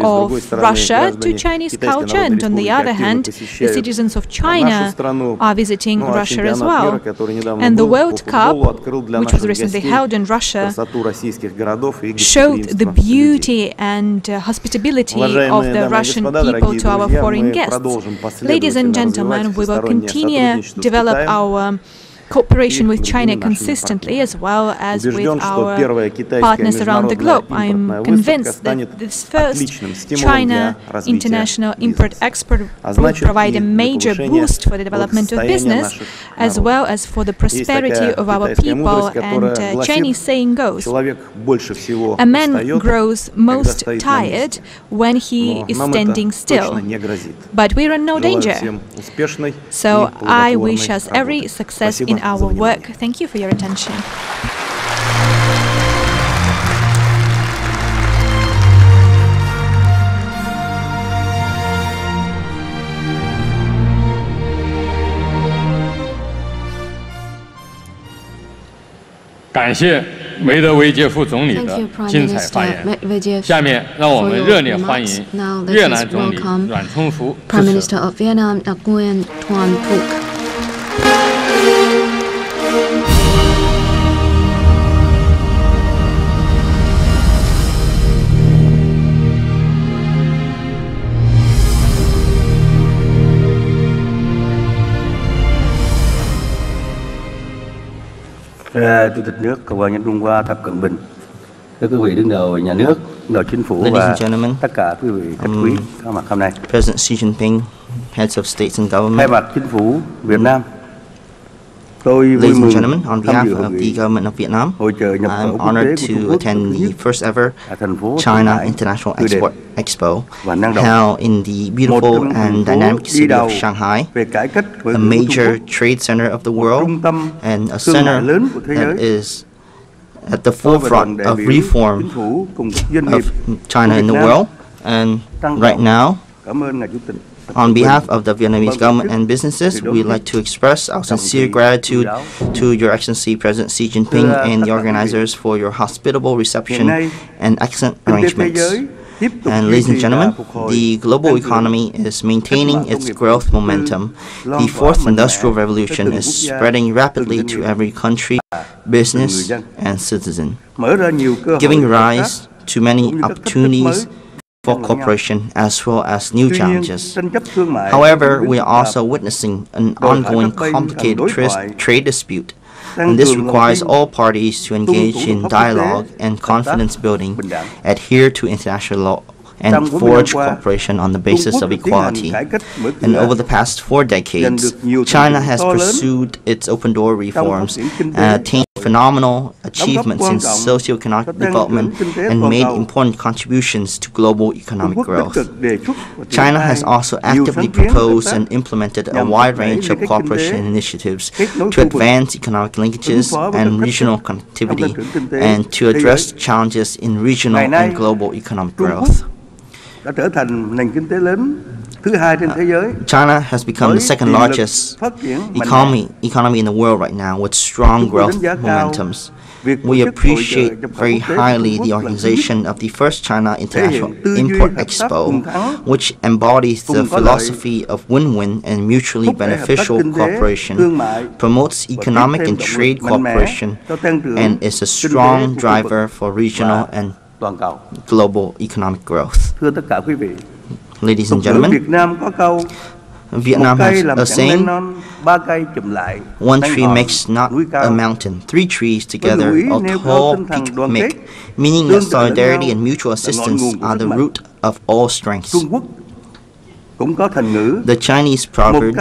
of Russia to Chinese culture, and on the other hand, the citizens of China are visiting Russia as well. And the World Cup, which was recently held in Russia, showed the beauty and hospitality of the Russian people to our foreign guests. Ladies and gentlemen, we will continue to develop our cooperation with China consistently, as well as with our partners around the globe. I'm convinced that this first China International Import Expo will provide a major boost for the development of business, as well as for the prosperity of our people. And Chinese saying goes, a man grows most tired when he is standing still, but we're in no danger. So I wish us every success in in our work. Thank you for your attention. Thank you, Prime Minister Medvedev, for your remarks. Now let us welcome Prime Minister of Vietnam, Nguyen Tuan Phuc. Chủ tịch nước Cộng hòa Nhân dân Trung Hoa Tập Cận Bình, các quý vị đứng đầu nhà nước, đứng đầu chính phủ và tất cả quý vị khách quý có mặt hôm nay. President Xi Jinping, heads of states and Thay government. mặt chính phủ Việt Nam, tôi vui Ladies and mừng gentlemen, on tham behalf dự hội of the nghị government of Vietnam, hội chợ nhập khẩu I'm quốc tế honored của Trung to Quốc attend the first ever ở thành phố China Shanghai, International tươi đẹp Import Expo, và năng động. held in the Một beautiful trong những thành and phố dynamic đi city đầu of Shanghai, về cải cách khởi a nghiệp của Trung major Quốc, trade center of the một world, trung tâm and a thương mại center lớn của thế that giới. is at the Tôi và đoàn forefront đại of biểu reform chính phủ cùng các doanh of nghiệp China của in Việt the Nam world. And trân right trọng now, cảm ơn ngài chủ tịch. on behalf of the Vietnamese government and businesses, we'd like to express our sincere gratitude to Your Excellency President Xi Jinping and the organizers for your hospitable reception and excellent arrangements. And ladies and gentlemen, the global economy is maintaining its growth momentum. The fourth industrial revolution is spreading rapidly to every country, business, and citizen, giving rise to many opportunities for cooperation as well as new challenges. However, we are also witnessing an ongoing complicated trade dispute, and this requires all parties to engage in dialogue and confidence building, adhere to international law, and forge cooperation on the basis of equality. And over the past 4 decades, China has pursued its open door reforms and attained phenomenal achievements in socio-economic development and made important contributions to global economic growth. China has also actively proposed and implemented a wide range of cooperation initiatives to advance economic linkages and regional connectivity and to address challenges in regional and global economic growth. China has become the second largest economy in the world right now, with strong growth momentums. We appreciate very highly the organization of the first China International Import Expo, which embodies the philosophy of win-win and mutually beneficial cooperation, promotes economic and trade cooperation, and is a strong driver for regional and global economic growth. Ladies and gentlemen, Vietnam has a saying, one tree makes not a mountain, 3 trees together a tall peak make, meaning that solidarity and mutual assistance are the root of all strengths. The Chinese proverb,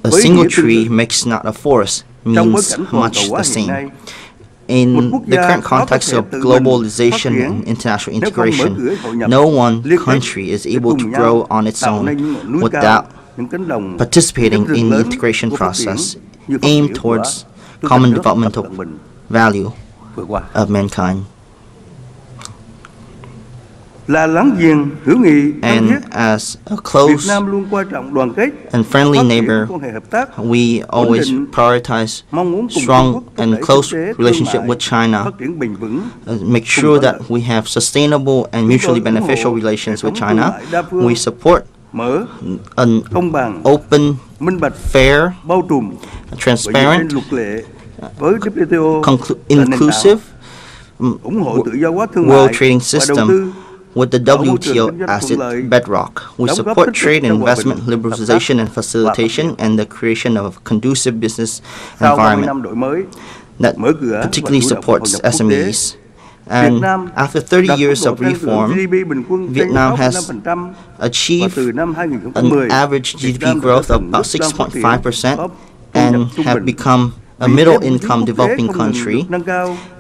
a single tree makes not a forest, means much the same. In the current context of globalization and international integration, no one country is able to grow on its own without participating in the integration process aimed towards common developmental value of mankind. And as a close and friendly neighbor, we always prioritize strong and close relationship with China, make sure that we have sustainable and mutually beneficial relations with China. We support an open, fair, transparent, inclusive world trading system with the WTO as its bedrock. We support trade and investment liberalization and facilitation and the creation of a conducive business environment that particularly supports SMEs. And after 30 years of reform, Vietnam has achieved an average GDP growth of about 6.5% and have become a middle-income developing country,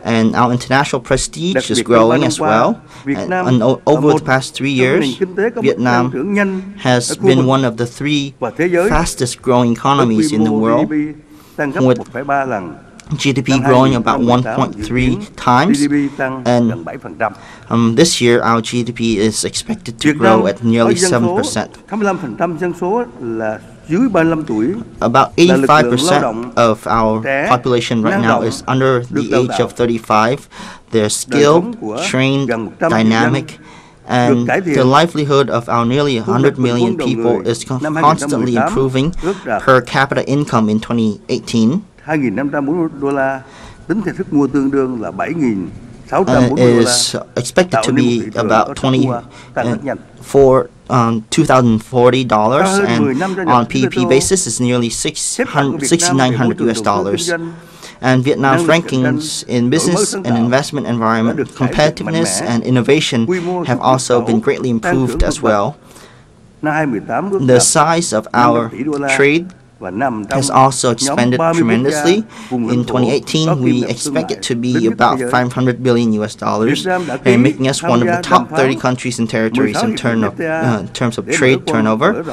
and our international prestige is growing as well. And over the past 3 years, Vietnam has been one of the 3 fastest-growing economies in the world, with GDP growing about 1.3 times, and this year our GDP is expected to grow at nearly 7%. About 85% of our population right now is under the age of 35. They're skilled, trained, dynamic, and the livelihood of our nearly 100 million people is constantly improving. Per capita income in 2018 is expected to be about $2,040, and on PEP basis is nearly $6,900. And Vietnam's rankings in business and investment environment, competitiveness and innovation have also been greatly improved as well. The size of our trade has also expanded tremendously. In 2018, we expect it to be about $500 billion, and making us one of the top 30 countries and territories in terms of trade turnover.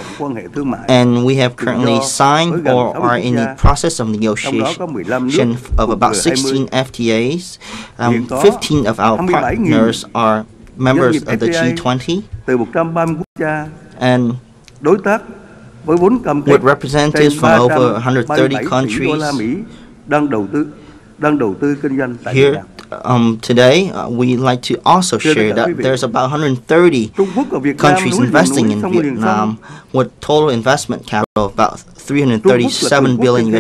And we have currently signed or are in the process of negotiation of about 16 FTAs. 15 of our partners are members of the G20, and with representatives from over 130 countries here today, we'd like to also share that there's about 130 countries investing in Vietnam with total investment capital of about $337 billion.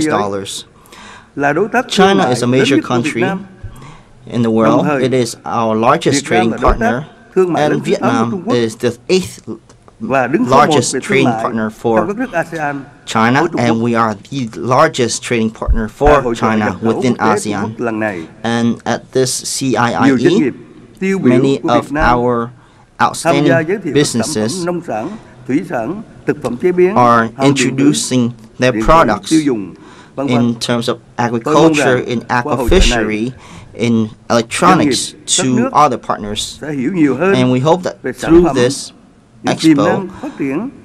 China is a major country in the world. It is our largest trading partner, and Vietnam is the 8th largest trading partner for China, and we are the largest trading partner for China within ASEAN. And at this CIIE, many of our outstanding businesses are introducing their products in terms of agriculture, in aquafishery, in electronics to other partners. And we hope that through this Expo,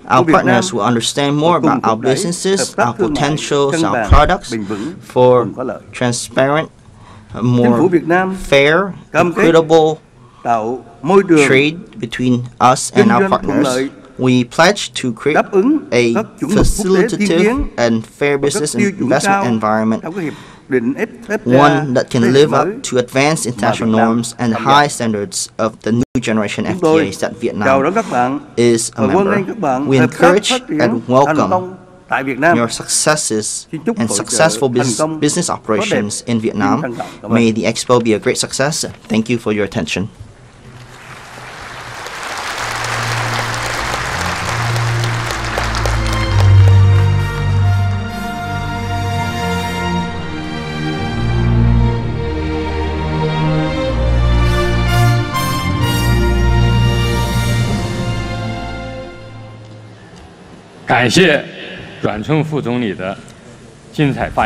our partners will understand more about our businesses, our potentials, our products for transparent, more fair, equitable trade between us and our partners. We pledge to create a facilitative and fair business and investment environment, one that can live up to advanced international norms and high standards of the new generation FTAs that Vietnam is a member. We encourage and welcome your successes and successful business operations in Vietnam. May the Expo be a great success. Thank you for your attention.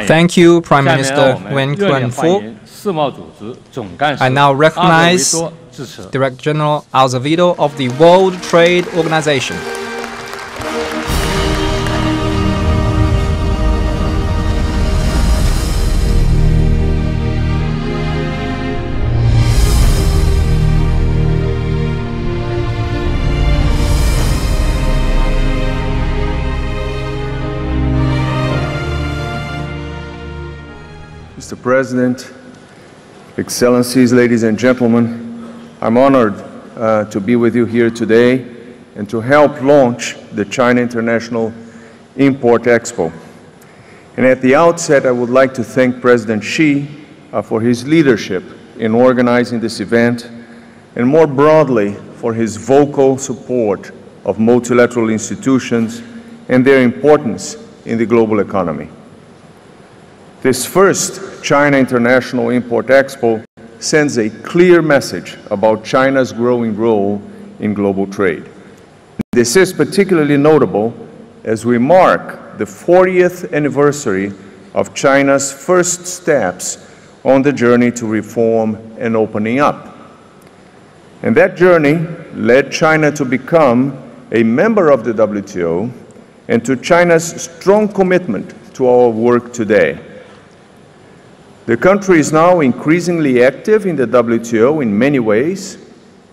Thank you, Prime Minister Wen Kuan-fu. I now recognize Director General Azevedo of the World Trade Organization. Mr. President, Excellencies, ladies and gentlemen, I'm honored to be with you here today and to help launch the China International Import Expo. And at the outset, I would like to thank President Xi for his leadership in organizing this event, and more broadly for his vocal support of multilateral institutions and their importance in the global economy. This first China International Import Expo sends a clear message about China's growing role in global trade. This is particularly notable as we mark the 40th anniversary of China's first steps on the journey to reform and opening up. And that journey led China to become a member of the WTO and to China's strong commitment to our work today. The country is now increasingly active in the WTO in many ways,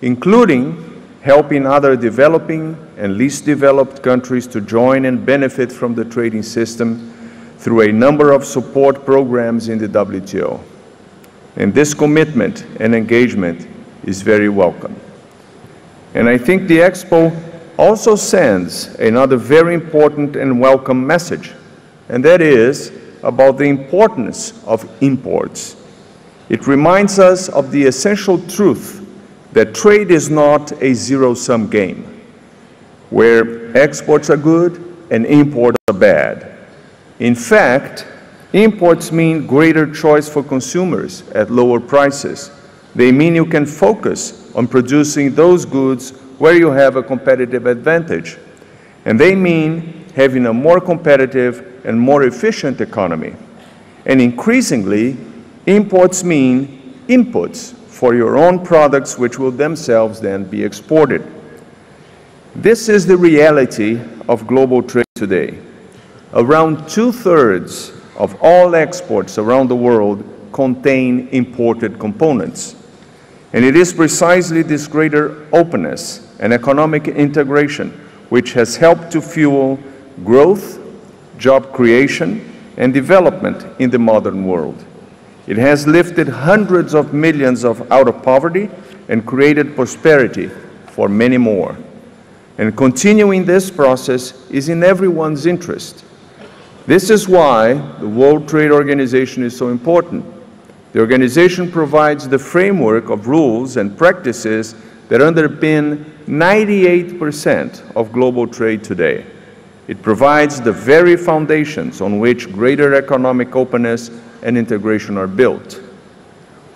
including helping other developing and least developed countries to join and benefit from the trading system through a number of support programs in the WTO. And this commitment and engagement is very welcome. And I think the Expo also sends another very important and welcome message, and that is about the importance of imports. It reminds us of the essential truth that trade is not a zero-sum game, where exports are good and imports are bad. In fact, imports mean greater choice for consumers at lower prices. They mean you can focus on producing those goods where you have a competitive advantage. And they mean having a more competitive and more efficient economy. And increasingly, imports mean inputs for your own products, which will themselves then be exported. This is the reality of global trade today. Around 2/3 of all exports around the world contain imported components. And it is precisely this greater openness and economic integration which has helped to fuel growth, job creation, and development in the modern world. It has lifted hundreds of millions out of poverty and created prosperity for many more. And continuing this process is in everyone's interest. This is why the World Trade Organization is so important. The organization provides the framework of rules and practices that underpin 98% of global trade today. It provides the very foundations on which greater economic openness and integration are built.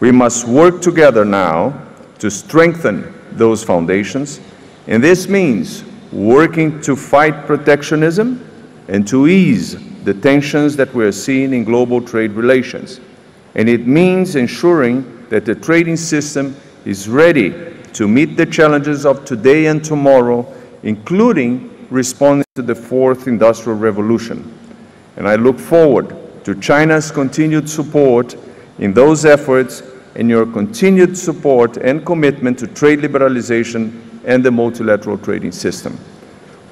We must work together now to strengthen those foundations, and this means working to fight protectionism and to ease the tensions that we are seeing in global trade relations. And it means ensuring that the trading system is ready to meet the challenges of today and tomorrow, including responding to the fourth industrial revolution. And I look forward to China's continued support in those efforts and your continued support and commitment to trade liberalization and the multilateral trading system.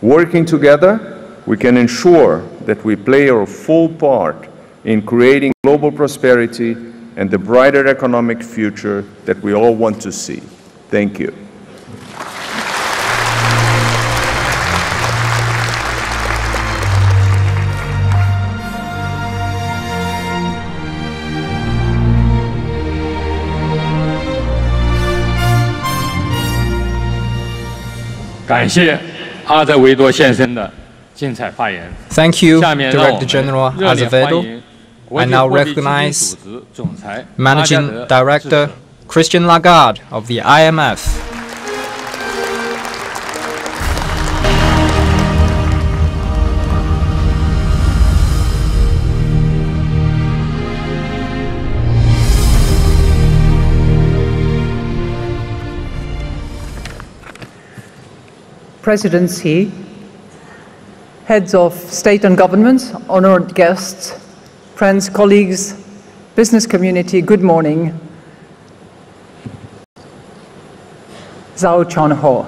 Working together, we can ensure that we play our full part in creating global prosperity and the brighter economic future that we all want to see. Thank you. Thank you, Director General Azevedo. I now recognize Managing Director Christine Lagarde of the IMF. President Xi, heads of state and government, honored guests, friends, colleagues, business community, good morning. Zhao Chuanho.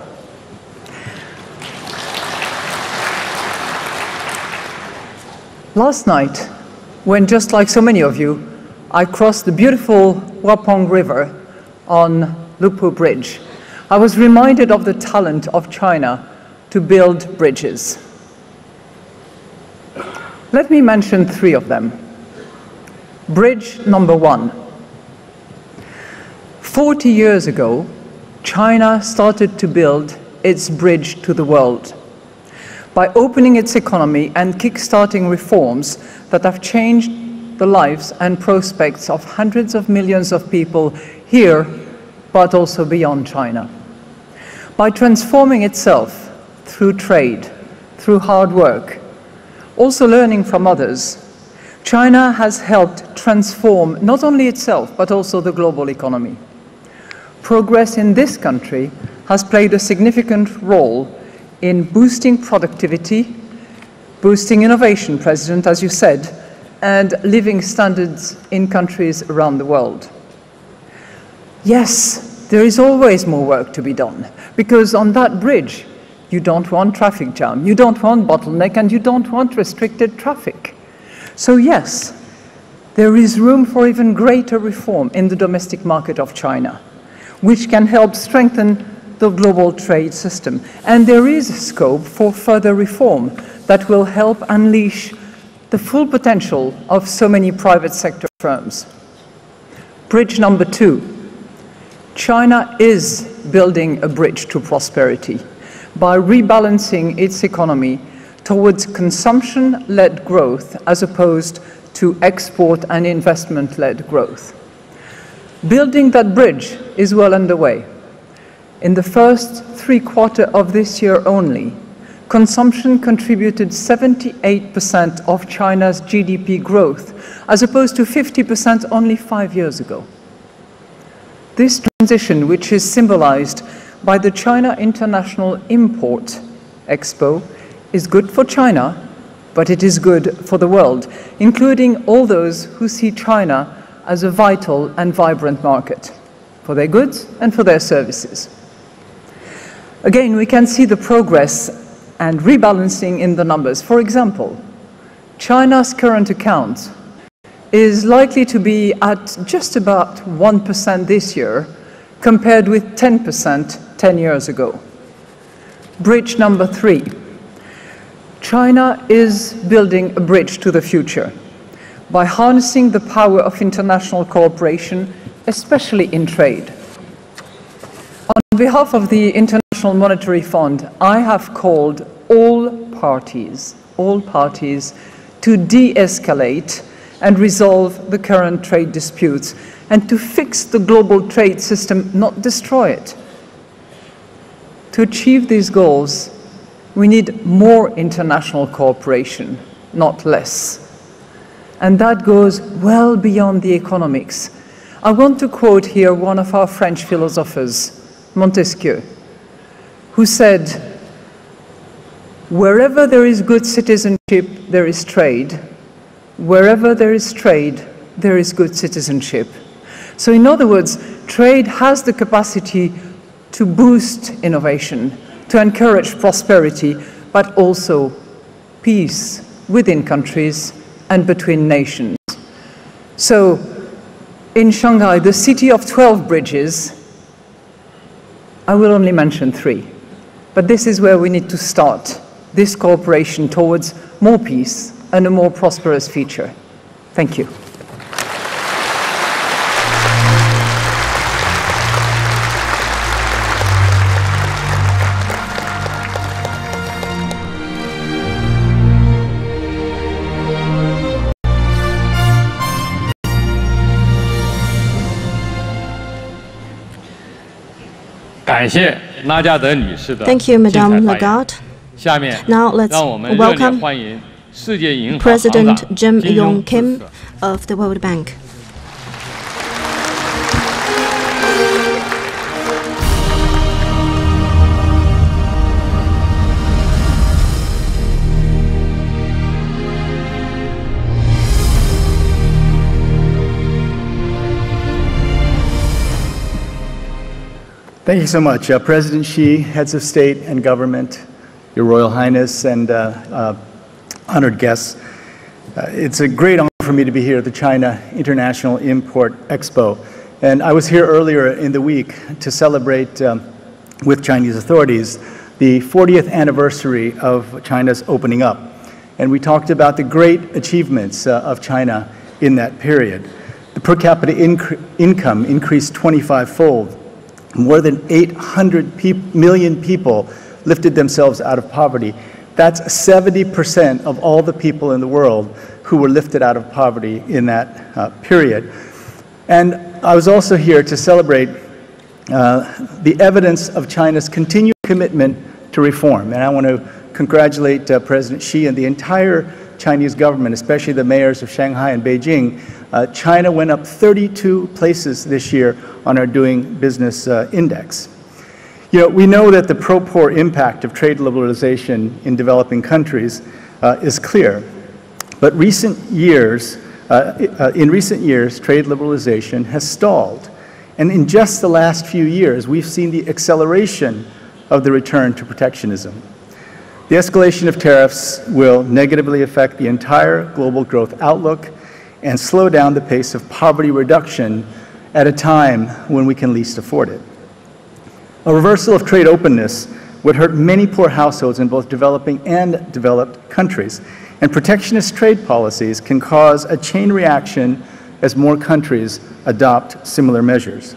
Last night, when just like so many of you, I crossed the beautiful Wapong River on Lupu Bridge, I was reminded of the talent of China to build bridges. Let me mention three of them. Bridge number one. 40 years ago, China started to build its bridge to the world by opening its economy and kick-starting reforms that have changed the lives and prospects of hundreds of millions of people here, but also beyond China. By transforming itself through trade, through hard work, also learning from others, China has helped transform not only itself, but also the global economy. Progress in this country has played a significant role in boosting productivity, boosting innovation, President, as you said, and living standards in countries around the world. Yes, there is always more work to be done, because on that bridge, you don't want traffic jam, you don't want bottleneck, and you don't want restricted traffic. So yes, there is room for even greater reform in the domestic market of China, which can help strengthen the global trade system. And there is scope for further reform that will help unleash the full potential of so many private sector firms. Bridge number 2. China is building a bridge to prosperity by rebalancing its economy towards consumption-led growth as opposed to export and investment-led growth. Building that bridge is well underway. In the first 3 quarters of this year only, consumption contributed 78% of China's GDP growth, as opposed to 50% only 5 years ago. This transition, which is symbolized by the China International Import Expo, is good for China, but it is good for the world, including all those who see China as a vital and vibrant market for their goods and for their services. Again, we can see the progress and rebalancing in the numbers. For example, China's current account is likely to be at just about 1% this year, compared with 10% 10 years ago. Bridge number 3. China is building a bridge to the future by harnessing the power of international cooperation, especially in trade. On behalf of the International Monetary Fund, I have called all parties to de-escalate and resolve the current trade disputes and to fix the global trade system, not destroy it. To achieve these goals, we need more international cooperation, not less. And that goes well beyond the economics. I want to quote here one of our French philosophers, Montesquieu, who said, "Wherever there is good citizenship, there is trade. Wherever there is trade, there is good citizenship." So in other words, trade has the capacity to boost innovation, to encourage prosperity, but also peace within countries and between nations. So in Shanghai, the city of 12 bridges, I will only mention 3. But this is where we need to start this cooperation towards more peace and a more prosperous future. Thank you. Thank you, Madame Lagarde. Now let's welcome President Jim Yong Kim of the World Bank. Thank you so much. President Xi, heads of state and government, Your Royal Highness, and honored guests. It's a great honor for me to be here at the China International Import Expo. And I was here earlier in the week to celebrate with Chinese authorities the 40th anniversary of China's opening up. And we talked about the great achievements of China in that period. The per capita income increased 25-fold. More than 800 million people lifted themselves out of poverty. That's 70% of all the people in the world who were lifted out of poverty in that period. And I was also here to celebrate the evidence of China's continued commitment to reform. And I want to congratulate President Xi and the entire Chinese government, especially the mayors of Shanghai and Beijing, China went up 32 places this year on our Doing Business Index. We know that the pro-poor impact of trade liberalization in developing countries is clear, but in recent years, trade liberalization has stalled. And in just the last few years, we've seen the acceleration of the return to protectionism. The escalation of tariffs will negatively affect the entire global growth outlook and slow down the pace of poverty reduction at a time when we can least afford it. A reversal of trade openness would hurt many poor households in both developing and developed countries, and protectionist trade policies can cause a chain reaction as more countries adopt similar measures.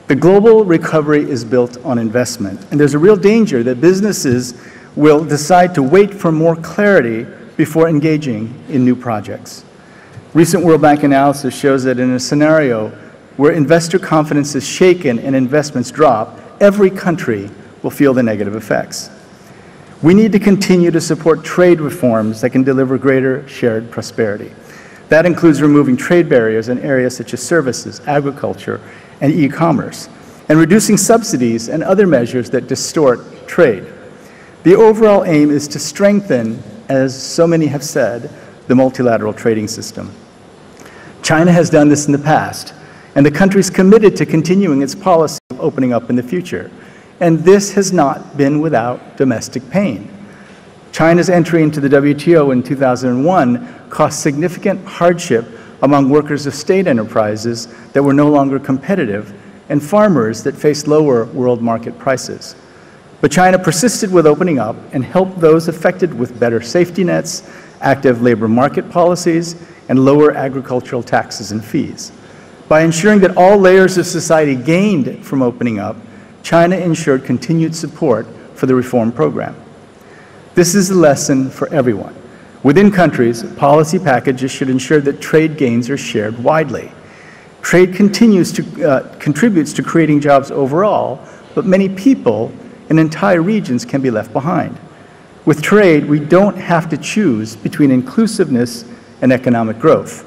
The global recovery is built on investment, and there's a real danger that businesses will decide to wait for more clarity before engaging in new projects. Recent World Bank analysis shows that in a scenario where investor confidence is shaken and investments drop, every country will feel the negative effects. We need to continue to support trade reforms that can deliver greater shared prosperity. That includes removing trade barriers in areas such as services, agriculture, and e-commerce, and reducing subsidies and other measures that distort trade. The overall aim is to strengthen, as so many have said, the multilateral trading system. China has done this in the past, and the country is committed to continuing its policy of opening up in the future. And this has not been without domestic pain. China's entry into the WTO in 2001 caused significant hardship among workers of state enterprises that were no longer competitive and farmers that faced lower world market prices. But China persisted with opening up and helped those affected with better safety nets, active labor market policies, and lower agricultural taxes and fees. By ensuring that all layers of society gained from opening up, China ensured continued support for the reform program. This is a lesson for everyone. Within countries, policy packages should ensure that trade gains are shared widely. Trade contributes to creating jobs overall, but many people and entire regions can be left behind. With trade, we don't have to choose between inclusiveness and economic growth.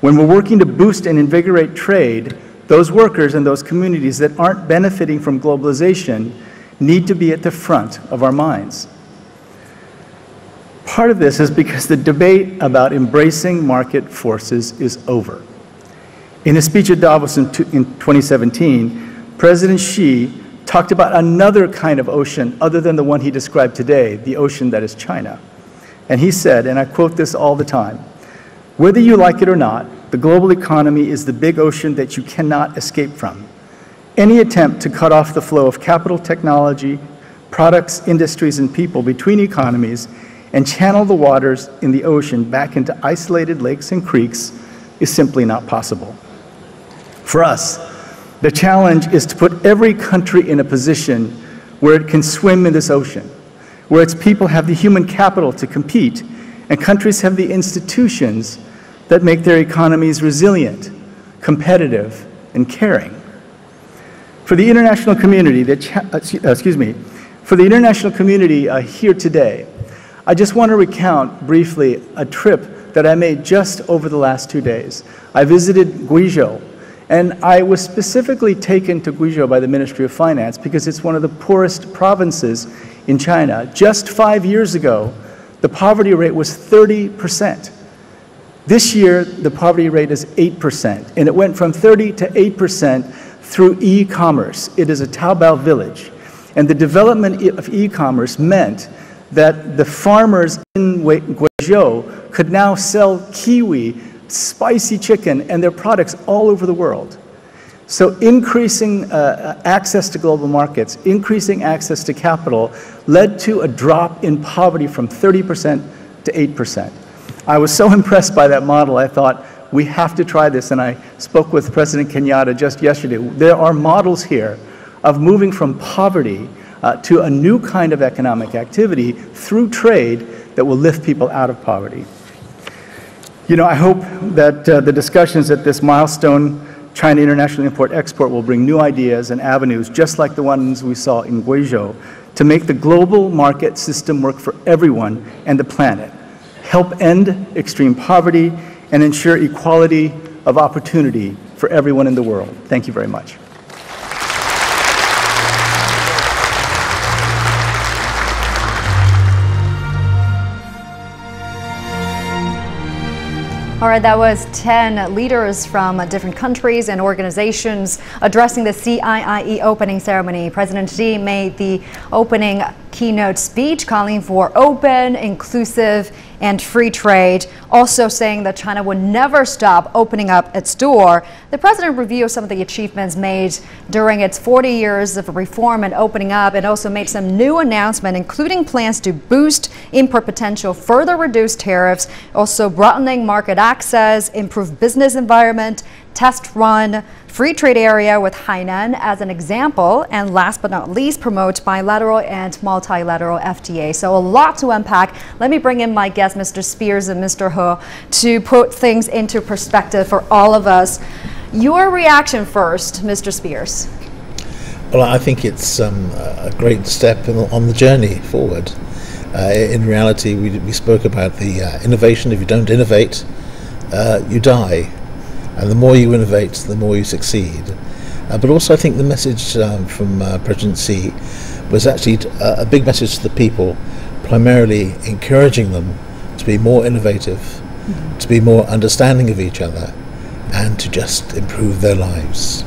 When we're working to boost and invigorate trade, those workers and those communities that aren't benefiting from globalization need to be at the front of our minds. Part of this is because the debate about embracing market forces is over. In a speech at Davos in 2017, President Xi talked about another kind of ocean other than the one he described today, the ocean that is China. And he said, and I quote this all the time, "Whether you like it or not, the global economy is the big ocean that you cannot escape from. Any attempt to cut off the flow of capital, technology, products, industries, and people between economies and channel the waters in the ocean back into isolated lakes and creeks is simply not possible." For us, the challenge is to put every country in a position where it can swim in this ocean, where its people have the human capital to compete, and countries have the institutions that make their economies resilient, competitive, and caring. For the international community, here today, I just want to recount briefly a trip that I made just over the last 2 days. I visited Guizhou, and I was specifically taken to Guizhou by the Ministry of Finance because it's one of the poorest provinces in China. Just 5 years ago, the poverty rate was 30%. This year, the poverty rate is 8%, and it went from 30 to 8% through e-commerce. It is a Taobao village, and the development of e-commerce meant that the farmers in Guizhou could now sell kiwi, spicy chicken, and their products all over the world. So increasing access to global markets, increasing access to capital, led to a drop in poverty from 30% to 8%. I was so impressed by that model, I thought, we have to try this, and I spoke with President Kenyatta just yesterday. There are models here of moving from poverty to a new kind of economic activity through trade that will lift people out of poverty. I hope that the discussions at this milestone China International Import Expo will bring new ideas and avenues, just like the ones we saw in Guizhou, to make the global market system work for everyone and the planet. help end extreme poverty, and ensure equality of opportunity for everyone in the world. Thank you very much. All right, that was 10 leaders from different countries and organizations addressing the CIIE opening ceremony. President Xi made the opening keynote speech calling for open, inclusive, and free trade, also saying that China would never stop opening up its door. The president reviewed some of the achievements made during its 40 years of reform and opening up, and also made some new announcements, including plans to boost import potential, further reduce tariffs, also broadening market access, improve business environment, test run free trade area with Hainan as an example, and last but not least, promote bilateral and multilateral FTA. So a lot to unpack. Let me bring in my guests, Mr. Spears and Mr. He, to put things into perspective for all of us. Your reaction first, Mr. Spears. Well, I think it's a great step on the journey forward. In reality, we spoke about the innovation. If you don't innovate, you die. And the more you innovate, the more you succeed. But also I think the message from President Xi was actually a big message to the people, primarily encouraging them to be more innovative, to be more understanding of each other, and to just improve their lives.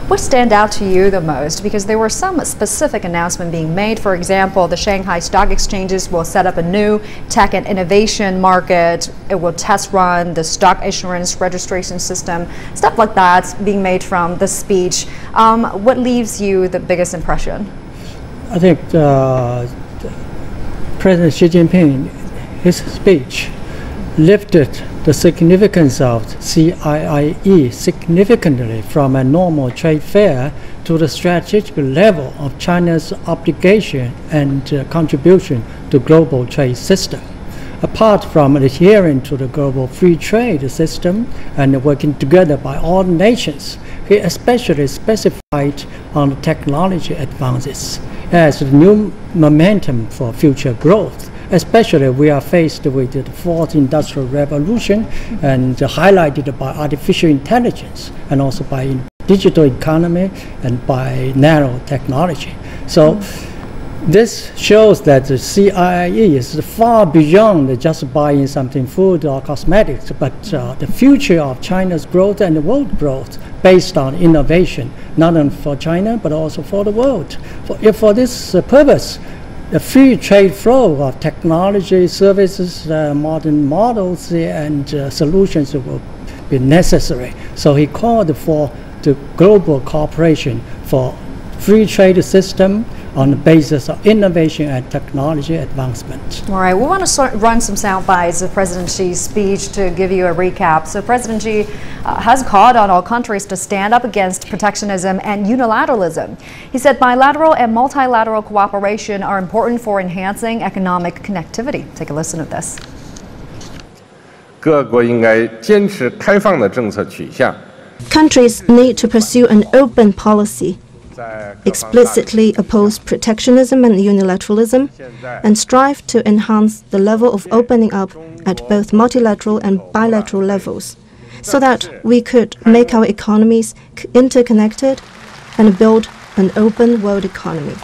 What stand out to you the most? Because there were some specific announcements being made. For example, the Shanghai stock exchanges will set up a new tech and innovation market. It will test run the stock issuance registration system. Stuff like that being made from the speech. What leaves you the biggest impression? I think President Xi Jinping, his speech lifted the significance of CIIE significantly from a normal trade fair to the strategic level of China's obligation and contribution to global trade system. Apart from adhering to the global free trade system and working together by all nations, he especially specified on technology advances as new momentum for future growth. Especially we are faced with the fourth industrial revolution and highlighted by artificial intelligence and also by digital economy and by nanotechnology. So this shows that the CIIE is far beyond just buying something food or cosmetics, but the future of China's growth and the world growth based on innovation, not only for China but also for the world. For this purpose, the free trade flow of technology, services, modern models, and solutions will be necessary. So he called for the global cooperation for free trade system on the basis of innovation and technology advancement. All right, we want to run some sound bites of President Xi's speech to give you a recap. So President Xi has called on all countries to stand up against protectionism and unilateralism. He said bilateral and multilateral cooperation are important for enhancing economic connectivity. Take a listen to this. 各国应该坚持开放的政策取向。 Countries need to pursue an open policy, explicitly oppose protectionism and unilateralism, and strive to enhance the level of opening up at both multilateral and bilateral levels, so that we could make our economies interconnected and build an open world economy.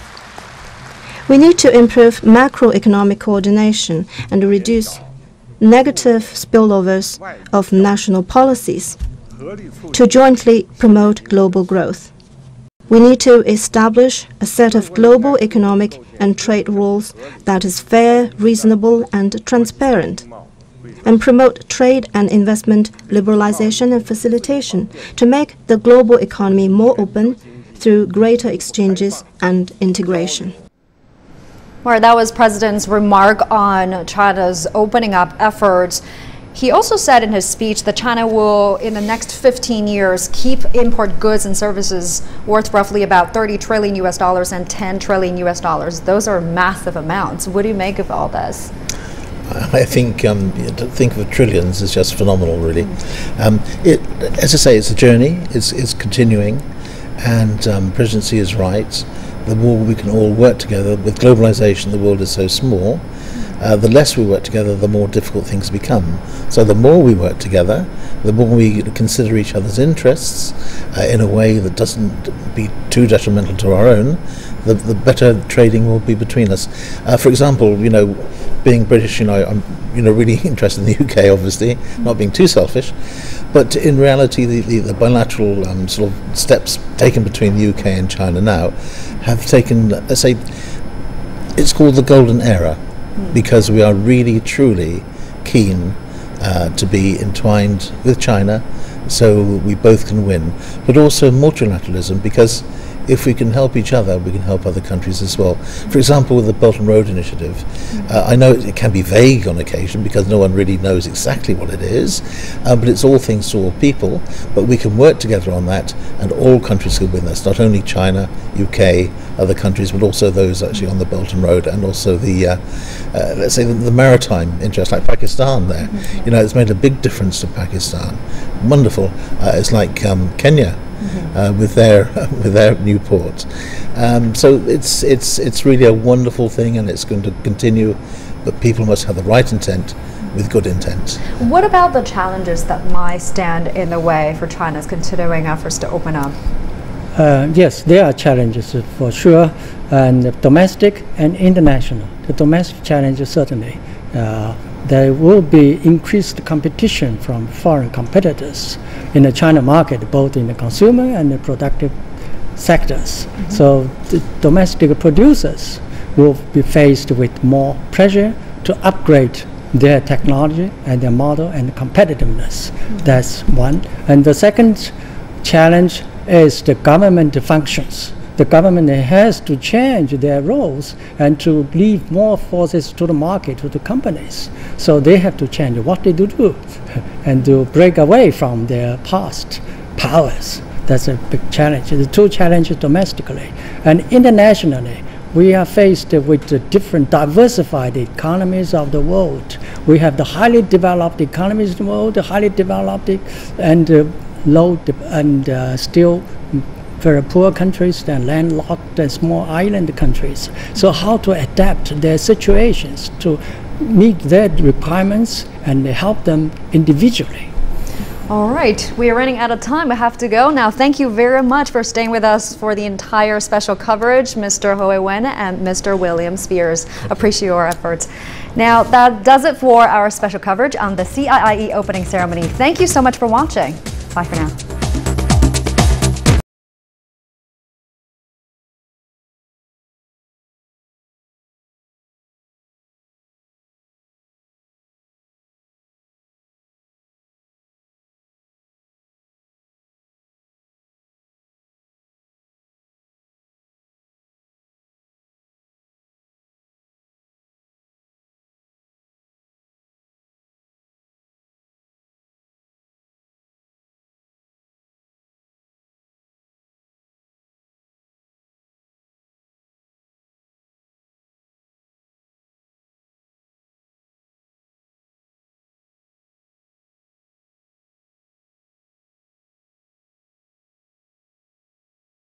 We need to improve macroeconomic coordination and reduce negative spillovers of national policies to jointly promote global growth. We need to establish a set of global economic and trade rules that is fair, reasonable, and transparent, and promote trade and investment liberalization and facilitation to make the global economy more open through greater exchanges and integration. All right, that was President's remark on China's opening up efforts. He also said in his speech that China will, in the next 15 years, keep import goods and services worth roughly about $30 trillion US and $10 trillion US. Those are massive amounts. What do you make of all this? I think to think of trillions is just phenomenal, really. As I say, it's a journey. It's continuing, and President Xi is right. The more we can all work together with globalization, the world is so small. the less we work together, the more difficult things become. So the more we work together, the more we consider each other's interests in a way that doesn't be too detrimental to our own, the better trading will be between us. For example, being British, I'm really interested in the UK, obviously, not being too selfish, but in reality the bilateral sort of steps taken between the UK and China now have taken, let's say, it's called the golden era, because we are really truly keen to be entwined with China so we both can win, but also multilateralism, because if we can help each other, we can help other countries as well. For example, with the Belt and Road Initiative, I know it can be vague on occasion because no one really knows exactly what it is, but it's all things to all people, but we can work together on that and all countries can win. That's not only China, UK, other countries, but also those actually on the Belt and Road, and also the, let's say, the maritime interest, like Pakistan there. It's made a big difference to Pakistan. Wonderful. It's like Kenya. With their new port, so it's really a wonderful thing, and it's going to continue. But people must have the right intent with good intent. What about the challenges that might stand in the way for China's continuing efforts to open up? Yes, there are challenges for sure, and domestic and international. The domestic challenges certainly. There will be increased competition from foreign competitors in the China market, both in the consumer and the productive sectors. So the domestic producers will be faced with more pressure to upgrade their technology and their model and competitiveness. That's one. And the second challenge is the government functions. The government has to change their roles and to leave more forces to the market, to the companies. So they have to change what they do and to break away from their past powers. That's a big challenge. The two challenges domestically. And internationally, we are faced with the different diversified economies of the world. We have the highly developed economies of the world, the highly developed and still very poor countries, and landlocked and small island countries. So how to adapt their situations to meet their requirements and help them individually. All right, we are running out of time. We have to go now. Thank you very much for staying with us for the entire special coverage, Mr. Hui Wen and Mr. William Spears. Appreciate your efforts. Now, that does it for our special coverage on the CIIE opening ceremony. Thank you so much for watching. Bye for now.